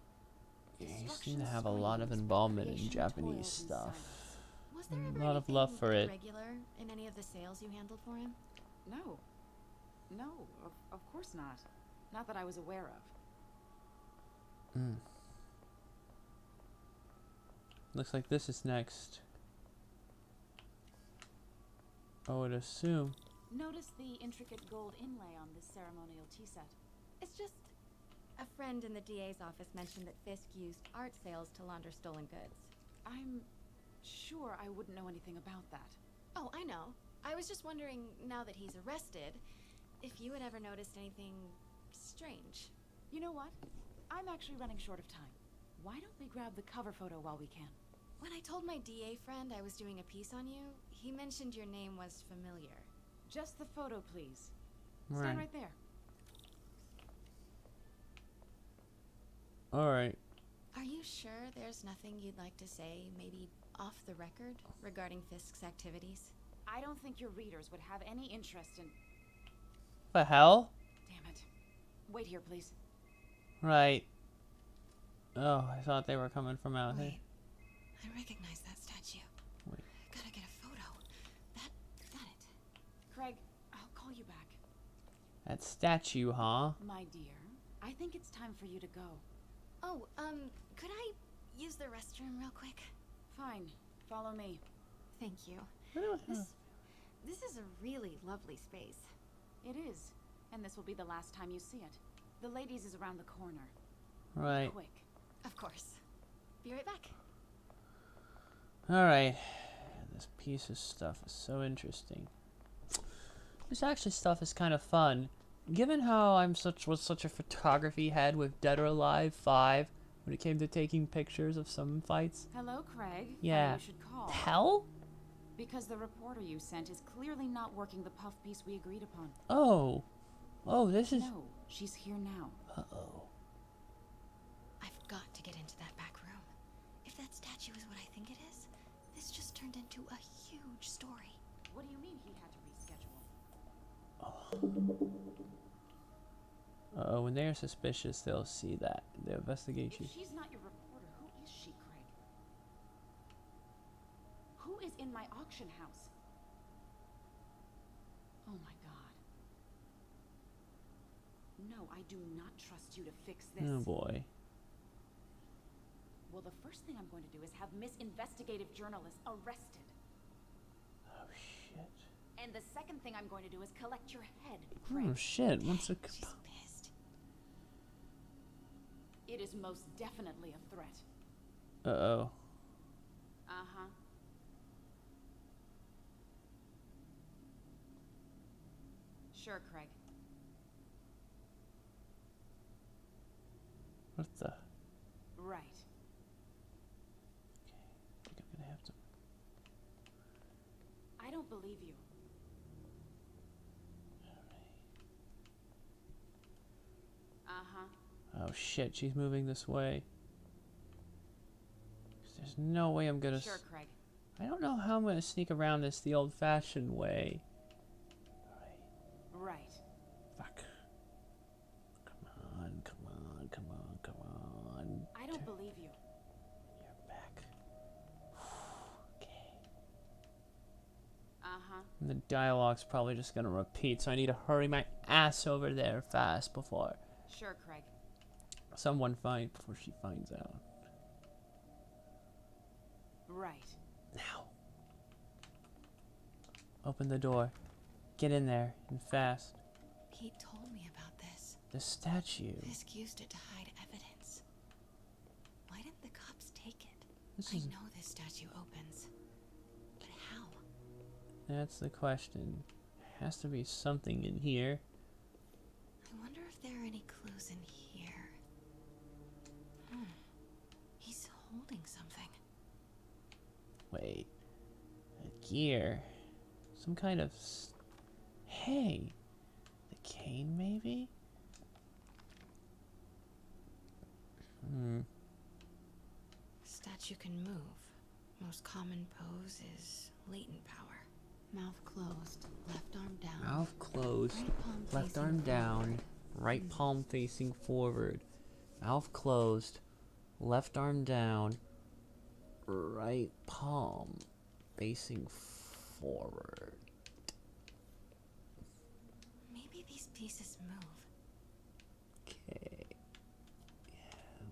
Yeah, he seemed to have a lot of involvement in Japanese stuff. Was there ever A lot of love for it. regular in any of the sales you handled for him? No. No, of course not. Not that I was aware of. Looks like this is next. I would assume. Notice the intricate gold inlay on this ceremonial tea set. It's just a friend in the DA's office mentioned that Fisk used art sales to launder stolen goods. I'm sure I wouldn't know anything about that. Oh, I know. I was just wondering, now that he's arrested, if you had ever noticed anything strange. You know what? I'm actually running short of time. Why don't we grab the cover photo while we can? When I told my DA friend I was doing a piece on you, he mentioned your name was familiar. Just the photo, please. Right. Stand right there. Alright. Are you sure there's nothing you'd like to say, maybe off the record, regarding Fisk's activities? I don't think your readers would have any interest in... The hell? Damn it. Wait here, please. Right. Oh, I thought they were coming from out here. I recognize that statue. Wait. Gotta get a photo. That it. Craig, I'll call you back. That statue, huh? My dear, I think it's time for you to go. Oh, could I use the restroom real quick? Fine. Follow me. Thank you. This is a really lovely space. It is. And this will be the last time you see it. The ladies is around the corner. Right. Quick. Of course. Be right back. Alright. This piece of stuff is so interesting. This actually stuff is kind of fun. Given how was such a photography head with Dead or Alive 5 when it came to taking pictures of some fights. Hello, Craig. Yeah. You should call. Hell? Because the reporter you sent is clearly not working the puff piece we agreed upon. Oh. Oh, this is... No, she's here now. Uh-oh. I've got to get into that back room. If that statue is what I think it is, this just turned into a huge story. What do you mean he had to reschedule? Uh-oh, when they're suspicious, they'll see that. They'll investigate you. If she's not your reporter, who is she, Craig? Who is in my auction house? Oh my god. No, I do not trust you to fix this. Oh boy. Well, the first thing I'm going to do is have Miss Investigative Journalist arrested. Oh shit. And the second thing I'm going to do is collect your head, Oh Craig. shit. What's a... She's pissed. It is most definitely a threat. Uh-oh. Uh-huh. Sure, Craig. What the... Right. I think I'm gonna have to... I don't believe you. Uh-huh. Oh shit, she's moving this way. There's no way I'm gonna... Sure, Craig. I don't know how I'm gonna sneak around this the old-fashioned way. Right. Fuck. Come on, come on, come on, come on. I don't believe you. You're back. Okay. Uh-huh. And the dialogue's probably just gonna repeat, so I need to hurry my ass over there fast before Sure, Craig. before she finds out. Right. Now. Open the door. Get in there, and fast. Pete told me about this. The statue. Fisk used it to hide evidence. Why didn't the cops take it? This I is- know this statue opens. But how? That's the question. There has to be something in here. I wonder if there are any clues in here. He's holding something. Wait. A gear. Some kind of... Hey! The chain, maybe? Statue can move. Most common pose is latent power. Mouth closed, left arm down. Mouth closed, Right palm left facing arm down, forward. right palm facing forward. Mouth closed, left arm down, right palm facing forward. Maybe these pieces move. Okay.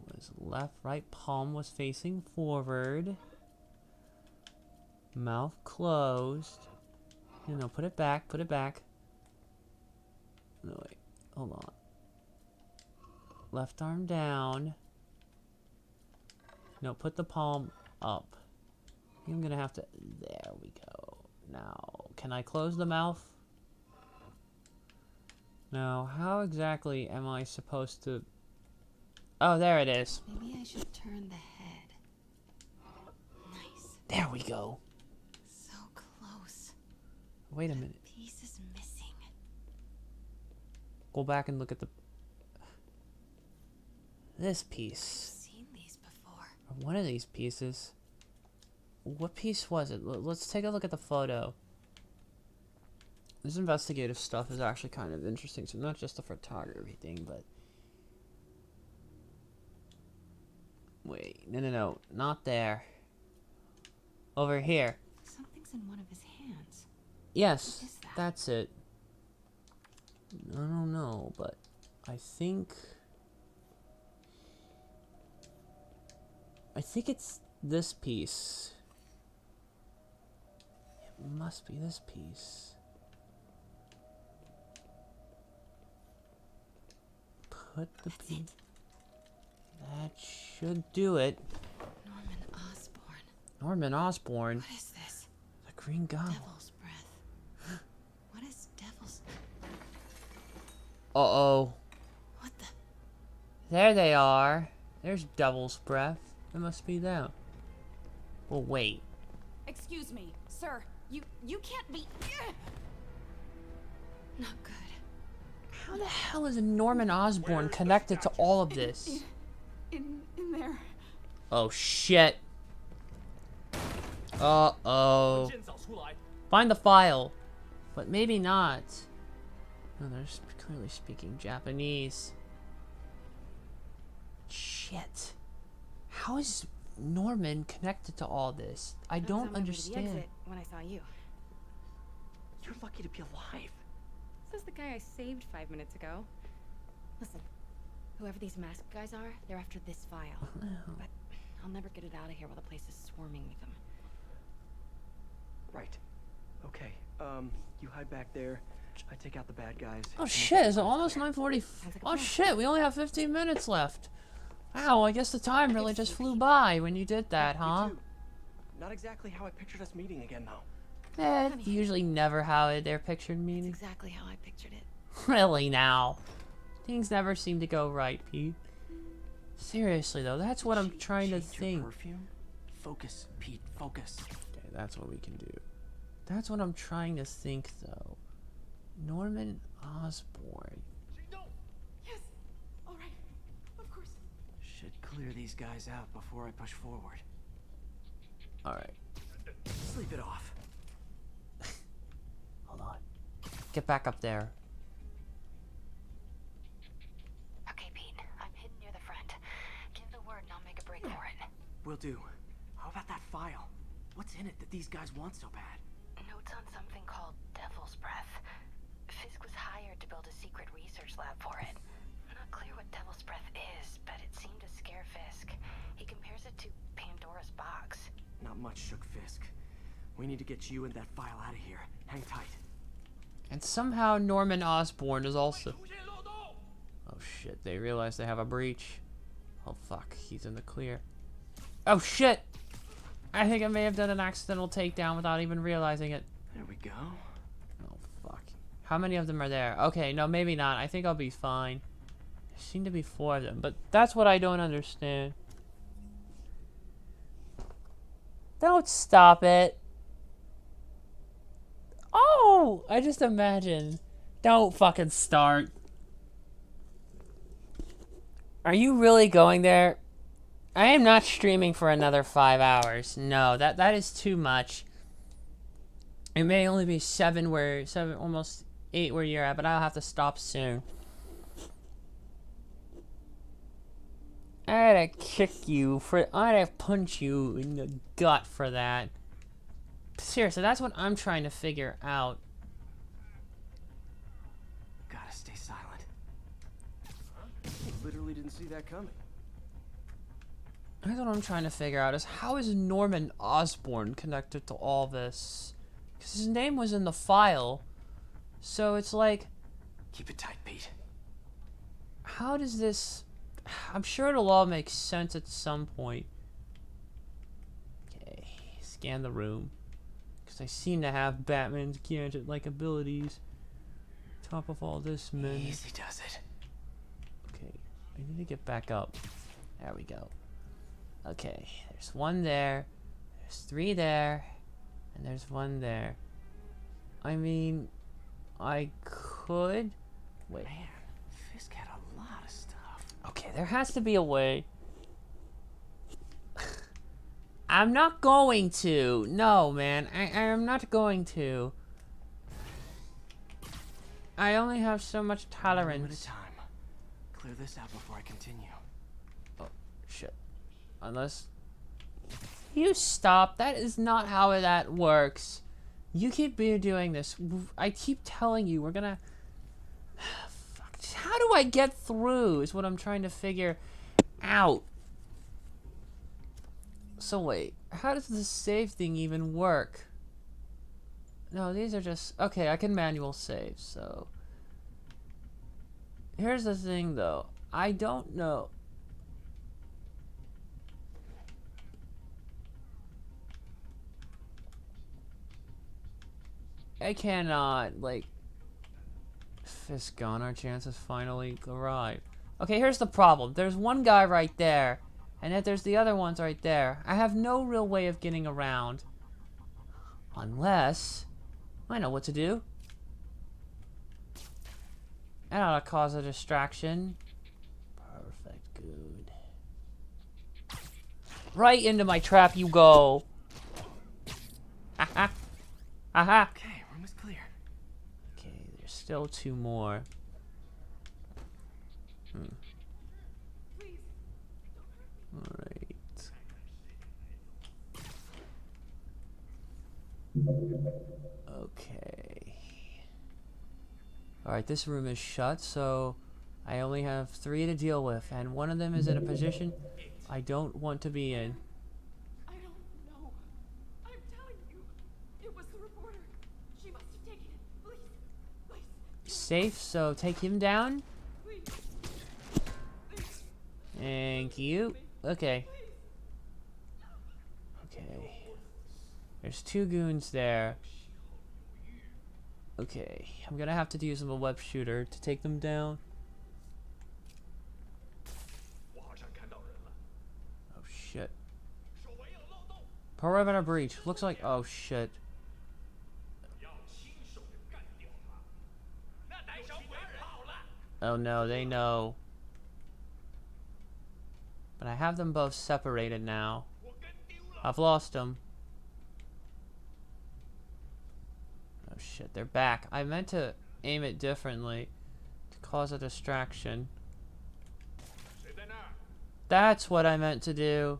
It was left, right palm was facing forward. Mouth closed. No, put it back, put it back. No, wait, hold on. Left arm down. No, put the palm up. I'm gonna have to, there we go. Now, can I close the mouth? Now, how exactly am I supposed to... Oh, there it is. Maybe I should turn the head. Nice. There we go. So close. Wait a minute. Piece is missing. Go back and look at the... This I've piece. seen these before. Or one of these pieces. What piece was it? Let's take a look at the photo. This investigative stuff is actually kind of interesting. So not just the photography thing, but... Wait, no, not there. Over here. Something's in one of his hands. Yes, What is that? that's it. I don't know, but I think it's this piece. It must be this piece. Put the piece. That should do it. Norman Osborn. Norman Osborn. What is this? The Green Goblin. Devil's breath. What is devil's... Uh-oh. What the... There they are. There's Devil's Breath. It must be them. Well, wait. Excuse me, sir. You can't be... Not good. How the hell is Norman Osborn connected to all of this? In there. Oh, shit. Uh-oh. Find the file. But maybe not. No, they're clearly speaking Japanese. Shit. How is Norman connected to all this? I don't understand. When I saw you. You're lucky to be alive. Says the guy I saved 5 minutes ago. Listen, whoever these masked guys are, they're after this file. But I'll never get it out of here while the place is swarming with them. Right. Okay. You hide back there. I take out the bad guys. Oh shit, it's almost 9:40. Oh shit, we only have 15 minutes left. Wow, I guess the time really just flew by when you did that, huh? Not exactly how I pictured us meeting again, though. It's usually never how they're pictured meeting. Exactly how I pictured it. Really now. Things never seem to go right, Pete. Seriously though, that's what I'm trying to think. Perfume? Focus, Pete, focus. Okay, that's what we can do. That's what I'm trying to think though. Norman Osborn. Yes. All right. Of course. Should clear these guys out before I push forward. Alright. Sleep it off. Hold on. Get back up there. Okay, Pete. I'm hidden near the front. Give the word and I'll make a break for it. Will do. How about that file? What's in it that these guys want so bad? Notes on something called Devil's Breath. Fisk was hired to build a secret research lab for it. Not clear what Devil's Breath is, but it seemed to scare Fisk. He compares it to Pandora's box. Not much shook Fisk. We need to get you and that file out of here. Hang tight. And somehow Norman Osborn is also... Oh shit, they realize they have a breach. Oh fuck, he's in the clear. Oh shit! I think I may have done an accidental takedown without even realizing it. There we go. Oh fuck. How many of them are there? Okay, no, maybe not. I think I'll be fine. There seem to be 4 of them, but that's what I don't understand. Don't stop it. Oh! I just imagine Don't fucking start. Are you really going there? I am not streaming for another 5 hours. No, that is too much. It may only be 7 almost 8 where you're at, but I'll have to stop soon. I'd kick you for. I'd punch you in the gut for that. Seriously, that's what I'm trying to figure out. Gotta stay silent. Literally didn't see that coming. That's what I'm trying to figure out is how is Norman Osborn connected to all this? Because his name was in the file. So it's like... Keep it tight, Pete. How does this... I'm sure it'll all make sense at some point. Okay, scan the room. Because I seem to have Batman's gadget-like abilities. Top of all this, man. Easy does it. Okay, I need to get back up. There we go. Okay, there's 1 there, there's 3 there, and there's 1 there. I mean, I could... Wait. Man, Fisk had a lot of stuff. Okay, there has to be a way. I'm not going to. No, man, I am not going to. I only have so much tolerance. One at a time. Clear this out before I continue. Oh, shit. Unless... You stop. That is not how that works. You keep doing this. I keep telling you, we're gonna... Fuck. How do I get through is what I'm trying to figure out. So wait, how does the save thing even work? No, these are just... Okay, I can manual save, so... Here's the thing, though. I don't know... I cannot, like... Fisk gone, our chances finally arrive. Okay, here's the problem. There's 1 guy right there, and then there's the other ones right there. I have no real way of getting around. Unless... I know what to do. And ought to cause a distraction. Perfect, good. Right into my trap you go. Aha. Aha. Okay, room is clear. Okay, there's still 2 more. Alright. Okay. Alright, this room is shut, so I only have 3 to deal with, and one of them is in a position I don't want to be in. I don't know. I'm telling you, it was the reporter. She must have taken it. Please, please. Safe, so take him down. Please. Thank you. Okay. Okay. There's 2 goons there. Okay, I'm gonna have to use a web shooter to take them down. Oh shit. Perimeter breach. Looks like... Oh shit. Oh no, they know. But I have them both separated now. I've lost them. Oh shit, they're back. I meant to aim it differently to cause a distraction. That's what I meant to do.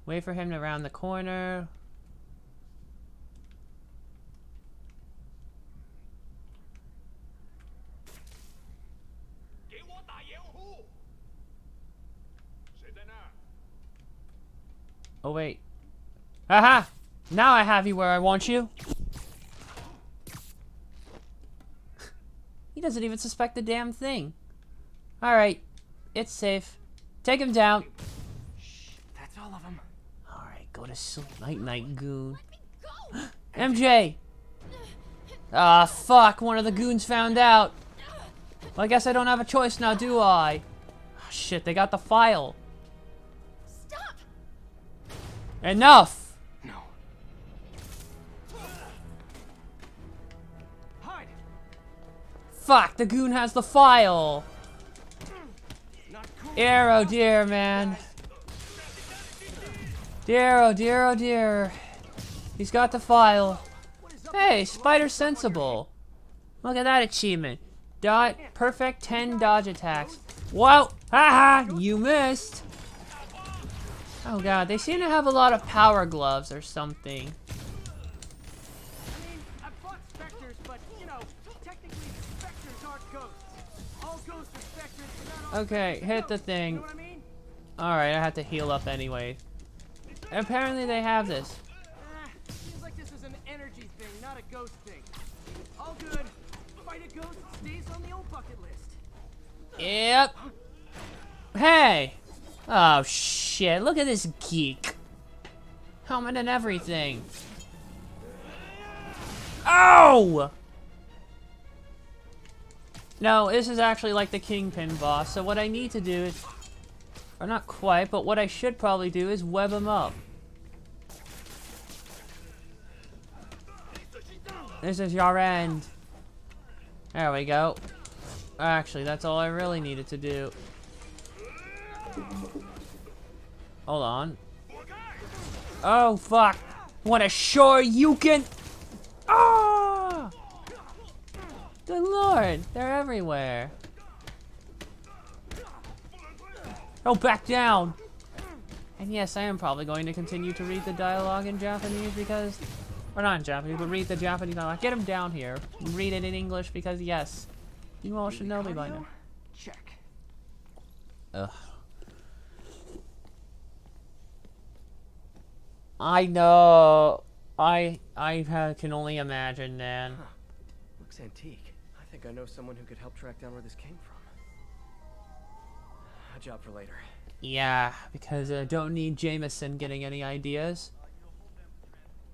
Wait for him to round the corner. Oh wait. Haha! Now I have you where I want you. He doesn't even suspect the damn thing. Alright. It's safe. Take him down. That's all of them. Alright, go to sleep. Night night, goon. MJ! Ah, fuck. One of the goons found out. Well, I guess I don't have a choice now, do I? Oh, shit, they got the file. Stop! Enough! No. Hide! Fuck, the goon has the file. Dear, oh dear, man. Dear, oh dear, oh dear. He's got the file. Hey, Spider Sensible. Look at that achievement. Perfect 10 dodge attacks. Whoa! Haha! You missed! Oh god, they seem to have a lot of power gloves or something. I mean, I've fought specters, but, you know, technically specters aren't ghosts. All ghosts are specters, but not all Okay, hit the thing. You know what I mean? Alright, I have to heal up anyway. Apparently they have this. Seems like this is an energy thing, not a ghost thing. All good. Fight a ghost stays on the old bucket list. Yep. Hey! Oh shit, look at this geek. Helmet and everything. Oh! No, this is actually like the Kingpin boss, so what I need to do is... Or not quite, but what I should probably do is web him up. This is your end. There we go. Actually, that's all I really needed to do. Hold on. Oh, fuck. What a sure you can... Ah! Good lord, they're everywhere. Oh, back down! And yes, I am probably going to continue to read the dialogue in Japanese because... Or not in Japanese, but read the Japanese dialogue. Get him down here. Read it in English because yes, you all should know me by now. Check. Ugh. I know. I can only imagine, man. Huh. Looks antique. I think I know someone who could help track down where this came from. A job for later. Yeah, because I don't need Jameson getting any ideas.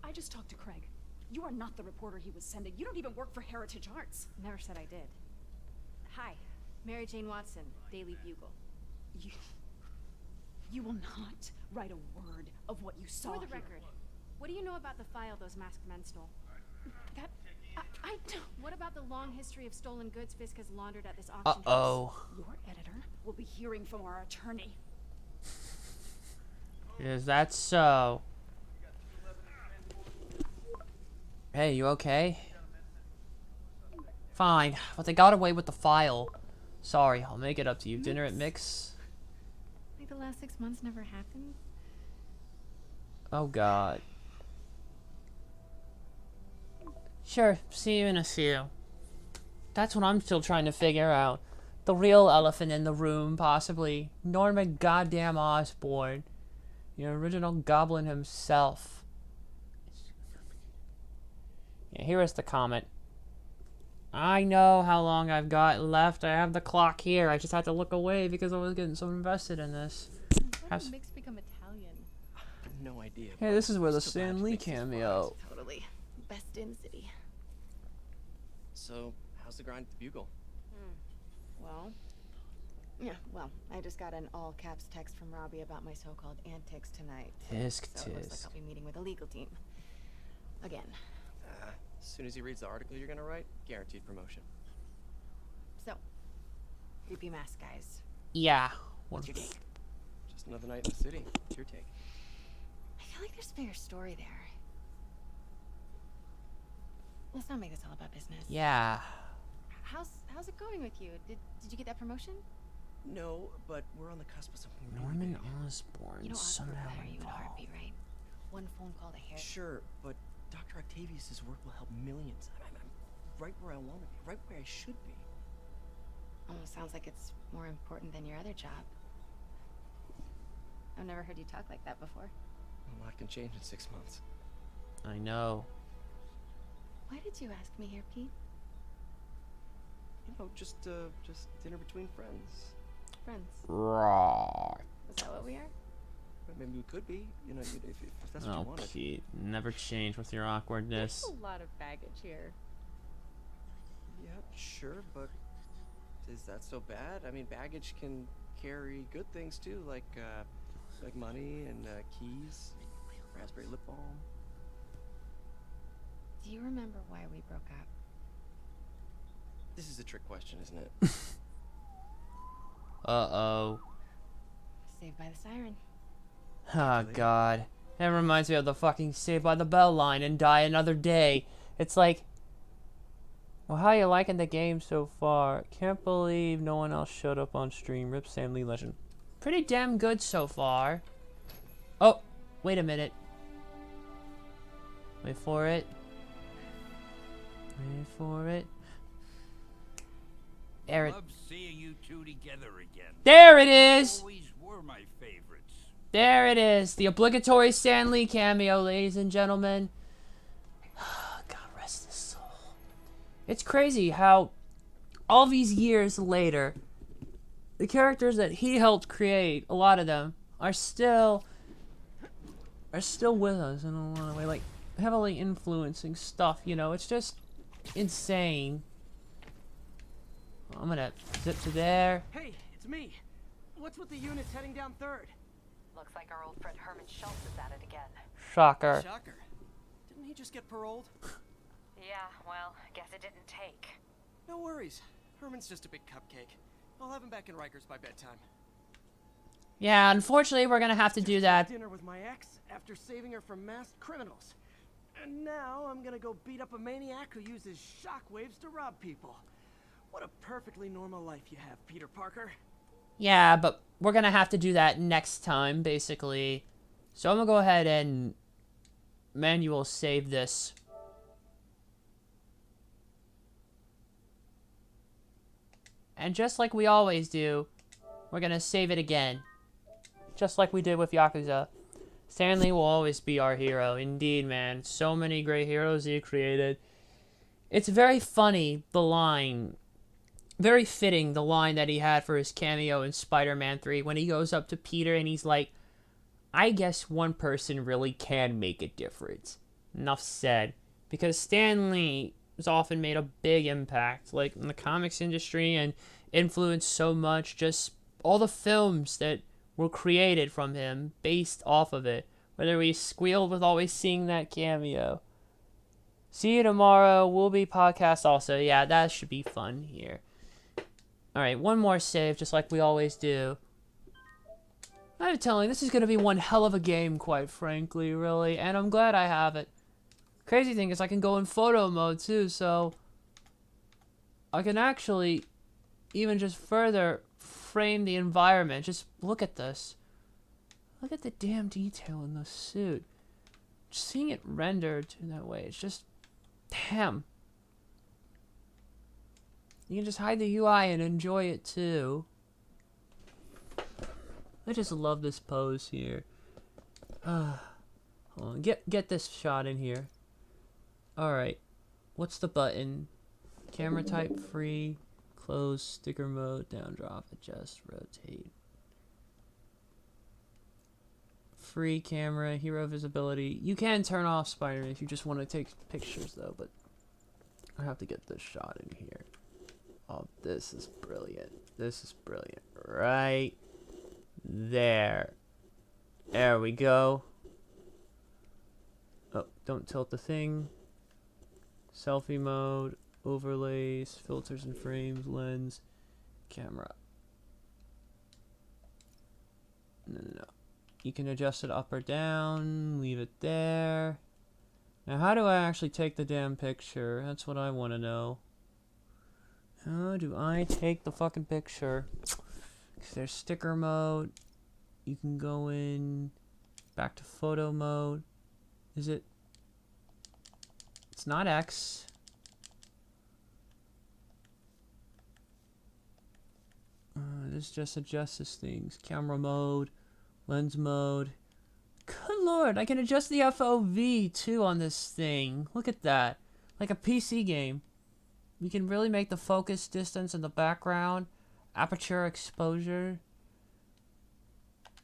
I just talked to Craig. You are not the reporter he was sending. You don't even work for Heritage Arts. Never said I did. Hi, Mary Jane Watson, Daily Bugle. You will not write a word of what you saw. For the here. record, what do you know about the file those masked men stole? That I don't. What about the long history of stolen goods Fisk has laundered at this auction house? Uh-oh. Your editor will be hearing from our attorney. Is that so? Hey, you okay? Fine, but they got away with the file. Sorry, I'll make it up to you. Dinner at Mix? Like the last 6 months never happened? Oh god. Sure, see you in a few. That's what I'm still trying to figure out. The real elephant in the room, possibly. Norman goddamn Osborn. Your original goblin himself. Yeah, here is the comment. I know how long I've got left. I have the clock here. I just had to look away because I was getting so invested in this. How did Mix become Italian? No idea. Hey, this is where the Stan Lee cameo. Totally. Best in city. So, how's the grind at the Bugle? Well, I just got an all-caps text from Robbie about my so-called antics tonight. Tisk, So it looks like tisk. I'll be meeting with the legal team. Again. As soon as he reads the article you're gonna write, guaranteed promotion. So, creepy mask guys. Yeah. What's your take? Just another night in the city. What's your take? I feel like there's a bigger story there. Let's not make this all about business. Yeah. How's it going with you? Did you get that promotion? No, but we're on the cusp of something really Norman big. Osborn You know Oscar somehow will hire you in a involved. heartbeat, right? One phone call to hair. Sure, but Dr. Octavius' work will help millions. I'm right where I want to be, right where I should be. Almost sounds like it's more important than your other job. I've never heard you talk like that before. A lot can change in 6 months. I know. Why did you ask me here, Pete? You know, just dinner between friends. Friends. Right. Is that what we are? Well, maybe we could be. You know, if that's what you Oh, wanted. Pete. Never change with your awkwardness. There's a lot of baggage here. Yeah, sure, but is that so bad? I mean, baggage can carry good things too, like money and keys, raspberry lip balm. Do you remember why we broke up? This is a trick question, isn't it? Uh-oh. Saved by the siren. Oh, God. That reminds me of the fucking Saved by the Bell line and Die Another Day. It's like, well, how you liking the game so far? Can't believe no one else showed up on stream. Rip Sam Lee Legend. Pretty damn good so far. Oh, wait a minute. Wait for it. Wait for it. There it. Love seeing you two together again. There it is. Always were my favorites. There it is. The obligatory Stan Lee cameo, ladies and gentlemen. God rest his soul. It's crazy how all these years later, the characters that he helped create, a lot of them, are still with us in a lot of ways. Like, heavily influencing stuff, you know. It's just insane. I'm gonna zip to there. Hey, it's me. What's with the units heading down 3rd? Looks like our old friend Herman Schultz is at it again. Shocker. Shocker. Didn't he just get paroled? Yeah, well, guess it didn't take. No worries. Herman's just a big cupcake. I'll have him back in Rikers by bedtime. Yeah, unfortunately, we're gonna have to do that. Dinner with my ex after saving her from masked criminals. And now I'm gonna go beat up a maniac who uses shockwaves to rob people. What a perfectly normal life you have, Peter Parker. Yeah, but we're gonna have to do that next time, basically. So I'm gonna go ahead and manual save this. And just like we always do, we're gonna save it again. Just like we did with Yakuza. Stan Lee will always be our hero. Indeed, man. So many great heroes he created. It's very funny, the line. Very fitting, the line that he had for his cameo in Spider-Man 3 when he goes up to Peter and he's like, I guess one person really can make a difference. Enough said. Because Stan Lee has often made a big impact, like in the comics industry, and influenced so much, just all the films that were created from him based off of it. Whether we squealed with always seeing that cameo. See you tomorrow. We'll be podcast also. Yeah, that should be fun here. Alright, one more save, just like we always do. I'm telling you, this is going to be one hell of a game, quite frankly, really. And I'm glad I have it. Crazy thing is I can go in photo mode, too, so I can actually even just further frame the environment. Just look at this. Look at the damn detail in the suit. Just seeing it rendered in that way, it's just... Damn. You can just hide the UI and enjoy it too. I just love this pose here. Hold on, get this shot in here. Alright. What's the button? Camera type free. Close, sticker mode, down drop, adjust, rotate. Free camera, hero visibility. You can turn off Spider-Man if you just want to take pictures though, but I have to get this shot in here. Oh, this is brilliant. This is brilliant. Right there. There we go. Oh, don't tilt the thing. Selfie mode, overlays, filters and frames, lens, camera. No. You can adjust it up or down, leave it there. Now, how do I actually take the damn picture? That's what I want to know. How do I take the fucking picture? There's sticker mode. You can go in back to photo mode. Is it? It's not X. This just adjusts these things. Camera mode, lens mode. Good lord, I can adjust the FOV too on this thing. Look at that. Like a PC game. We can really make the focus distance in the background. Aperture exposure.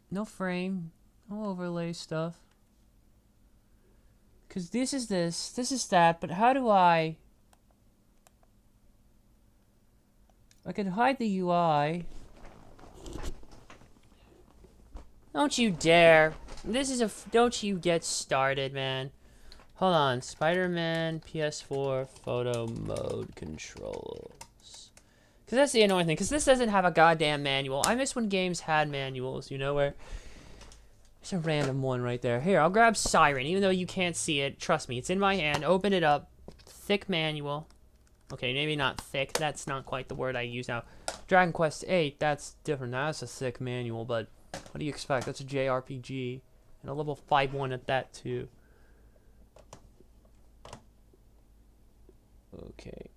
No frame. No overlay stuff. Because this is this. This is that. But how do I can hide the UI. Don't you dare. This is a... Don't you get started, man. Hold on. Spider-Man PS4 photo mode controls. Because that's the annoying thing. Because this doesn't have a goddamn manual. I miss when games had manuals, you know, where... There's a random one right there. Here, I'll grab Siren, even though you can't see it. Trust me, it's in my hand. Open it up. Thick manual. Okay, maybe not thick. That's not quite the word I use now. Dragon Quest VIII, that's different. That's a thick manual, but what do you expect? That's a JRPG. And a level 5-1 at that, too. Okay.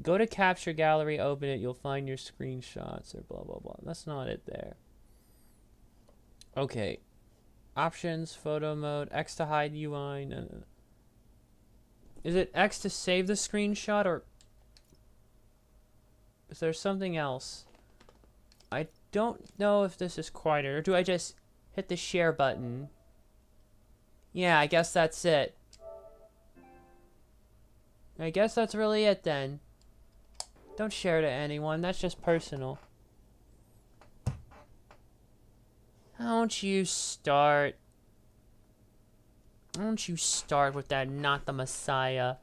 Go to Capture Gallery, open it. You'll find your screenshots or blah, blah, blah. That's not it there. Okay. Options, photo mode, X to hide UI. No, no. Is it X to save the screenshot, or is there something else? I don't know if this is quite it, or do I just hit the share button? Yeah, I guess that's it. I guess that's really it then. Don't share to anyone, that's just personal. Don't you start. Don't you start with that not the Messiah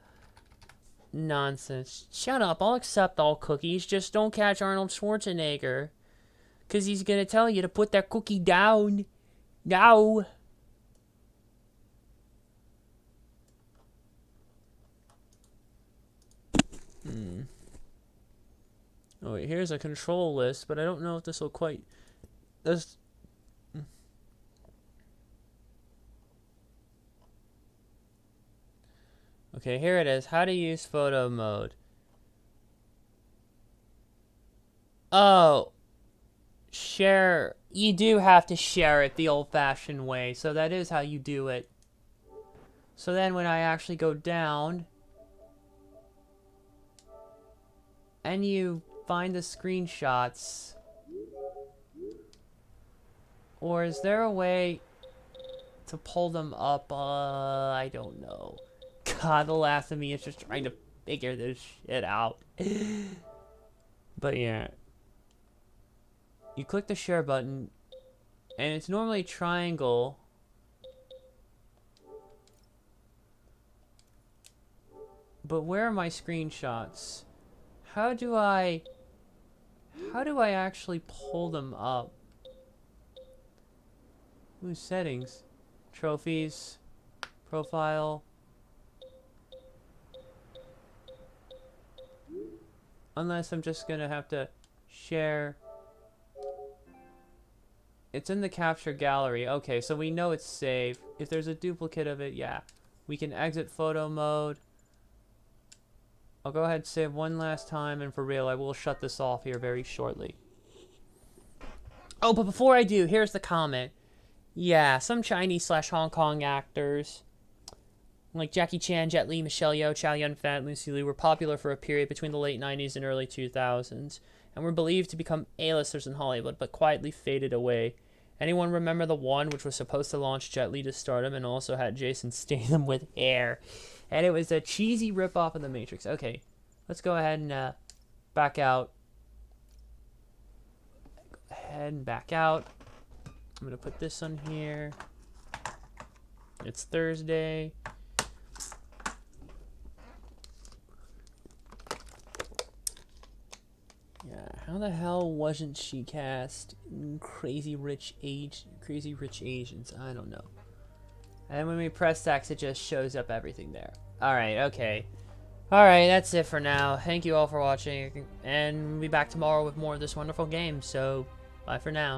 nonsense. Shut up, I'll accept all cookies, just don't catch Arnold Schwarzenegger. 'Cause he's gonna tell you to put that cookie down. Now. Oh wait, here's a control list, but I don't know if this will quite... This... Okay, here it is. How to use photo mode. Oh. Share. You do have to share it the old-fashioned way. So that is how you do it. So then when I actually go down... and you find the screenshots... or is there a way to pull them up? I don't know. God, the last of me is just trying to figure this shit out. But yeah. You click the share button, and it's normally triangle. But where are my screenshots? How do I actually pull them up? Ooh, settings. Trophies. Profile. Unless I'm just gonna have to share. It's in the capture gallery. Okay, so we know it's saved. If there's a duplicate of it, yeah. We can exit photo mode. I'll go ahead and save one last time, and for real, I will shut this off here very shortly. Oh, but before I do, here's the comment. Yeah, some Chinese/Hong Kong actors, like Jackie Chan, Jet Li, Michelle Yeoh, Chow Yun-fat, Lucy Liu, were popular for a period between the late 90s and early 2000s, and were believed to become A-listers in Hollywood, but quietly faded away. Anyone remember The One, which was supposed to launch Jet Li to stardom and also had Jason Statham with hair? And it was a cheesy ripoff of The Matrix. Okay, let's go ahead and back out. Go ahead and back out. I'm going to put this on here. It's Thursday. Yeah, how the hell wasn't she cast in Crazy Rich Asians? I don't know. And when we press X, it just shows up everything there. Alright, okay. Alright, that's it for now. Thank you all for watching. And we'll be back tomorrow with more of this wonderful game. So, bye for now.